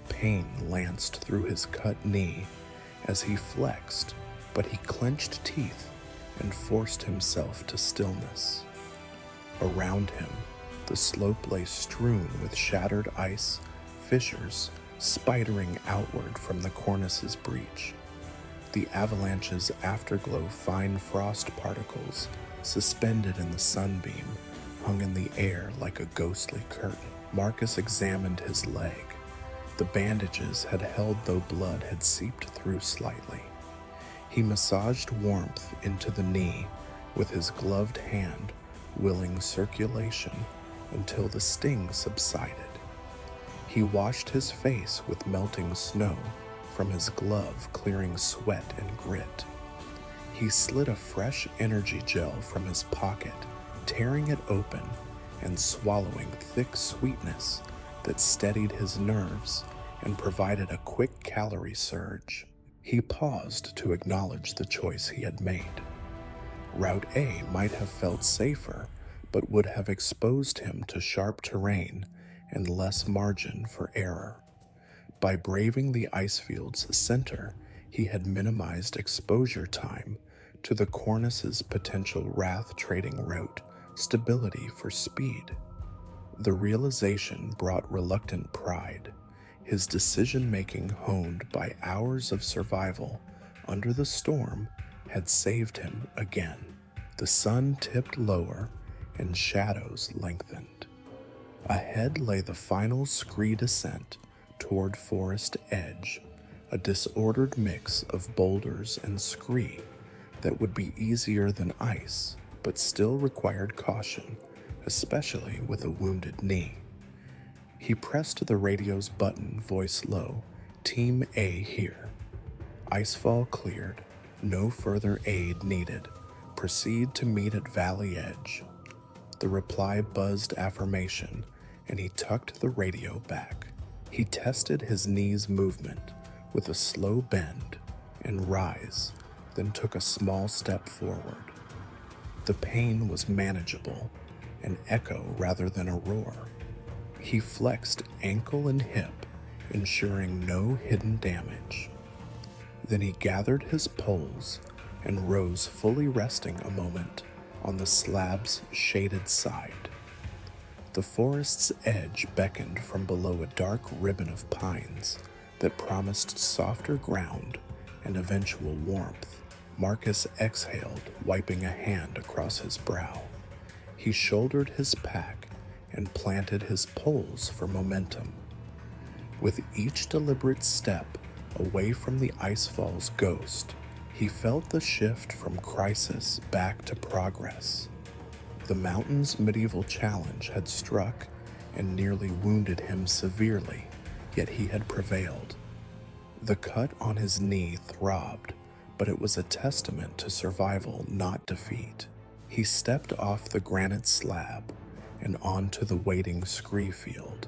Pain lanced through his cut knee as he flexed, but he clenched teeth and forced himself to stillness. Around him, the slope lay strewn with shattered ice, fissures spidering outward from the cornice's breach. The avalanche's afterglow fine frost particles, suspended in the sunbeam, hung in the air like a ghostly curtain. Marcus examined his leg. The bandages had held though blood had seeped through slightly. He massaged warmth into the knee with his gloved hand, willing circulation until the sting subsided. He washed his face with melting snow from his glove, clearing sweat and grit. He slid a fresh energy gel from his pocket, tearing it open and swallowing thick sweetness that steadied his nerves and provided a quick calorie surge. He paused to acknowledge the choice he had made. Route A might have felt safer, but would have exposed him to sharp terrain and less margin for error. By braving the ice field's center, he had minimized exposure time to the cornice's potential wrath-trading route, stability for speed. The realization brought reluctant pride, his decision-making honed by hours of survival under the storm had saved him again. The sun tipped lower, and shadows lengthened. Ahead lay the final scree descent toward forest edge, a disordered mix of boulders and scree that would be easier than ice, but still required caution, especially with a wounded knee. He pressed the radio's button, voice low. Team A here. Icefall cleared. No further aid needed. Proceed to meet at Valley Edge. The reply buzzed affirmation, and he tucked the radio back. He tested his knee's movement with a slow bend and rise, then took a small step forward. The pain was manageable, an echo rather than a roar. He flexed ankle and hip, ensuring no hidden damage. Then he gathered his poles and rose, fully resting a moment on the slab's shaded side. The forest's edge beckoned from below a dark ribbon of pines that promised softer ground and eventual warmth. Marcus exhaled, wiping a hand across his brow. He shouldered his pack and planted his poles for momentum. With each deliberate step away from the icefall's ghost, he felt the shift from crisis back to progress. The mountain's medieval challenge had struck and nearly wounded him severely, yet he had prevailed. The cut on his knee throbbed, but it was a testament to survival, not defeat. He stepped off the granite slab and onto the waiting scree field.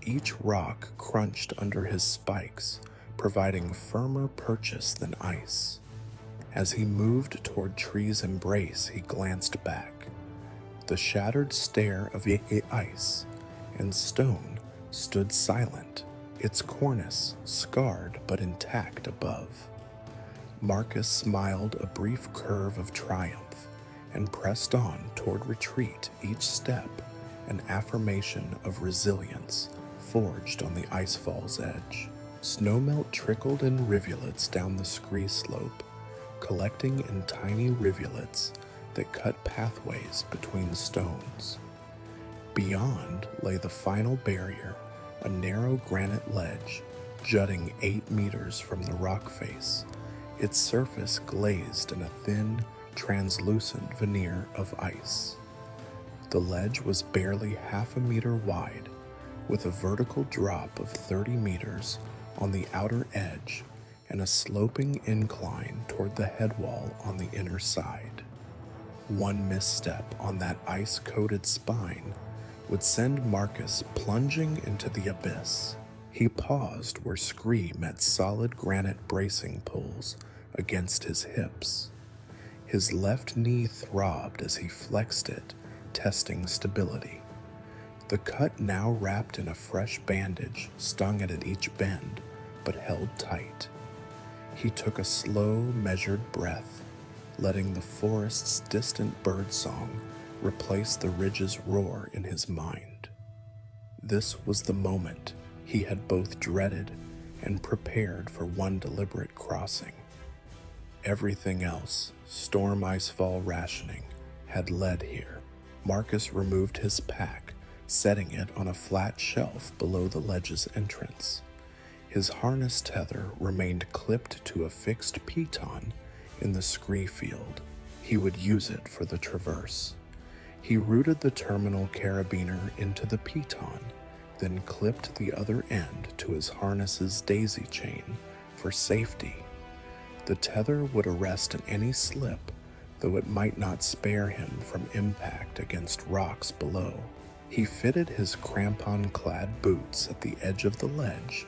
Each rock crunched under his spikes, providing firmer purchase than ice. As he moved toward tree's embrace, he glanced back. The shattered stair of ice and stone stood silent, its cornice scarred but intact above. Marcus smiled a brief curve of triumph and pressed on toward retreat, each step an affirmation of resilience forged on the icefall's edge. Snowmelt trickled in rivulets down the scree slope, collecting in tiny rivulets that cut pathways between stones. Beyond lay the final barrier, a narrow granite ledge jutting 8 meters from the rock face, its surface glazed in a thin, translucent veneer of ice. The ledge was barely half a meter wide, with a vertical drop of 30 meters on the outer edge and a sloping incline toward the headwall on the inner side. One misstep on that ice-coated spine would send Marcus plunging into the abyss. He paused where scree met solid granite bracing poles against his hips. His left knee throbbed as he flexed it, testing stability. The cut now wrapped in a fresh bandage stung at each bend, but held tight. He took a slow, measured breath, letting the forest's distant birdsong replace the ridge's roar in his mind. This was the moment he had both dreaded and prepared for one deliberate crossing. Everything else, storm icefall rationing, had led here. Marcus removed his pack, setting it on a flat shelf below the ledge's entrance. His harness tether remained clipped to a fixed piton in the scree field. He would use it for the traverse. He routed the terminal carabiner into the piton, then clipped the other end to his harness's daisy chain for safety. The tether would arrest any slip, though it might not spare him from impact against rocks below. He fitted his crampon-clad boots at the edge of the ledge,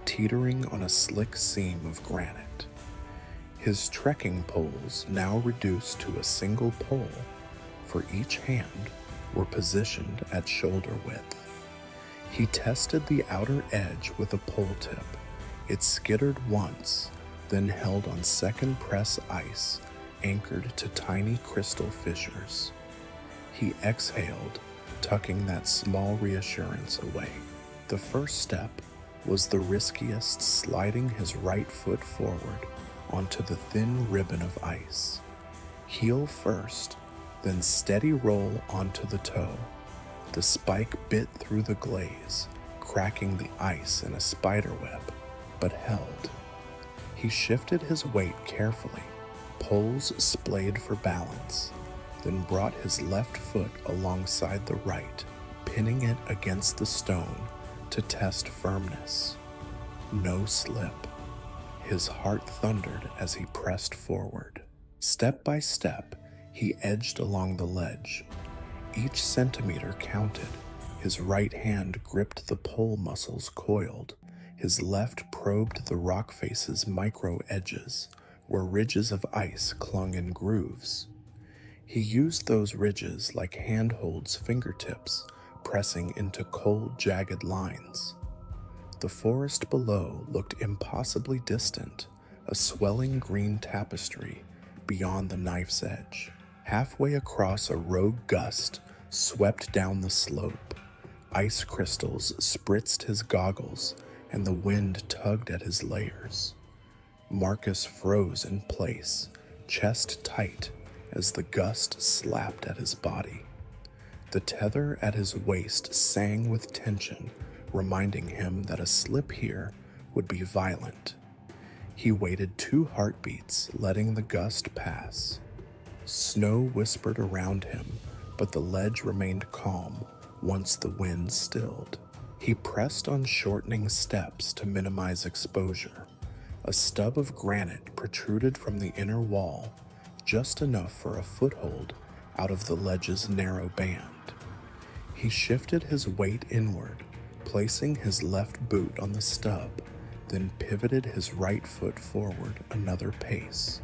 teetering on a slick seam of granite. His trekking poles, now reduced to a single pole for each hand, were positioned at shoulder width. He tested the outer edge with a pole tip. It skittered once, then held on second press ice, anchored to tiny crystal fissures. He exhaled, tucking that small reassurance away. The first step was the riskiest, sliding his right foot forward onto the thin ribbon of ice. Heel first, then steady roll onto the toe. The spike bit through the glaze, cracking the ice in a spider web, but held. He shifted his weight carefully, poles splayed for balance, then brought his left foot alongside the right, pinning it against the stone to test firmness. No slip. His heart thundered as he pressed forward. Step by step, he edged along the ledge. Each centimeter counted. His right hand gripped the pole muscles coiled. His left probed the rock face's micro edges, where ridges of ice clung in grooves. He used those ridges like handholds' fingertips, pressing into cold, jagged lines. The forest below looked impossibly distant, a swelling green tapestry beyond the knife's edge. Halfway across, a rogue gust swept down the slope. Ice crystals spritzed his goggles, and the wind tugged at his layers. Marcus froze in place, chest tight, as the gust slapped at his body. The tether at his waist sang with tension, reminding him that a slip here would be violent. He waited 2 heartbeats, letting the gust pass. Snow whispered around him, but the ledge remained calm once the wind stilled. He pressed on shortening steps to minimize exposure. A stub of granite protruded from the inner wall, just enough for a foothold out of the ledge's narrow band. He shifted his weight inward, placing his left boot on the stub, then pivoted his right foot forward another pace.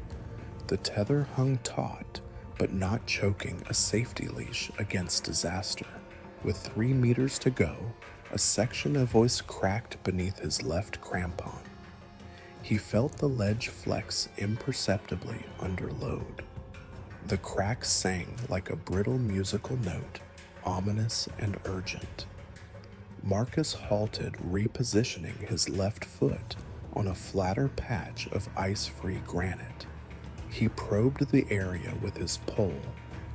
The tether hung taut, but not choking a safety leash against disaster. With 3 meters to go, a section of ice cracked beneath his left crampon. He felt the ledge flex imperceptibly under load. The crack sang like a brittle musical note, ominous and urgent. Marcus halted, repositioning his left foot on a flatter patch of ice-free granite. He probed the area with his pole,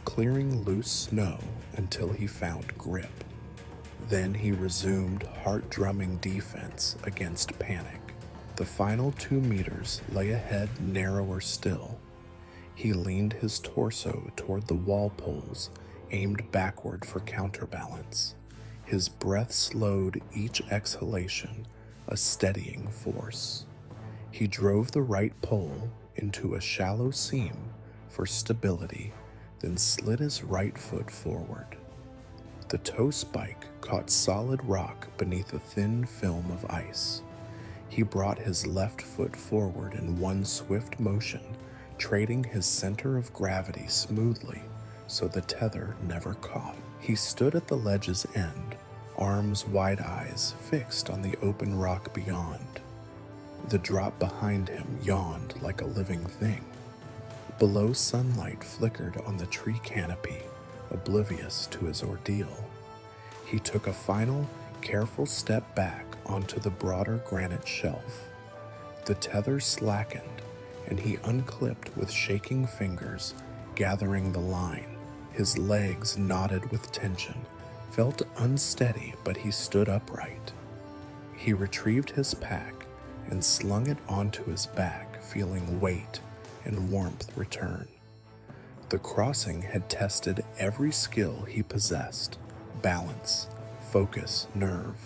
clearing loose snow until he found grip. Then he resumed heart-drumming defense against panic. The final 2 meters lay ahead narrower still. He leaned his torso toward the wall poles, aimed backward for counterbalance. His breath slowed each exhalation, a steadying force. He drove the right pole into a shallow seam for stability, then slid his right foot forward. The toe spike caught solid rock beneath a thin film of ice. He brought his left foot forward in one swift motion, trading his center of gravity smoothly so the tether never caught. He stood at the ledge's end, arms wide, eyes fixed on the open rock beyond. The drop behind him yawned like a living thing. Below, sunlight flickered on the tree canopy, oblivious to his ordeal. He took a final, careful step back onto the broader granite shelf. The tether slackened, and he unclipped with shaking fingers, gathering the line. His legs knotted with tension, felt unsteady, but he stood upright. He retrieved his pack and slung it onto his back, feeling weight and warmth return. The crossing had tested every skill he possessed: balance, focus, nerve.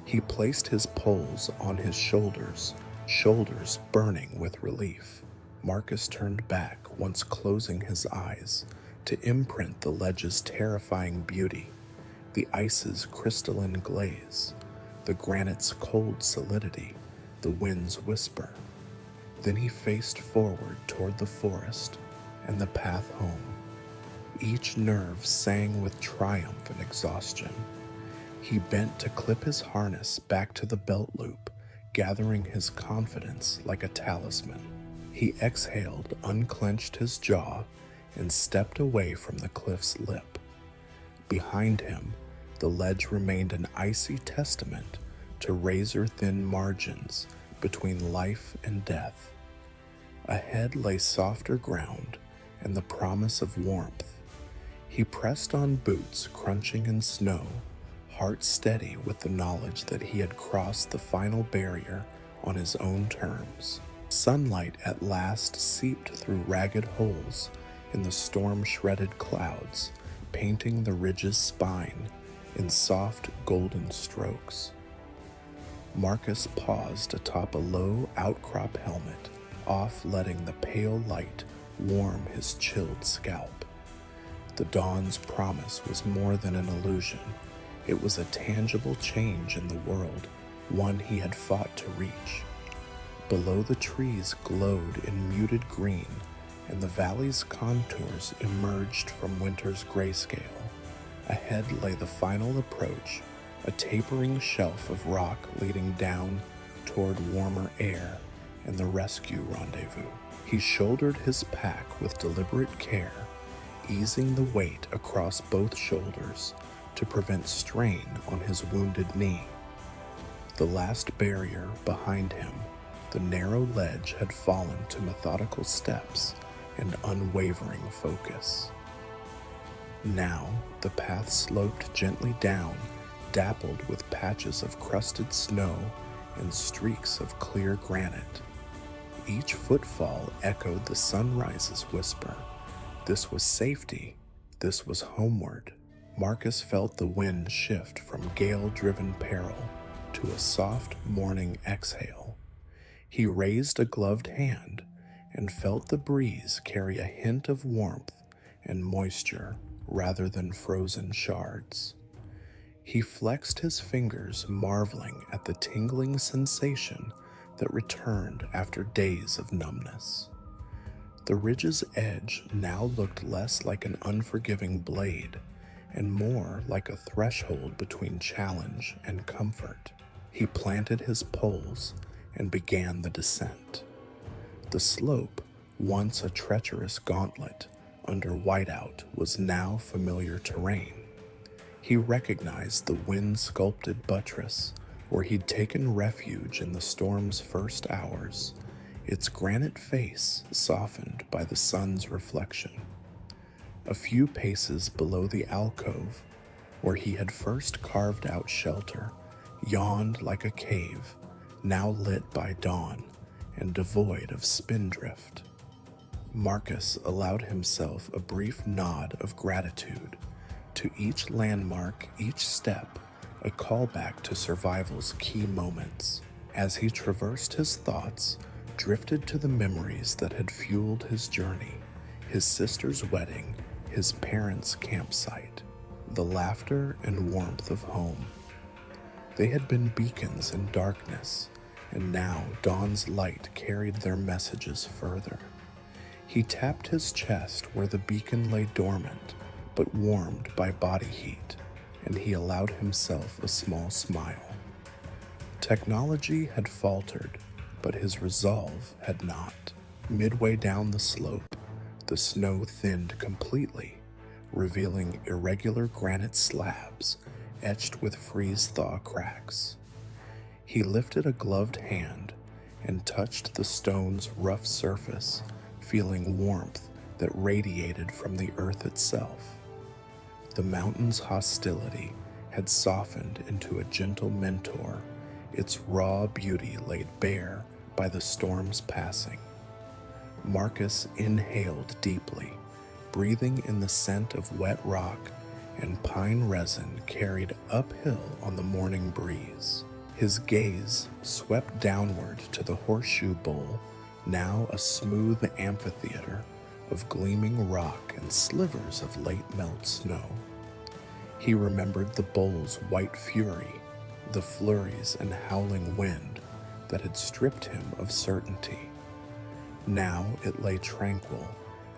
He placed his poles on his shoulders burning with relief. Marcus turned back, once closing his eyes, to imprint the ledge's terrifying beauty, the ice's crystalline glaze, the granite's cold solidity, the wind's whisper. Then he faced forward toward the forest and the path home. Each nerve sang with triumph and exhaustion. He bent to clip his harness back to the belt loop, gathering his confidence like a talisman. He exhaled, unclenched his jaw, and stepped away from the cliff's lip. Behind him, the ledge remained an icy testament to razor-thin margins between life and death. Ahead lay softer ground and the promise of warmth, He pressed on boots crunching in snow, heart steady with the knowledge that he had crossed the final barrier on his own terms. Sunlight at last seeped through ragged holes in the storm-shredded clouds, painting the ridge's spine in soft golden strokes. Marcus paused atop a low outcrop helmet, off letting the pale light warm his chilled scalp. The dawn's promise was more than an illusion. It was a tangible change in the world, one he had fought to reach. Below the trees glowed in muted green, and the valley's contours emerged from winter's grayscale. Ahead lay the final approach, a tapering shelf of rock leading down toward warmer air and the rescue rendezvous. He shouldered his pack with deliberate care, easing the weight across both shoulders to prevent strain on his wounded knee. The last barrier behind him, the narrow ledge, had fallen to methodical steps and unwavering focus. Now the path sloped gently down, dappled with patches of crusted snow and streaks of clear granite. Each footfall echoed the sunrise's whisper. This was safety. This was homeward. Marcus felt the wind shift from gale-driven peril to a soft morning exhale. He raised a gloved hand and felt the breeze carry a hint of warmth and moisture rather than frozen shards. He flexed his fingers, marveling at the tingling sensation that returned after days of numbness. The ridge's edge now looked less like an unforgiving blade and more like a threshold between challenge and comfort. He planted his poles and began the descent. The slope, once a treacherous gauntlet under whiteout, was now familiar terrain. He recognized the wind-sculpted buttress where he'd taken refuge in the storm's first hours, its granite face softened by the sun's reflection. A few paces below the alcove, where he had first carved out shelter, yawned like a cave, now lit by dawn and devoid of spindrift. Marcus allowed himself a brief nod of gratitude. To each landmark, each step, a callback to survival's key moments. As he traversed his thoughts, drifted to the memories that had fueled his journey, his sister's wedding, his parents' campsite, the laughter and warmth of home. They had been beacons in darkness, and now dawn's light carried their messages further. He tapped his chest where the beacon lay dormant, but warmed by body heat, and he allowed himself a small smile. Technology had faltered, but his resolve had not. Midway down the slope, the snow thinned completely, revealing irregular granite slabs etched with freeze-thaw cracks. He lifted a gloved hand and touched the stone's rough surface, feeling warmth that radiated from the earth itself. The mountain's hostility had softened into a gentle mentor, its raw beauty laid bare by the storm's passing. Marcus inhaled deeply, breathing in the scent of wet rock and pine resin carried uphill on the morning breeze. His gaze swept downward to the horseshoe bowl, now a smooth amphitheater of gleaming rock and slivers of late melt snow. He remembered the bowl's white fury, the flurries and howling wind that had stripped him of certainty. Now it lay tranquil,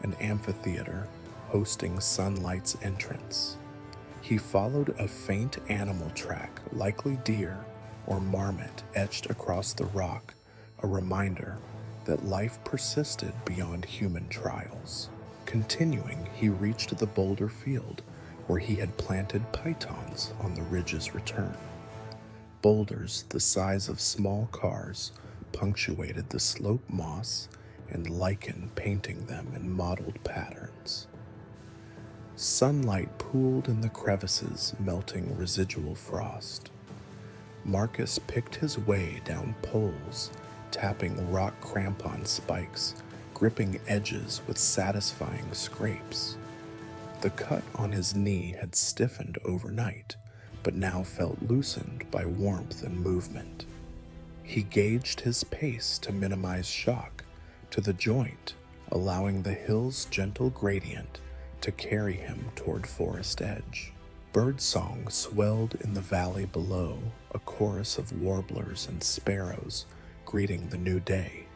an amphitheater hosting sunlight's entrance. He followed a faint animal track, likely deer or marmot, etched across the rock, a reminder that life persisted beyond human trials. Continuing, he reached the boulder field where he had planted pythons on the ridge's return. Boulders the size of small cars punctuated the slope moss and lichen painting them in mottled patterns. Sunlight pooled in the crevices, melting residual frost. Marcus picked his way down poles, tapping rock crampon spikes, gripping edges with satisfying scrapes. The cut on his knee had stiffened overnight, but now felt loosened by warmth and movement. He gauged his pace to minimize shock to the joint, allowing the hill's gentle gradient to carry him toward forest edge. Birdsong swelled in the valley below, a chorus of warblers and sparrows greeting the new day.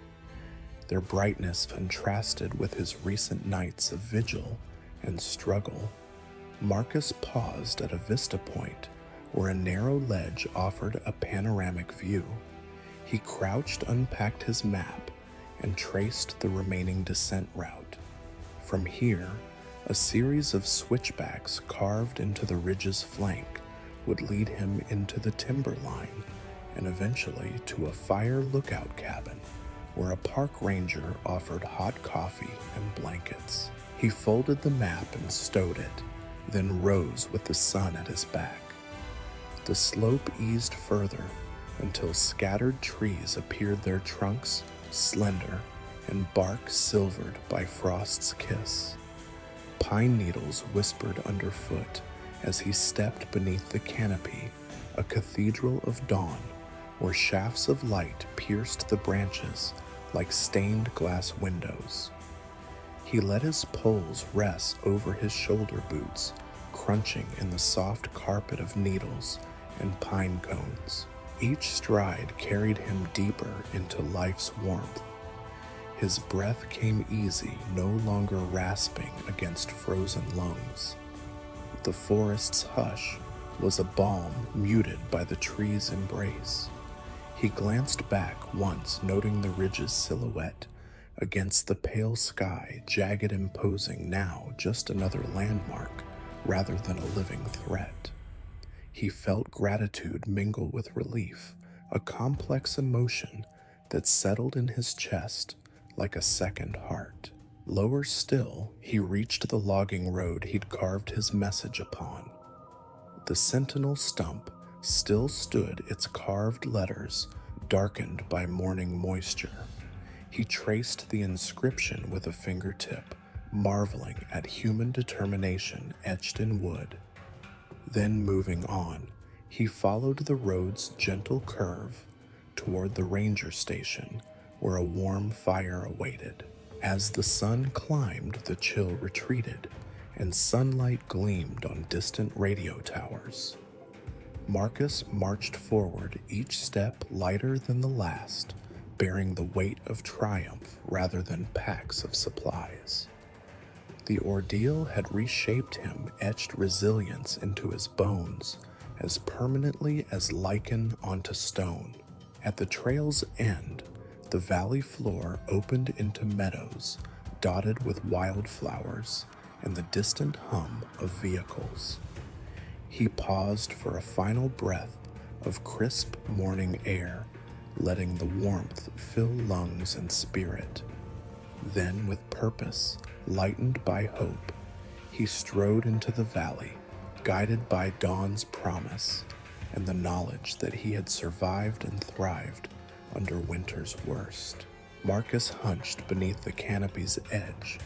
Their brightness contrasted with his recent nights of vigil and struggle. Marcus paused at a vista point where a narrow ledge offered a panoramic view. He crouched, unpacked his map, and traced the remaining descent route. From here, a series of switchbacks carved into the ridge's flank would lead him into the timberline and eventually to a fire lookout cabin where a park ranger offered hot coffee and blankets. He folded the map and stowed it, then rose with the sun at his back. The slope eased further until scattered trees appeared, their trunks slender and bark silvered by frost's kiss. Pine needles whispered underfoot as he stepped beneath the canopy, a cathedral of dawn where shafts of light pierced the branches like stained glass windows. He let his poles rest over his shoulder boots, crunching in the soft carpet of needles and pine cones. Each stride carried him deeper into life's warmth. His breath came easy, no longer rasping against frozen lungs. The forest's hush was a balm muted by the tree's embrace. He glanced back once, noting the ridge's silhouette against the pale sky, jagged, imposing, now just another landmark rather than a living threat. He felt gratitude mingle with relief, a complex emotion that settled in his chest like a second heart. Lower still, he reached the logging road he'd carved his message upon. The sentinel stump still stood, its carved letters darkened by morning moisture. He traced the inscription with a fingertip, marveling at human determination etched in wood. Then, moving on, he followed the road's gentle curve toward the ranger station, where a warm fire awaited. As the sun climbed, the chill retreated, and sunlight gleamed on distant radio towers. Marcus marched forward, each step lighter than the last, bearing the weight of triumph rather than packs of supplies. The ordeal had reshaped him, etched resilience into his bones, as permanently as lichen onto stone. At the trail's end, the valley floor opened into meadows dotted with wildflowers and the distant hum of vehicles. He paused for a final breath of crisp morning air, letting the warmth fill lungs and spirit. Then, with purpose, lightened by hope, he strode into the valley, guided by dawn's promise and the knowledge that he had survived and thrived under winter's worst. Marcus hunched beneath the canopy's edge,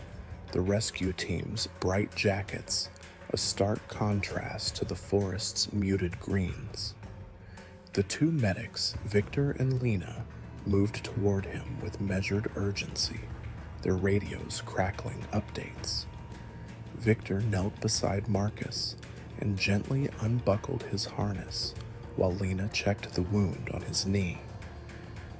the rescue team's bright jackets a stark contrast to the forest's muted greens. The two medics, Victor and Lena, moved toward him with measured urgency, their radios crackling updates. Victor knelt beside Marcus and gently unbuckled his harness while Lena checked the wound on his knee.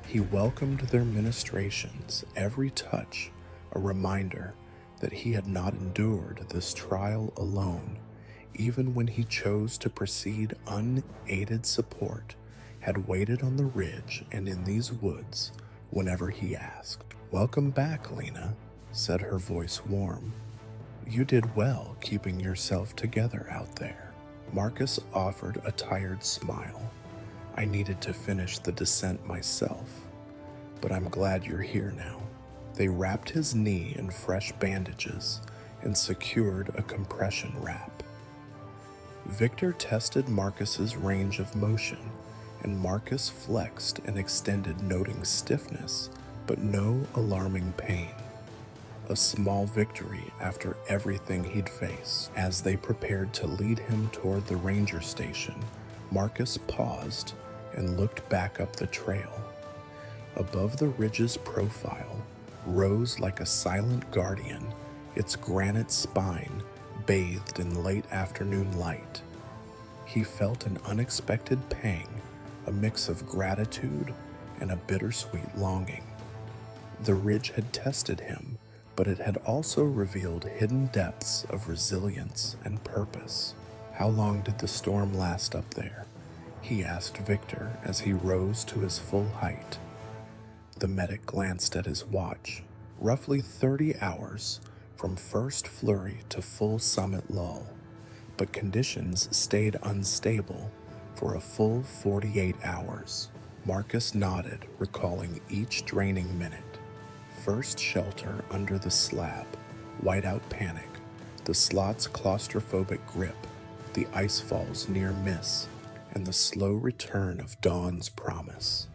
He welcomed their ministrations, every touch a reminder that he had not endured this trial alone, even when he chose to proceed unaided. Support had waited on the ridge and in these woods whenever he asked. "Welcome back, Lena," said her voice warm. "You did well keeping yourself together out there." Marcus offered a tired smile. "I needed to finish the descent myself, but I'm glad you're here now." They wrapped his knee in fresh bandages and secured a compression wrap. Victor tested Marcus's range of motion, and Marcus flexed and extended, noting stiffness, but no alarming pain. A small victory after everything he'd faced. As they prepared to lead him toward the ranger station, Marcus paused and looked back up the trail. Above the ridge's profile rose like a silent guardian, its granite spine bathed in late afternoon light. He felt an unexpected pang, a mix of gratitude and a bittersweet longing. The ridge had tested him, but it had also revealed hidden depths of resilience and purpose. How long did the storm last up there? He asked Victor as he rose to his full height. The medic glanced at his watch. Roughly 30 hours from first flurry to full summit lull, but conditions stayed unstable for a full 48 hours. Marcus nodded, recalling each draining minute. First shelter under the slab, whiteout panic, the slot's claustrophobic grip, the icefall's near miss, and the slow return of dawn's promise.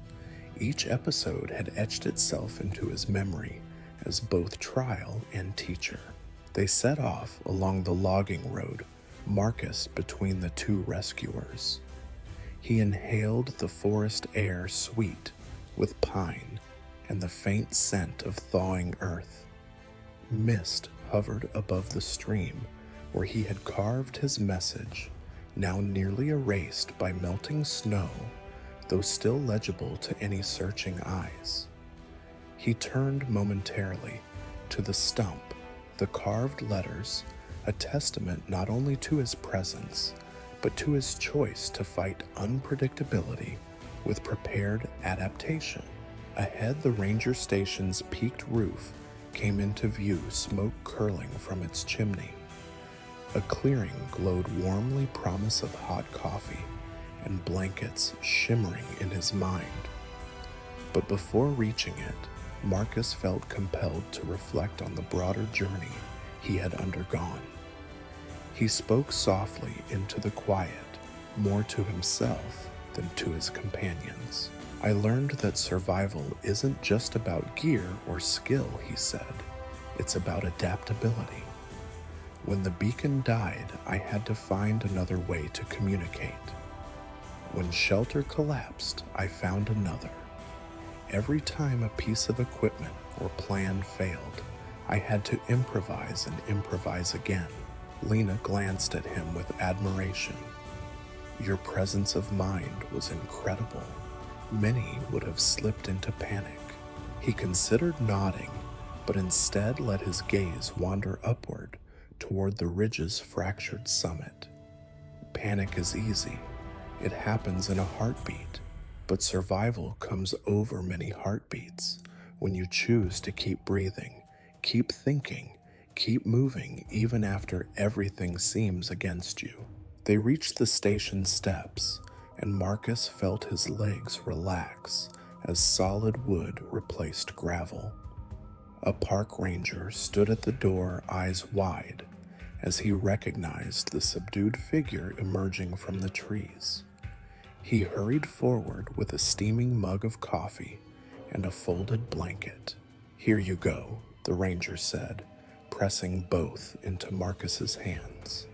Each episode had etched itself into his memory as both trial and teacher. They set off along the logging road, Marcus between the two rescuers. He inhaled the forest air sweet with pine and the faint scent of thawing earth. Mist hovered above the stream where he had carved his message, now nearly erased by melting snow, though still legible to any searching eyes. He turned momentarily to the stump, the carved letters, a testament not only to his presence, but to his choice to fight unpredictability with prepared adaptation. Ahead, the ranger station's peaked roof came into view, smoke curling from its chimney. A clearing glowed warmly, promise of hot coffee and blankets shimmering in his mind. But before reaching it, Marcus felt compelled to reflect on the broader journey he had undergone. He spoke softly into the quiet, more to himself than to his companions. I learned that survival isn't just about gear or skill, he said. It's about adaptability. When the beacon died, I had to find another way to communicate. When shelter collapsed, I found another. Every time a piece of equipment or plan failed, I had to improvise and improvise again. Lena glanced at him with admiration. Your presence of mind was incredible. Many would have slipped into panic. He considered nodding, but instead let his gaze wander upward toward the ridge's fractured summit. Panic is easy. It happens in a heartbeat, but survival comes over many heartbeats when you choose to keep breathing, keep thinking, keep moving even after everything seems against you. They reached the station steps, and Marcus felt his legs relax as solid wood replaced gravel. A park ranger stood at the door, eyes wide, as he recognized the subdued figure emerging from the trees. He hurried forward with a steaming mug of coffee and a folded blanket. Here you go, the ranger said, pressing both into Marcus's hands.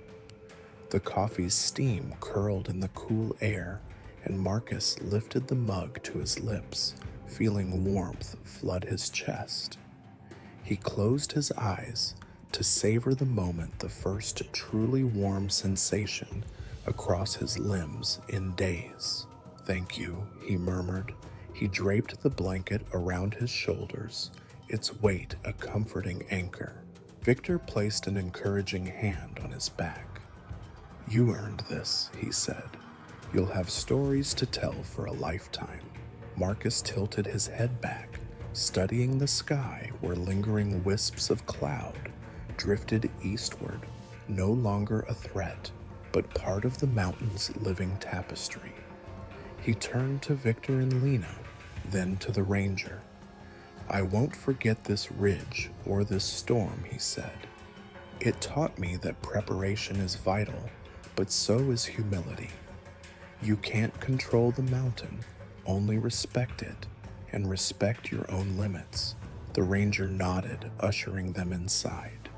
The coffee's steam curled in the cool air, and Marcus lifted the mug to his lips, feeling warmth flood his chest. He closed his eyes to savor the moment, the first truly warm sensation across his limbs in days. Thank you, he murmured. He draped the blanket around his shoulders, its weight a comforting anchor. Victor placed an encouraging hand on his back. You earned this, he said. You'll have stories to tell for a lifetime. Marcus tilted his head back, studying the sky where lingering wisps of cloud drifted eastward, no longer a threat, but part of the mountain's living tapestry. He turned to Victor and Lena, then to the ranger. I won't forget this ridge or this storm, he said. It taught me that preparation is vital, but so is humility. You can't control the mountain, only respect it, and respect your own limits. The ranger nodded, ushering them inside.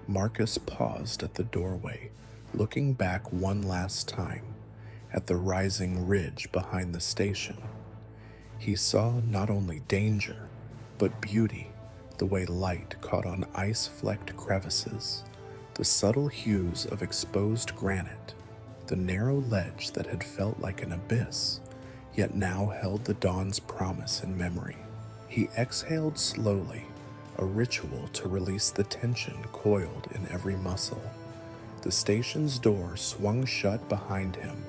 Marcus paused at the doorway, looking back one last time at the rising ridge behind the station. He saw not only danger, but beauty, the way light caught on ice-flecked crevices, the subtle hues of exposed granite, the narrow ledge that had felt like an abyss, yet now held the dawn's promise in memory. He exhaled slowly, a ritual to release the tension coiled in every muscle. The station's door swung shut behind him,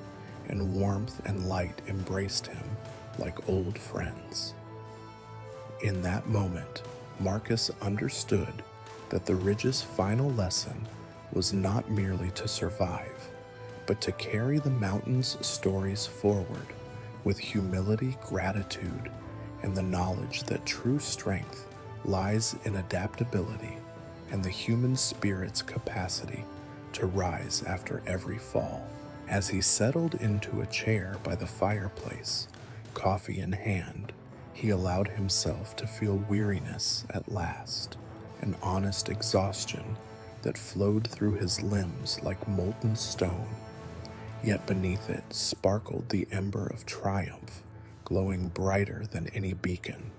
and warmth and light embraced him like old friends. In that moment, Marcus understood that the ridge's final lesson was not merely to survive, but to carry the mountain's stories forward with humility, gratitude, and the knowledge that true strength lies in adaptability and the human spirit's capacity to rise after every fall. As he settled into a chair by the fireplace, coffee in hand, he allowed himself to feel weariness at last, an honest exhaustion that flowed through his limbs like molten stone. Yet beneath it sparkled the ember of triumph, glowing brighter than any beacon.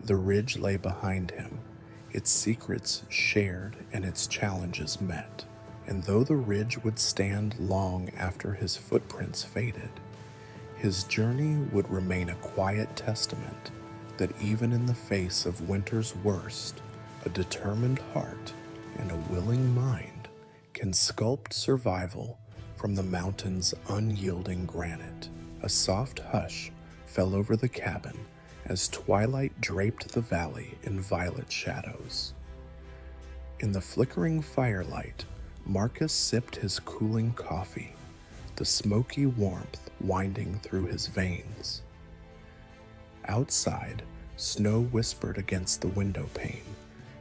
The ridge lay behind him, its secrets shared and its challenges met. And though the ridge would stand long after his footprints faded, his journey would remain a quiet testament that even in the face of winter's worst, a determined heart and a willing mind can sculpt survival from the mountain's unyielding granite. A soft hush fell over the cabin as twilight draped the valley in violet shadows. In the flickering firelight, Marcus sipped his cooling coffee, the smoky warmth winding through his veins. Outside, snow whispered against the window pane,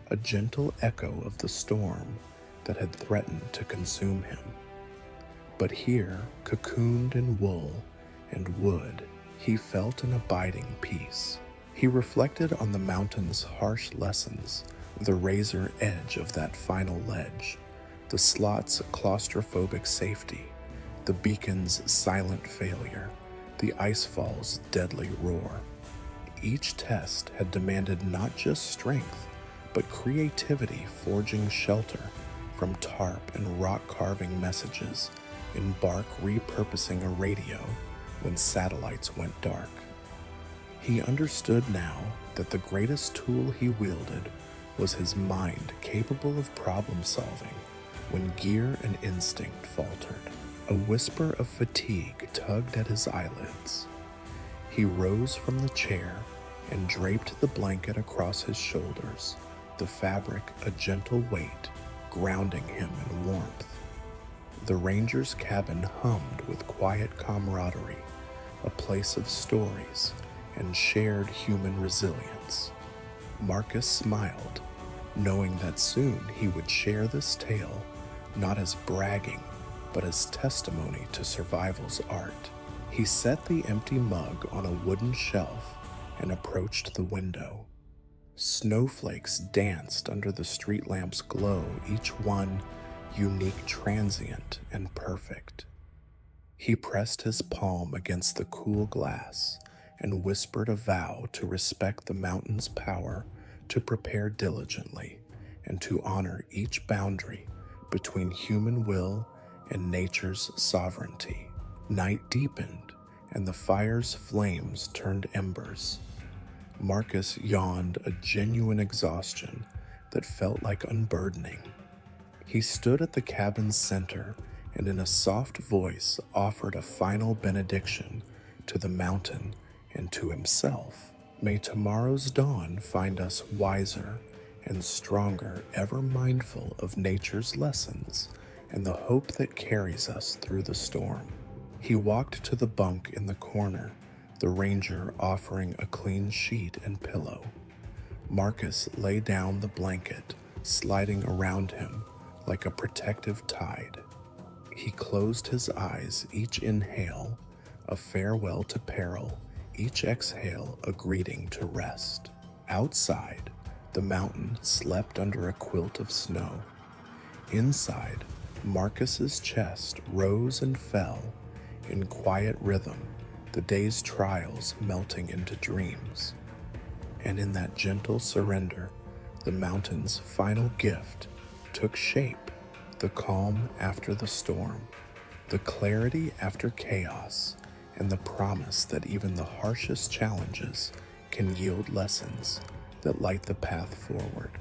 a gentle echo of the storm that had threatened to consume him. But here, cocooned in wool and wood, he felt an abiding peace. He reflected on the mountain's harsh lessons, the razor edge of that final ledge, the slot's claustrophobic safety, the beacon's silent failure, the icefall's deadly roar. Each test had demanded not just strength, but creativity forging shelter from tarp and rock-carving messages, in bark repurposing a radio when satellites went dark. He understood now that the greatest tool he wielded was his mind, capable of problem-solving when gear and instinct faltered. A whisper of fatigue tugged at his eyelids. He rose from the chair and draped the blanket across his shoulders, the fabric a gentle weight, grounding him in warmth. The ranger's cabin hummed with quiet camaraderie, a place of stories and shared human resilience. Marcus smiled, knowing that soon he would share this tale, not as bragging, but as testimony to survival's art. He set the empty mug on a wooden shelf and approached the window. Snowflakes danced under the street lamp's glow, each one unique, transient, and perfect. He pressed his palm against the cool glass and whispered a vow to respect the mountain's power, to prepare diligently, and to honor each boundary between human will and nature's sovereignty. Night deepened, and the fire's flames turned embers. Marcus yawned, a genuine exhaustion that felt like unburdening. He stood at the cabin's center and in a soft voice offered a final benediction to the mountain and to himself. May tomorrow's dawn find us wiser and stronger, ever mindful of nature's lessons and the hope that carries us through the storm. He walked to the bunk in the corner, the ranger offering a clean sheet and pillow. Marcus lay down the blanket, sliding around him like a protective tide. He closed his eyes, each inhale a farewell to peril, each exhale a greeting to rest. Outside, the mountain slept under a quilt of snow. Inside, Marcus's chest rose and fell in quiet rhythm, the day's trials melting into dreams. And in that gentle surrender, the mountain's final gift took shape, the calm after the storm, the clarity after chaos, and the promise that even the harshest challenges can yield lessons that light the path forward.